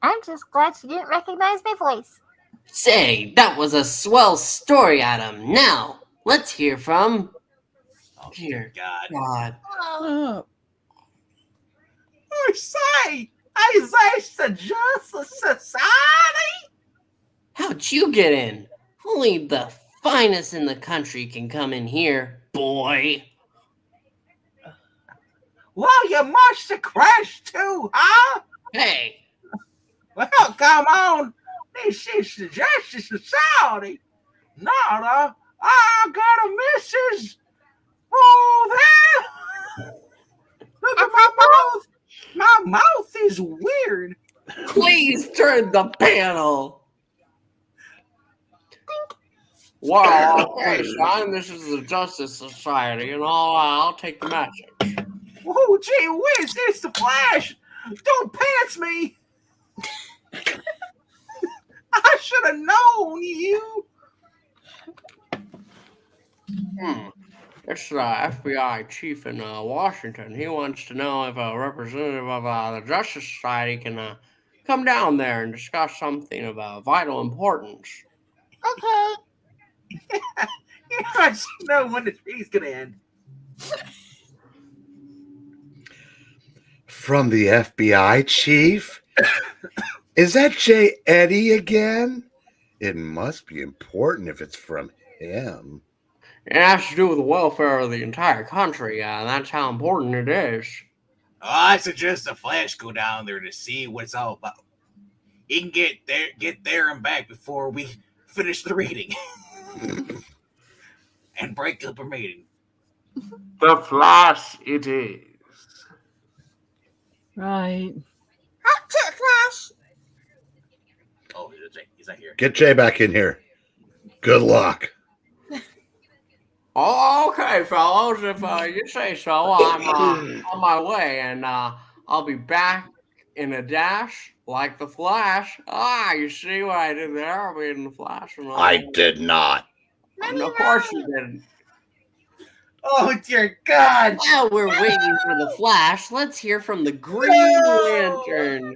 I'm just glad she didn't recognize my voice. Say, that was a swell story, Adam. Now, let's hear from... Oh, Dear God. God. Oh, I say, is this the Justice Society? How'd you get in? Only the finest in the country can come in here, boy. Well, you must have crashed too, huh? Hey, Well, come on. This is the Justice Society. Nada, I got a missus. Oh, there. Look at my mouth. My mouth is weird. please turn the panel. Well, okay, Sean, this is the Justice Society, and I'll take the message. Oh, gee whiz, it's the Flash. Don't pants me. I should have known you. It's the FBI chief in Washington. He wants to know if a representative of the Justice Society can come down there and discuss something of vital importance. Okay. I should know when the tree's gonna end. From the FBI chief? Is that J. Eddie again? It must be important if it's from him. It has to do with the welfare of the entire country. That's how important it is. Oh, I suggest the Flash go down there to see what it's all about. He can get there and back before we finish the reading. And break up a meeting. The Flash it is. right. Up to it, Flash. Oh, he's not here. Get Jay back in here. Good luck. Okay, fellows, if you say so, I'm on my way, and I'll be back in a dash like the Flash. You see what I did there? I mean, the Flash and all. I did not. Of course you didn't. Oh, dear God. While we're waiting for the Flash, let's hear from the Green Lantern.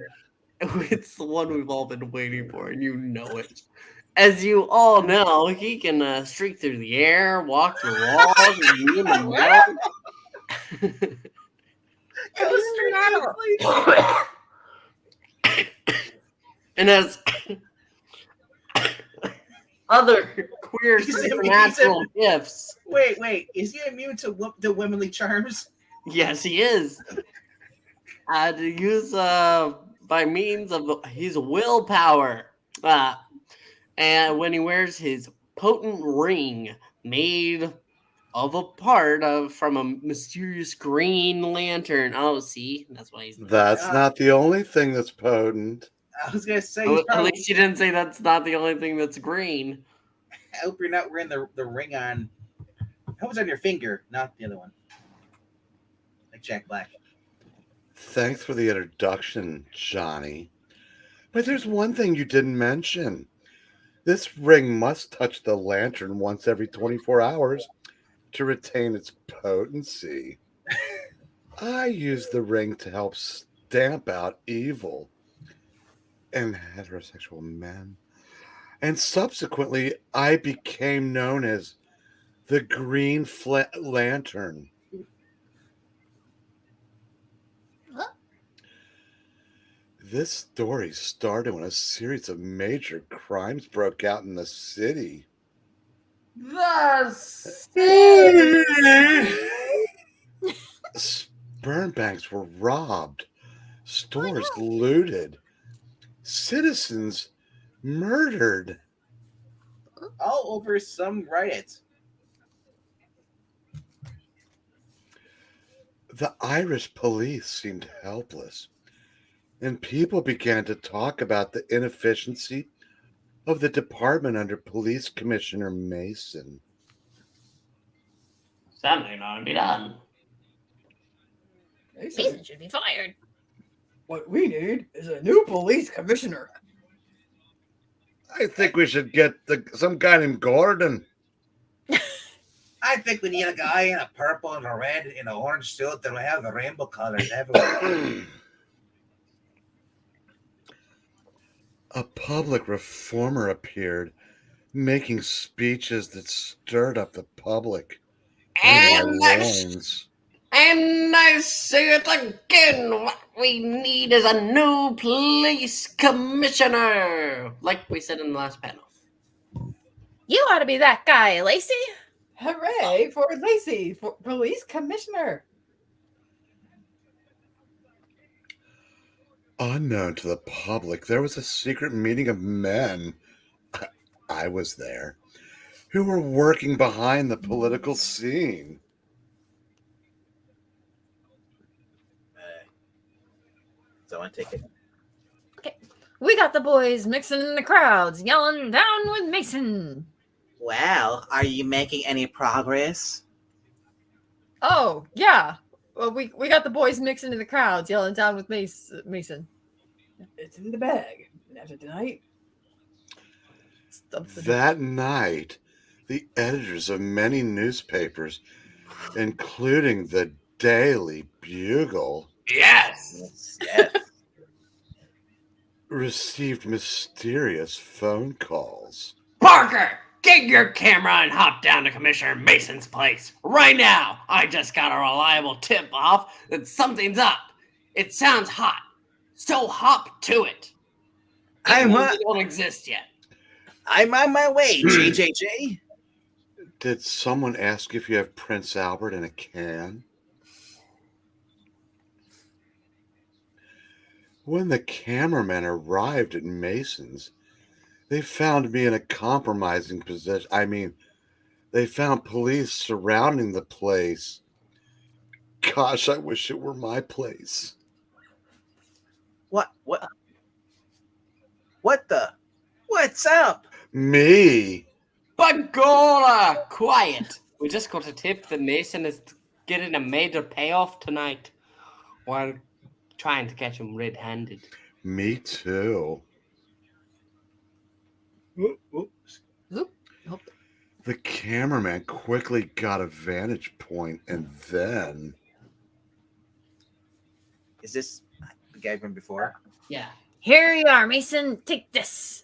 It's the one we've all been waiting for, and you know it. As you all know, he can streak through the air, walk through walls, and be in the metal. And as other queer supernatural gifts. Wait. Is he immune to the womanly charms? Yes, he is. To use by means of his willpower. And when he wears his potent ring made of a part from a mysterious green lantern. Oh, see? That's why he's... That's not the only thing that's potent. I was going to say... At least you didn't say that's not the only thing that's green. I hope you're not wearing the ring on... I hope it's on your finger, not the other one. Like Jack Black. Thanks for the introduction, Johnny. But there's one thing you didn't mention. This ring must touch the lantern once every 24 hours to retain its potency. I use the ring to help stamp out evil and heterosexual men. And subsequently, I became known as the Green Lantern. This story started when a series of major crimes broke out in the city. Sperm banks were robbed, stores looted, citizens murdered. All over some riots. The Irish police seemed helpless, and people began to talk about the inefficiency of the department under Police Commissioner Mason. Something ought to be done. Mason should be fired. What we need is a new police commissioner. I think we should get some guy named Gordon. I think we need a guy in a purple and a red and an orange suit that will have the rainbow colors everywhere. A public reformer appeared, making speeches that stirred up the public in my loins. And I say it again, what we need is a new police commissioner, like we said in the last panel. You ought to be that guy, Lacey. Hooray for Lacey, for police commissioner. Unknown to the public, there was a secret meeting of men. I was there, who were working behind the political scene. Someone take it. We got the boys mixing in the crowds, yelling down with Mason. Well, are you making any progress? Oh, yeah. Well, we got the boys mixing in the crowds, yelling down with Mason. It's in the bag. And after tonight, That night, the editors of many newspapers, including the Daily Bugle, Yes. received mysterious phone calls. Parker, get your camera and hop down to Commissioner Mason's place right now. I just got a reliable tip off that something's up. It sounds hot, so hop to it. It don't exist yet. I'm on my way, JJJ. Did someone ask if you have Prince Albert in a can? When the cameramen arrived at Mason's, they found me in a compromising position. I mean, they found police surrounding the place. Gosh, I wish it were my place. What the? What's up? Me? Bagora, quiet. We just got a tip that Mason is getting a major payoff tonight while trying to catch him red-handed. Me too. The cameraman quickly got a vantage point, and then... Is this the guy from before? Yeah. Here you are, Mason. Take this.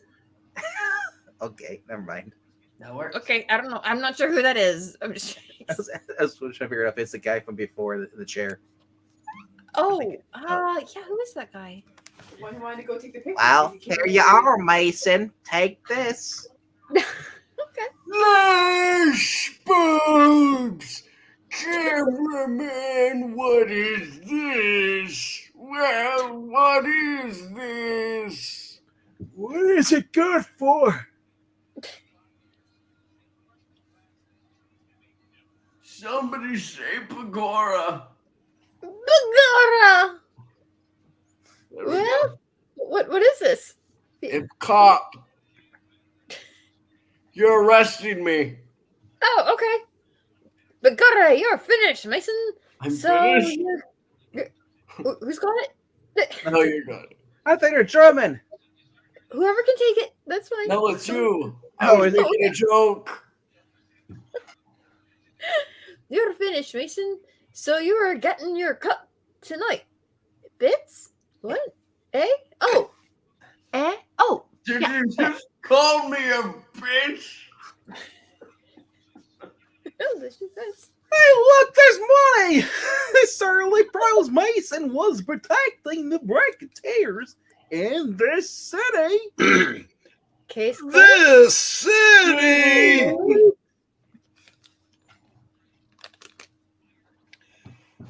Okay, never mind. That works. Okay, I don't know. I'm not sure who that is. I'm just. I was trying to figure out if it's the guy from before the chair. Oh, yeah. Who is that guy? the one who wanted to go take the picture. Well, here you are, Mason. Take this. Nice boobs! Cameraman, what is this? Well, what is this? What is it good for? Somebody say Pagora. Bagara! Well, what is this? It's cop. You're arresting me. Oh, okay. Bagara, you're finished, Mason. I'm finished? Who's got it? No, you got it. I think they're German. Whoever can take it, that's fine. No, it's you. I Oh, was is it? making a joke. You're finished, Mason. So you are getting your cut tonight. Bits? What? Eh? Oh. Eh? Oh. Did Yeah. you just call me a bitch? Oh, this is nice. Hey, look, there's money! Certainly Pros Mason was protecting the bracketeers in this city. Case closed. This city!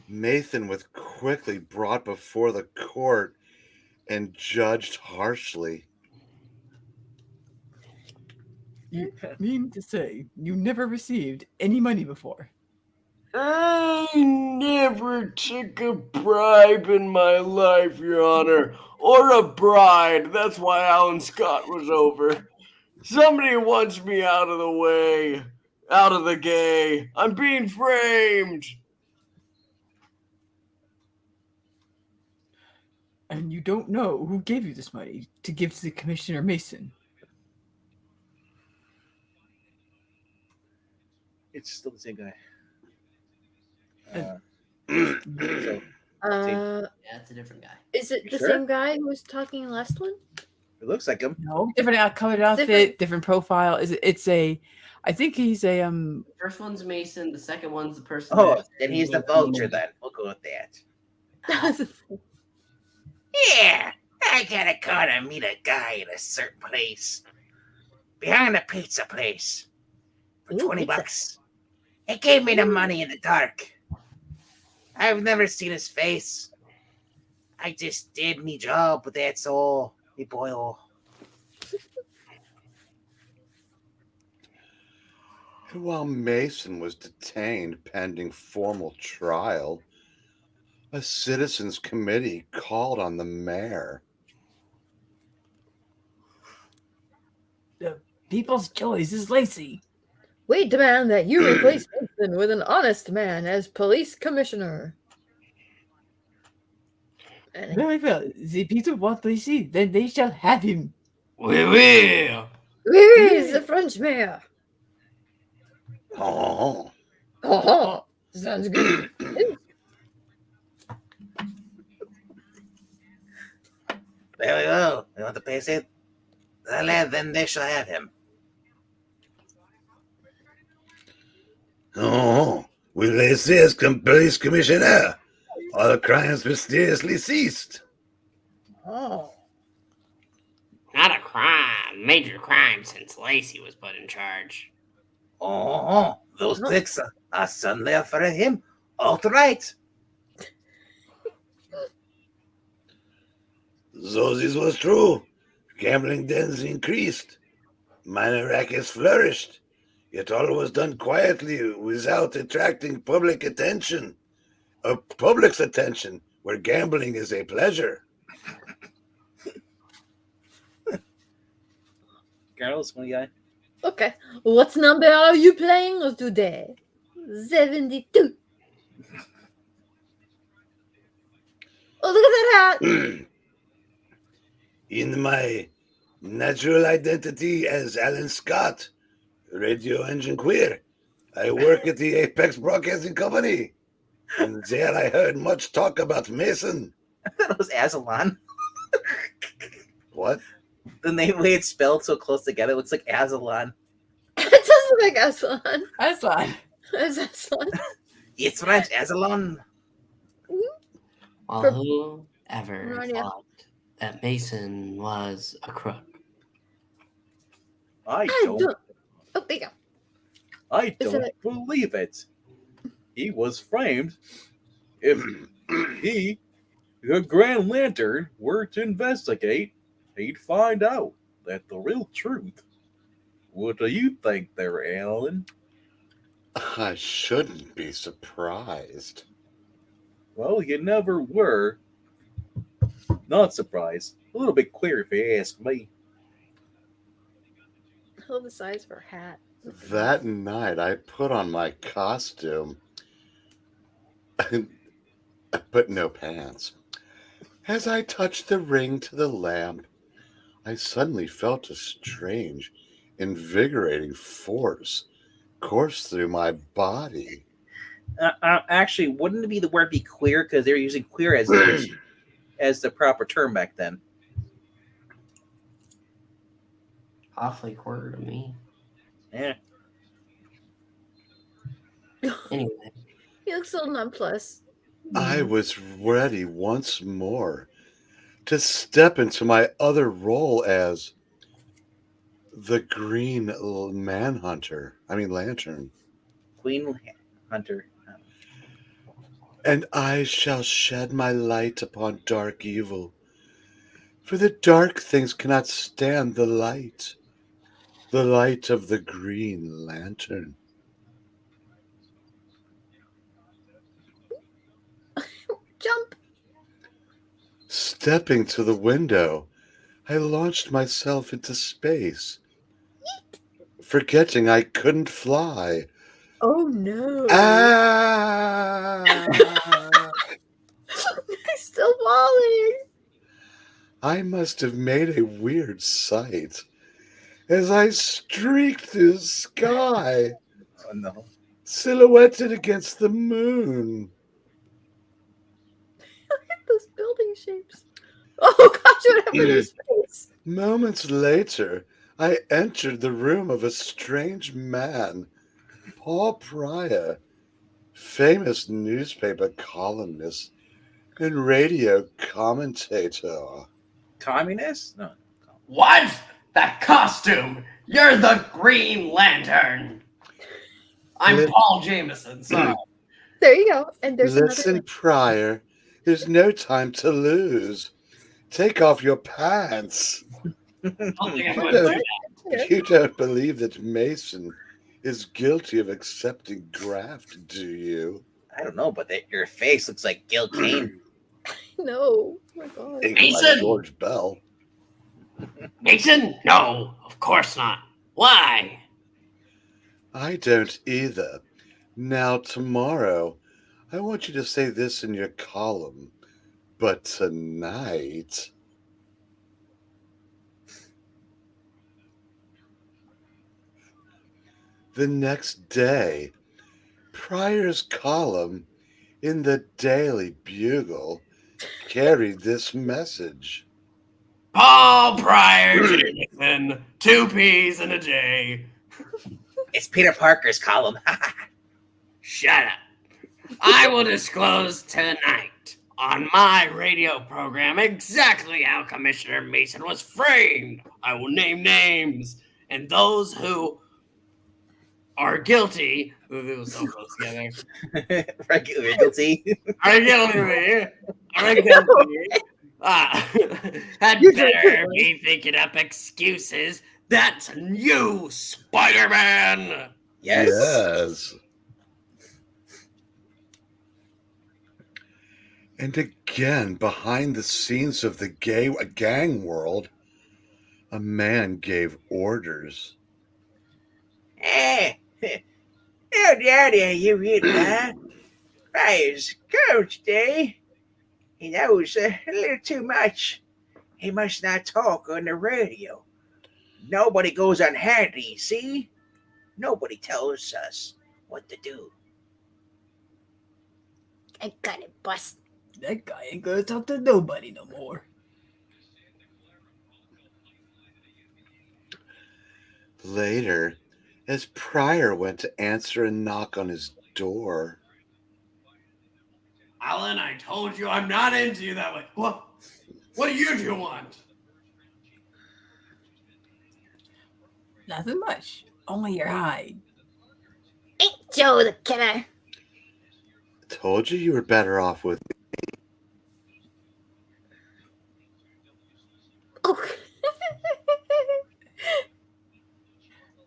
Nathan was quickly brought before the court and judged harshly. You mean to say you never received any money before? I never took a bribe in my life, Your Honor. Or a bride. That's why Alan Scott was over. Somebody wants me out of the way. Out of the gay. I'm being framed. And you don't know who gave you this money to give to the Commissioner Mason. It's still the same guy. Uh, Yeah, it's a different guy. is it You the sure? same guy who was talking last one? It looks like him. No, different colored outfit, Different- different profile. It's a, I think he's a The first one's Mason. The second one's the person. Oh, that- then he's the vulture then. We'll go with that. Yeah, I gotta go to meet a guy in a certain place. Behind a pizza place. For Ooh, 20 pizza. bucks. He gave me the money in the dark. I've never seen his face. I just did me job, but that's all. Me boy. And while Mason was detained pending formal trial, a citizens' committee called on the mayor. the people's choice is Lacey. We demand that you replace Mason with an honest man as police commissioner. And Very well. The people want Lacey, then they shall have him. We will. where is the French mayor? Oh, Oh, sounds good. Very well. You want to pay it? Then they shall have him. Oh, will they say as police commissioner? All crimes mysteriously ceased. Oh. Not a crime. Major crime since Lacey was put in charge. Oh, those pics are suddenly for him. All right. So this was true. Gambling dens increased. Minor rackets flourished. Yet all was done quietly without attracting public attention. A public's attention where gambling is a pleasure. Girls, what do you got? Okay. What number are you playing today? 72. Oh, look at that hat. In my natural identity as Alan Scott, radio engine queer, I work at the Apex Broadcasting Company. And there I heard much talk about Mason. I thought it was Azalon. What? The name way it's spelled so close together looks like Azalon. It does look like Aslan. That's fine. It's Aslan. It's French, Azalon. Well, For- who ever No idea. thought that Mason was a crook? I Oh, there you go. I Is don't it- believe it. He was framed. If he, the Grand Lantern, were to investigate, he'd find out that the real truth. What do you think there, Alan? I shouldn't be surprised. Well, you never were. Not surprised. A little bit queer if you ask me. I love the size of her hat. That night, I put on my costume, but no pants. As I touched the ring to the lamp, I suddenly felt a strange, invigorating force course through my body. Actually, wouldn't it be the word be queer? Because they were using queer as the proper term back then. Awfully quarter to me. Yeah. Anyway, You look so nonplussed. I was ready once more to step into my other role as the Green Lantern. Queen Hunter. And I shall shed my light upon dark evil, for the dark things cannot stand the light of the Green Lantern. Jump. Stepping to the window, I launched myself into space, forgetting I couldn't fly. Oh no. Ah! I'm still falling. I must have made a weird sight as I streaked through the sky, Oh no. silhouetted against the moon. Look at those building shapes. Oh gosh, what happened to Mm. space? Moments later, I entered the room of a strange man, Paul Pryor, famous newspaper columnist and radio commentator. Communist? No. What? That costume! You're the Green Lantern! I'm Li- Paul Jameson, sorry. There you go. And there's Listen, another. Pryor, there's no time to lose. Take off your pants. I don't think I'm You going to do don't, that. you don't believe that Mason is guilty of accepting graft, do you? I don't know, but your face looks like Gil Kane. No. Oh my god. Ain't like Mason! George Bell. Mason? No, of course not. Why? I don't either. Now, tomorrow, I want you to say this in your column. But tonight... The next day, Pryor's column in the Daily Bugle carried this message. Paul Pryor Jameson, 2 P's in a J. It's Peter Parker's column. Shut up. I will disclose tonight on my radio program exactly how Commissioner Mason was framed. I will name names, and those who are guilty, we'll so close together, Regular guilty. are guilty, had better be thinking up excuses. That's you, Spider-Man! Yes. And again, behind the scenes of the gang world, a man gave orders. Hey, how daddy you reading, huh? Pryor's coach day. He knows a little too much. He must not talk on the radio. Nobody goes unhandy, see? Nobody tells us what to do. I got it, boss. That guy ain't gonna talk to nobody no more. Later, as Pryor went to answer a knock on his door, Alan, I told you I'm not into you that way. What do you two want? Nothing much. Only your hide. Ain't Joe the killer. told you were better off with me. Oh.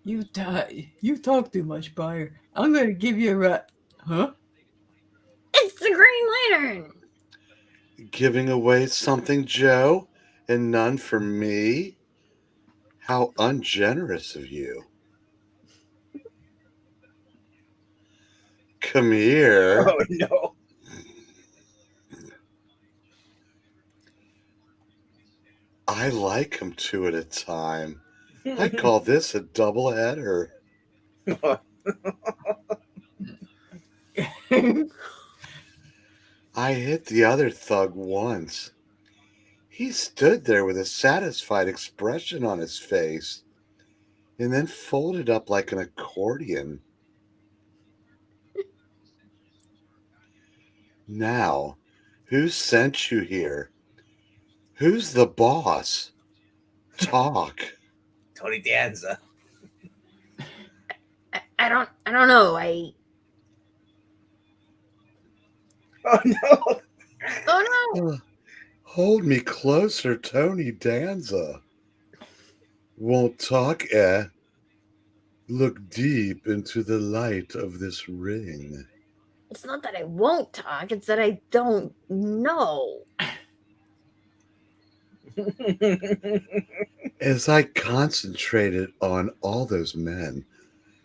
You talk too much, Pryor. I'm gonna give you a rat. Huh? It's the Green Lantern. Giving away something, Joe, and none for me? How ungenerous of you. Come here. Oh, no. I like them two at a time. I call this a double header. I hit the other thug once. He stood there with a satisfied expression on his face and then folded up like an accordion. Now, who sent you here? Who's the boss? Talk. Tony Danza. I don't know. Oh, no. Oh no. Hold me closer, Tony Danza. Won't talk, eh? Look deep into the light of this ring. It's not that I won't talk, it's that I don't know. As I concentrated on all those men,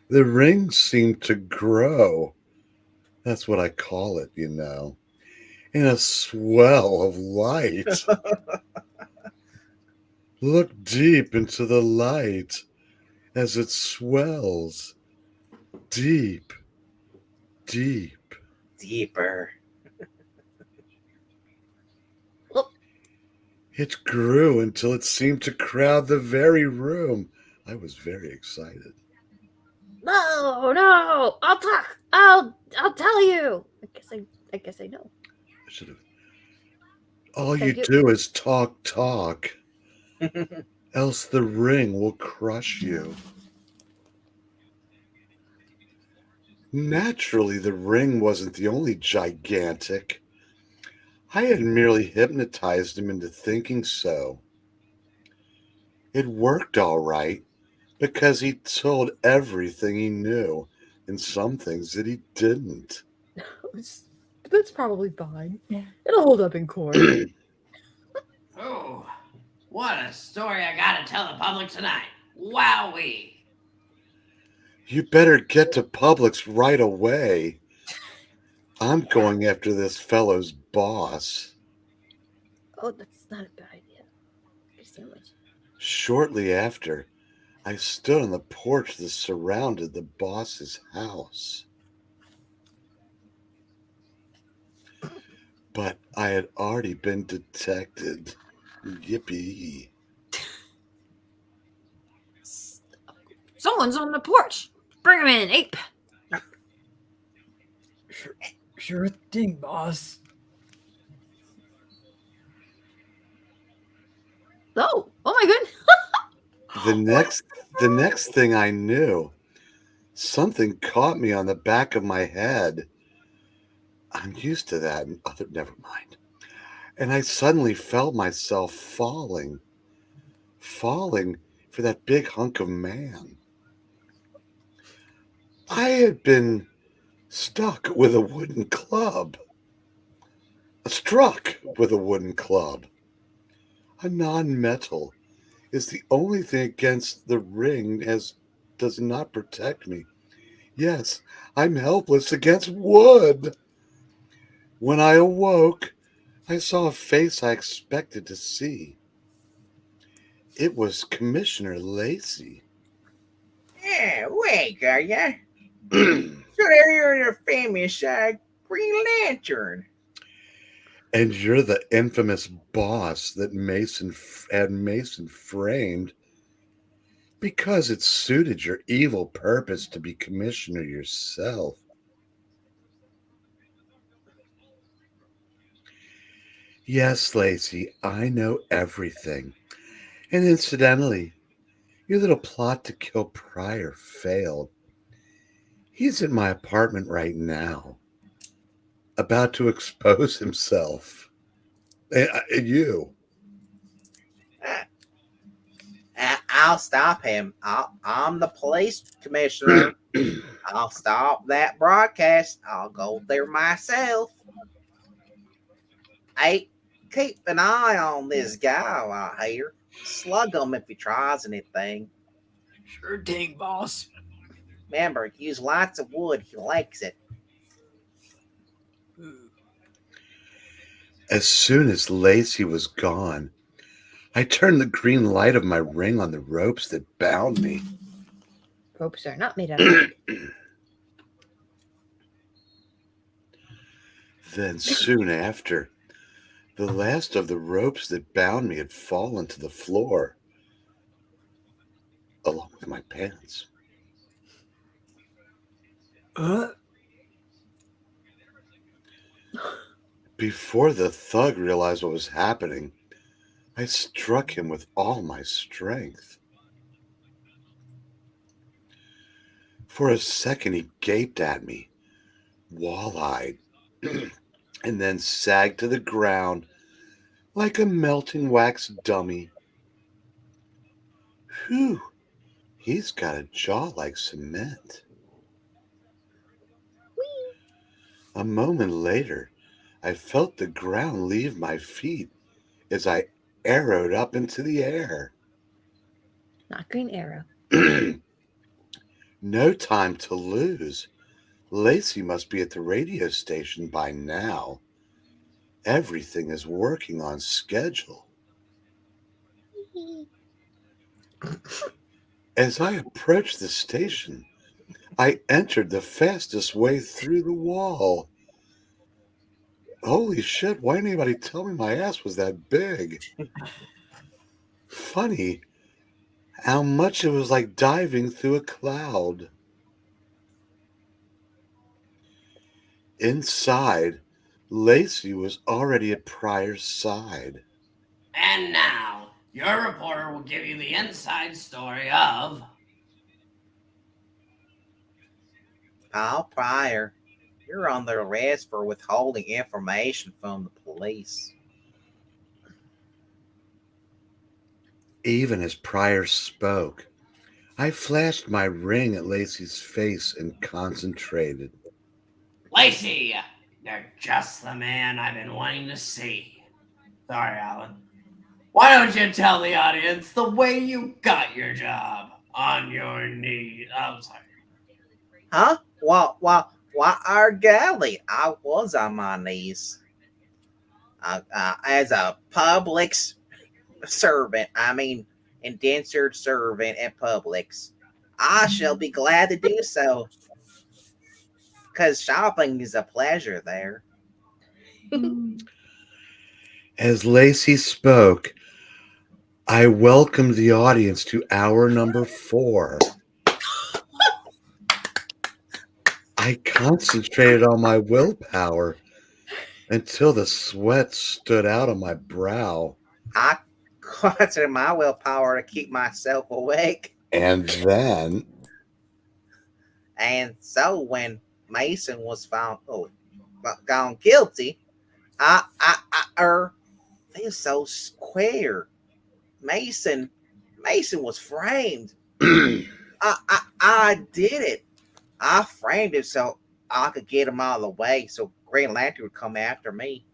the ring seemed to grow. That's what I call it, you know. In a swell of light. Look deep into the light as it swells. Deep, deep. Deeper. It grew until it seemed to crowd the very room. I was very excited. No, I'll talk. I'll tell you. I guess I know. I should have. All Okay, you do is talk, else the ring will crush you. Naturally, the ring wasn't the only gigantic. I had merely hypnotized him into thinking so. It worked all right because he told everything he knew and some things that he didn't. That's probably fine. It'll hold up in court. Oh, what a story I gotta tell the public tonight. Wowee. You better get to Publix right away. I'm going after this fellow's boss. Oh, that's not a bad idea. Sandwich. Shortly after, I stood on the porch that surrounded the boss's house. But I had already been detected. Yippee. Someone's on the porch. Bring him in, ape. Sure thing, boss. Oh my goodness. The next thing I knew, something caught me on the back of my head. I'm used to that. Never mind. And I suddenly felt myself falling for that big hunk of man. I had been struck with a wooden club. A non-metal is the only thing against the ring as does not protect me. Yes, I'm helpless against wood. When I awoke, I saw a face I expected to see. It was Commissioner Lacey. Yeah, wake, are ya? So there you're your famous Green Lantern. And you're the infamous boss that Mason framed because it suited your evil purpose to be commissioner yourself. Yes, Lacey, I know everything. And incidentally, your little plot to kill Pryor failed. He's in my apartment right now, about to expose himself. You. I'll stop him. I'm the police commissioner. I'll stop that broadcast. I'll go there myself. Hey, keep an eye on this guy right here. Slug him if he tries anything. Sure thing, boss. Remember, use lots of wood. He likes it. As soon as Lacey was gone, I turned the green light of my ring on the ropes that bound me. Ropes are not made out of wood. Then soon after, the last of the ropes that bound me had fallen to the floor, along with my pants. Before the thug realized what was happening, I struck him with all my strength. For a second, he gaped at me, wall-eyed, and then sagged to the ground like a melting wax dummy. Whew, he's got a jaw like cement. A moment later, I felt the ground leave my feet as I arrowed up into the air. Not Green Arrow. No time to lose. Lacey must be at the radio station by now. Everything is working on schedule. As I approached the station, I entered the fastest way through the wall. Holy shit, why didn't anybody tell me my ass was that big? Funny how much it was like diving through a cloud. Inside, Lacey was already at Pryor's side. And now, your reporter will give you the inside story of Paul Pryor, you're under arrest for withholding information from the police. Even as Pryor spoke, I flashed my ring at Lacey's face and concentrated. Lacey. You're just the man I've been wanting to see. Sorry, Alan. Why don't you tell the audience the way you got your job? On your knees. I'm sorry. Huh? Well, our galley. I was on my knees. As a Publix servant, indentured servant at Publix. I shall be glad to do so. Because shopping is a pleasure there. As Lacey spoke, I welcomed the audience to hour number 4. I concentrated on my willpower until the sweat stood out on my brow. I concentrated my willpower to keep myself awake. And then... And so when Mason was found guilty, they so square. Mason was framed. I did it. I framed him so I could get him out of the way so Green Lantern would come after me.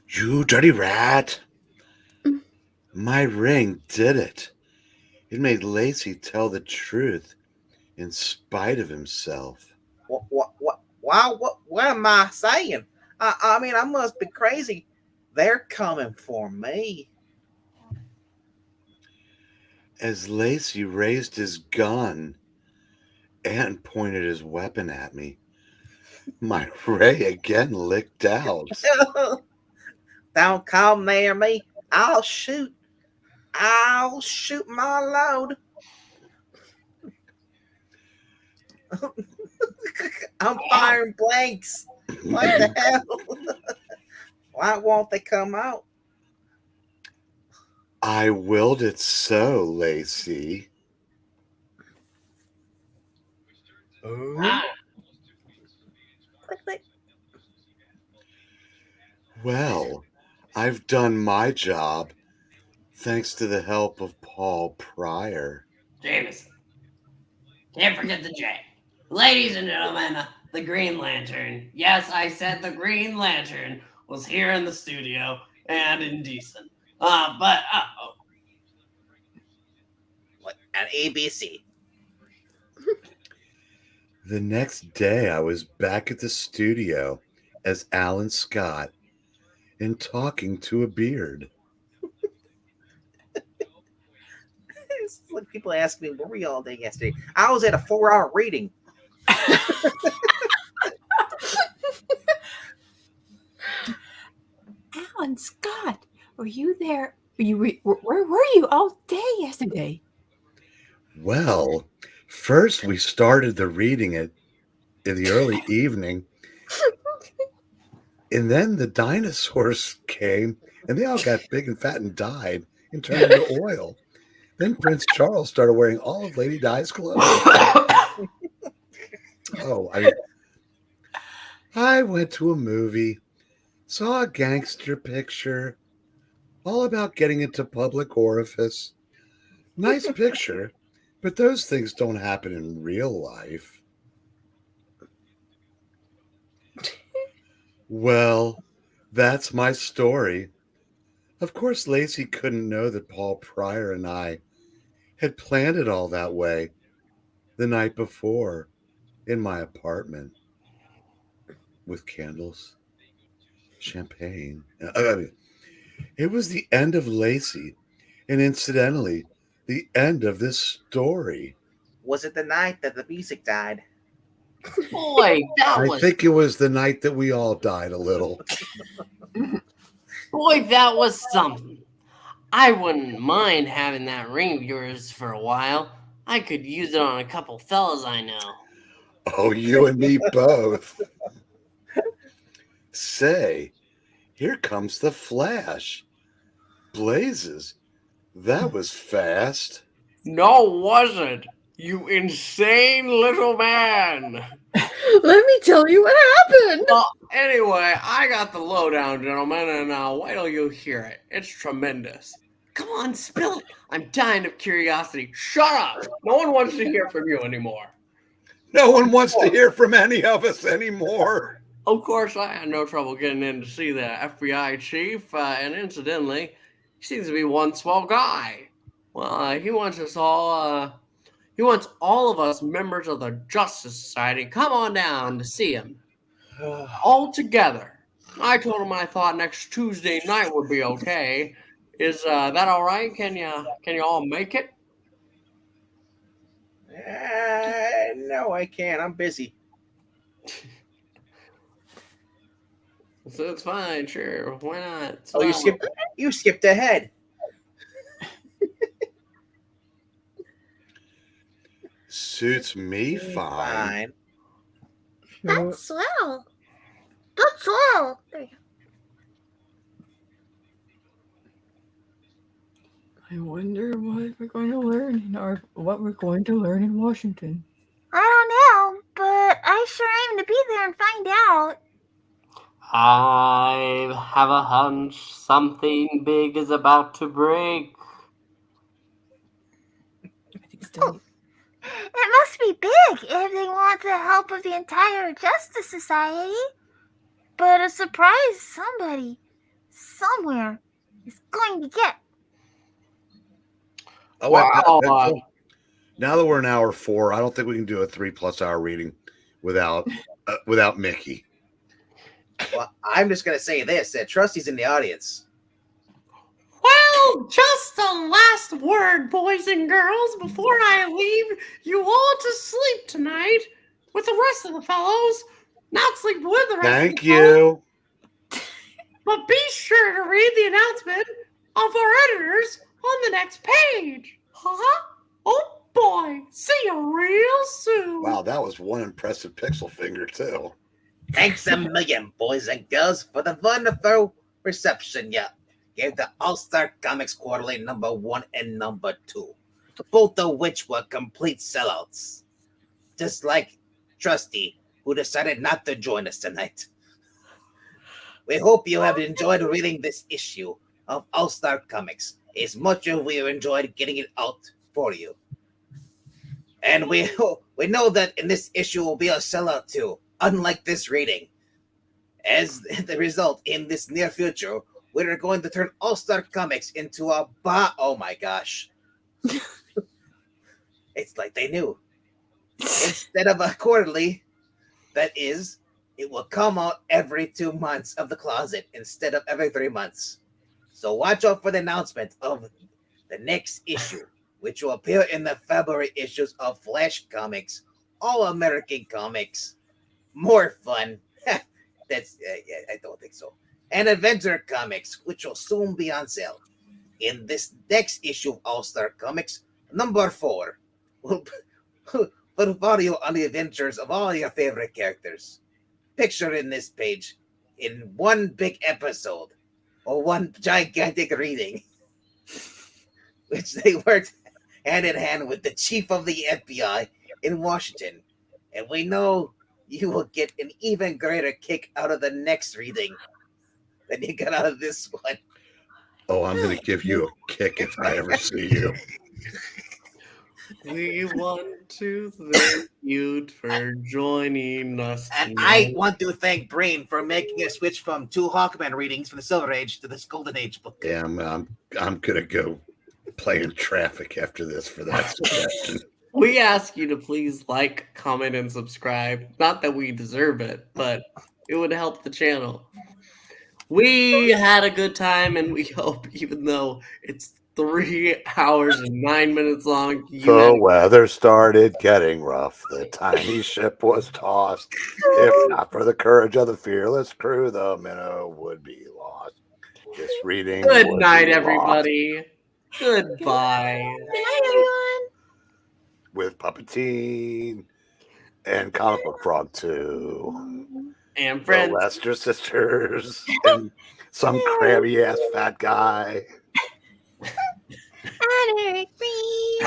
You dirty rat. My ring did it. It made Lacey tell the truth in spite of himself. What am I saying? I must be crazy. They're coming for me. As Lacey raised his gun and pointed his weapon at me, my ray again licked out. Don't come near me. I'll shoot my load. I'm firing blanks. What the hell? Why won't they come out? I willed it so, Lacey. Well, I've done my job, thanks to the help of Paul Pryor. Jameson. Can't forget the J. Ladies and gentlemen, the Green Lantern. Yes, I said the Green Lantern was here in the studio and indecent. What? An ABC. The next day, I was back at the studio as Alan Scott and talking to a beard. It's like people ask me, where were you all day yesterday? I was at a 4-hour reading. Alan Scott, were you there? Where were you all day yesterday? Well, first we started the reading in the early evening, and then the dinosaurs came, and they all got big and fat and died and turned into oil. Then Prince Charles started wearing all of Lady Di's clothes. I went to a movie, saw a gangster picture, all about getting into public orifice. Nice picture, but those things don't happen in real life. Well, that's my story. Of course, Lacey couldn't know that Paul Pryor and I had planned it all that way the night before in my apartment with candles, champagne. It was the end of Lacey, and incidentally, the end of this story. Was it the night that the music died? Boy, I think it was the night that we all died a little. Boy, that was something. I wouldn't mind having that ring of yours for a while. I could use it on a couple fellas I know. Oh, you and me both. Say, here comes the Flash. Blazes, that was fast. No, wasn't. You insane little man. Let me tell you what happened. Well, anyway, I got the lowdown, gentlemen, and wait till you hear it. It's tremendous. Come on, spill it. I'm dying of curiosity. Shut up. No one wants to hear from you anymore. No one wants to hear from any of us anymore. Of course, I had no trouble getting in to see the FBI chief, and incidentally, he seems to be one swell guy. Well, he wants us all, he wants all of us members of the Justice Society come on down to see him. All together. I told him I thought next Tuesday night would be okay. Is that all right? Can you all make it? No, I can't. I'm busy. So it's fine, sure. Why not? It's Oh, fine. you skipped ahead. Suits me fine. That's swell. That's swell. There you go. I wonder what we're going to learn what we're going to learn in Washington. I don't know, but I sure aim to be there and find out. I have a hunch something big is about to break. I think so. It must be big if they want the help of the entire Justice Society. But a surprise somebody, somewhere, is going to get. Oh, Wow. now that we're in hour 4, I don't think we can do a 3+ hour reading without Mickey. Well, I'm just going to say this. Trusty's in the audience. Well, just a last word, boys and girls, before I leave you all to sleep tonight with the rest of the fellows. Not sleep with the rest Thank of the fellows. you. But be sure to read the announcement of our editors on the next page. Huh? Oh boy. See you real soon. Wow, that was one impressive pixel finger, too. Thanks a million, boys and girls, for the wonderful reception you gave the All-Star Comics Quarterly #1 and #2, both of which were complete sellouts. Just like Trusty, who decided not to join us tonight. We hope you have enjoyed reading this issue of All-Star Comics as much as we have enjoyed getting it out for you. And we know that in this issue will be a sellout too, unlike this reading. As the result, in this near future, we're going to turn All-Star Comics into a oh my gosh. It's like they knew. Instead of a quarterly, that is, it will come out every 2 months of the closet instead of every 3 months. So watch out for the announcement of the next issue, which will appear in the February issues of Flash Comics, All American Comics, More Fun. That's I don't think so. And Adventure Comics, which will soon be on sale. In this next issue of All-Star Comics, #4, we'll follow you on the adventures of all your favorite characters. Pictured in this page, in one big episode, or one gigantic reading, which they worked hand in hand with the chief of the FBI in Washington. And we know you will get an even greater kick out of the next reading than you got out of this one. Oh, I'm going to give you a kick if I ever see you. We want to thank you for joining us. And I want to thank Brain for making a switch from 2 Hawkman readings from the Silver Age to this Golden Age book. Yeah, I'm going to go play in traffic after this for that suggestion. We ask you to please like, comment, and subscribe. Not that we deserve it, but it would help the channel. We had a good time, and we hope, even though it's 3 hours and 9 minutes long, you The had weather started getting rough. The tiny ship was tossed. If not for the courage of the fearless crew, the minnow would be lost. This reading good would night, be lost everybody. Goodbye. Good night, everyone. with Puppeteen and Comic Book Frog 2. And The friends. Lester sisters and some crabby ass fat guy. Honor, please.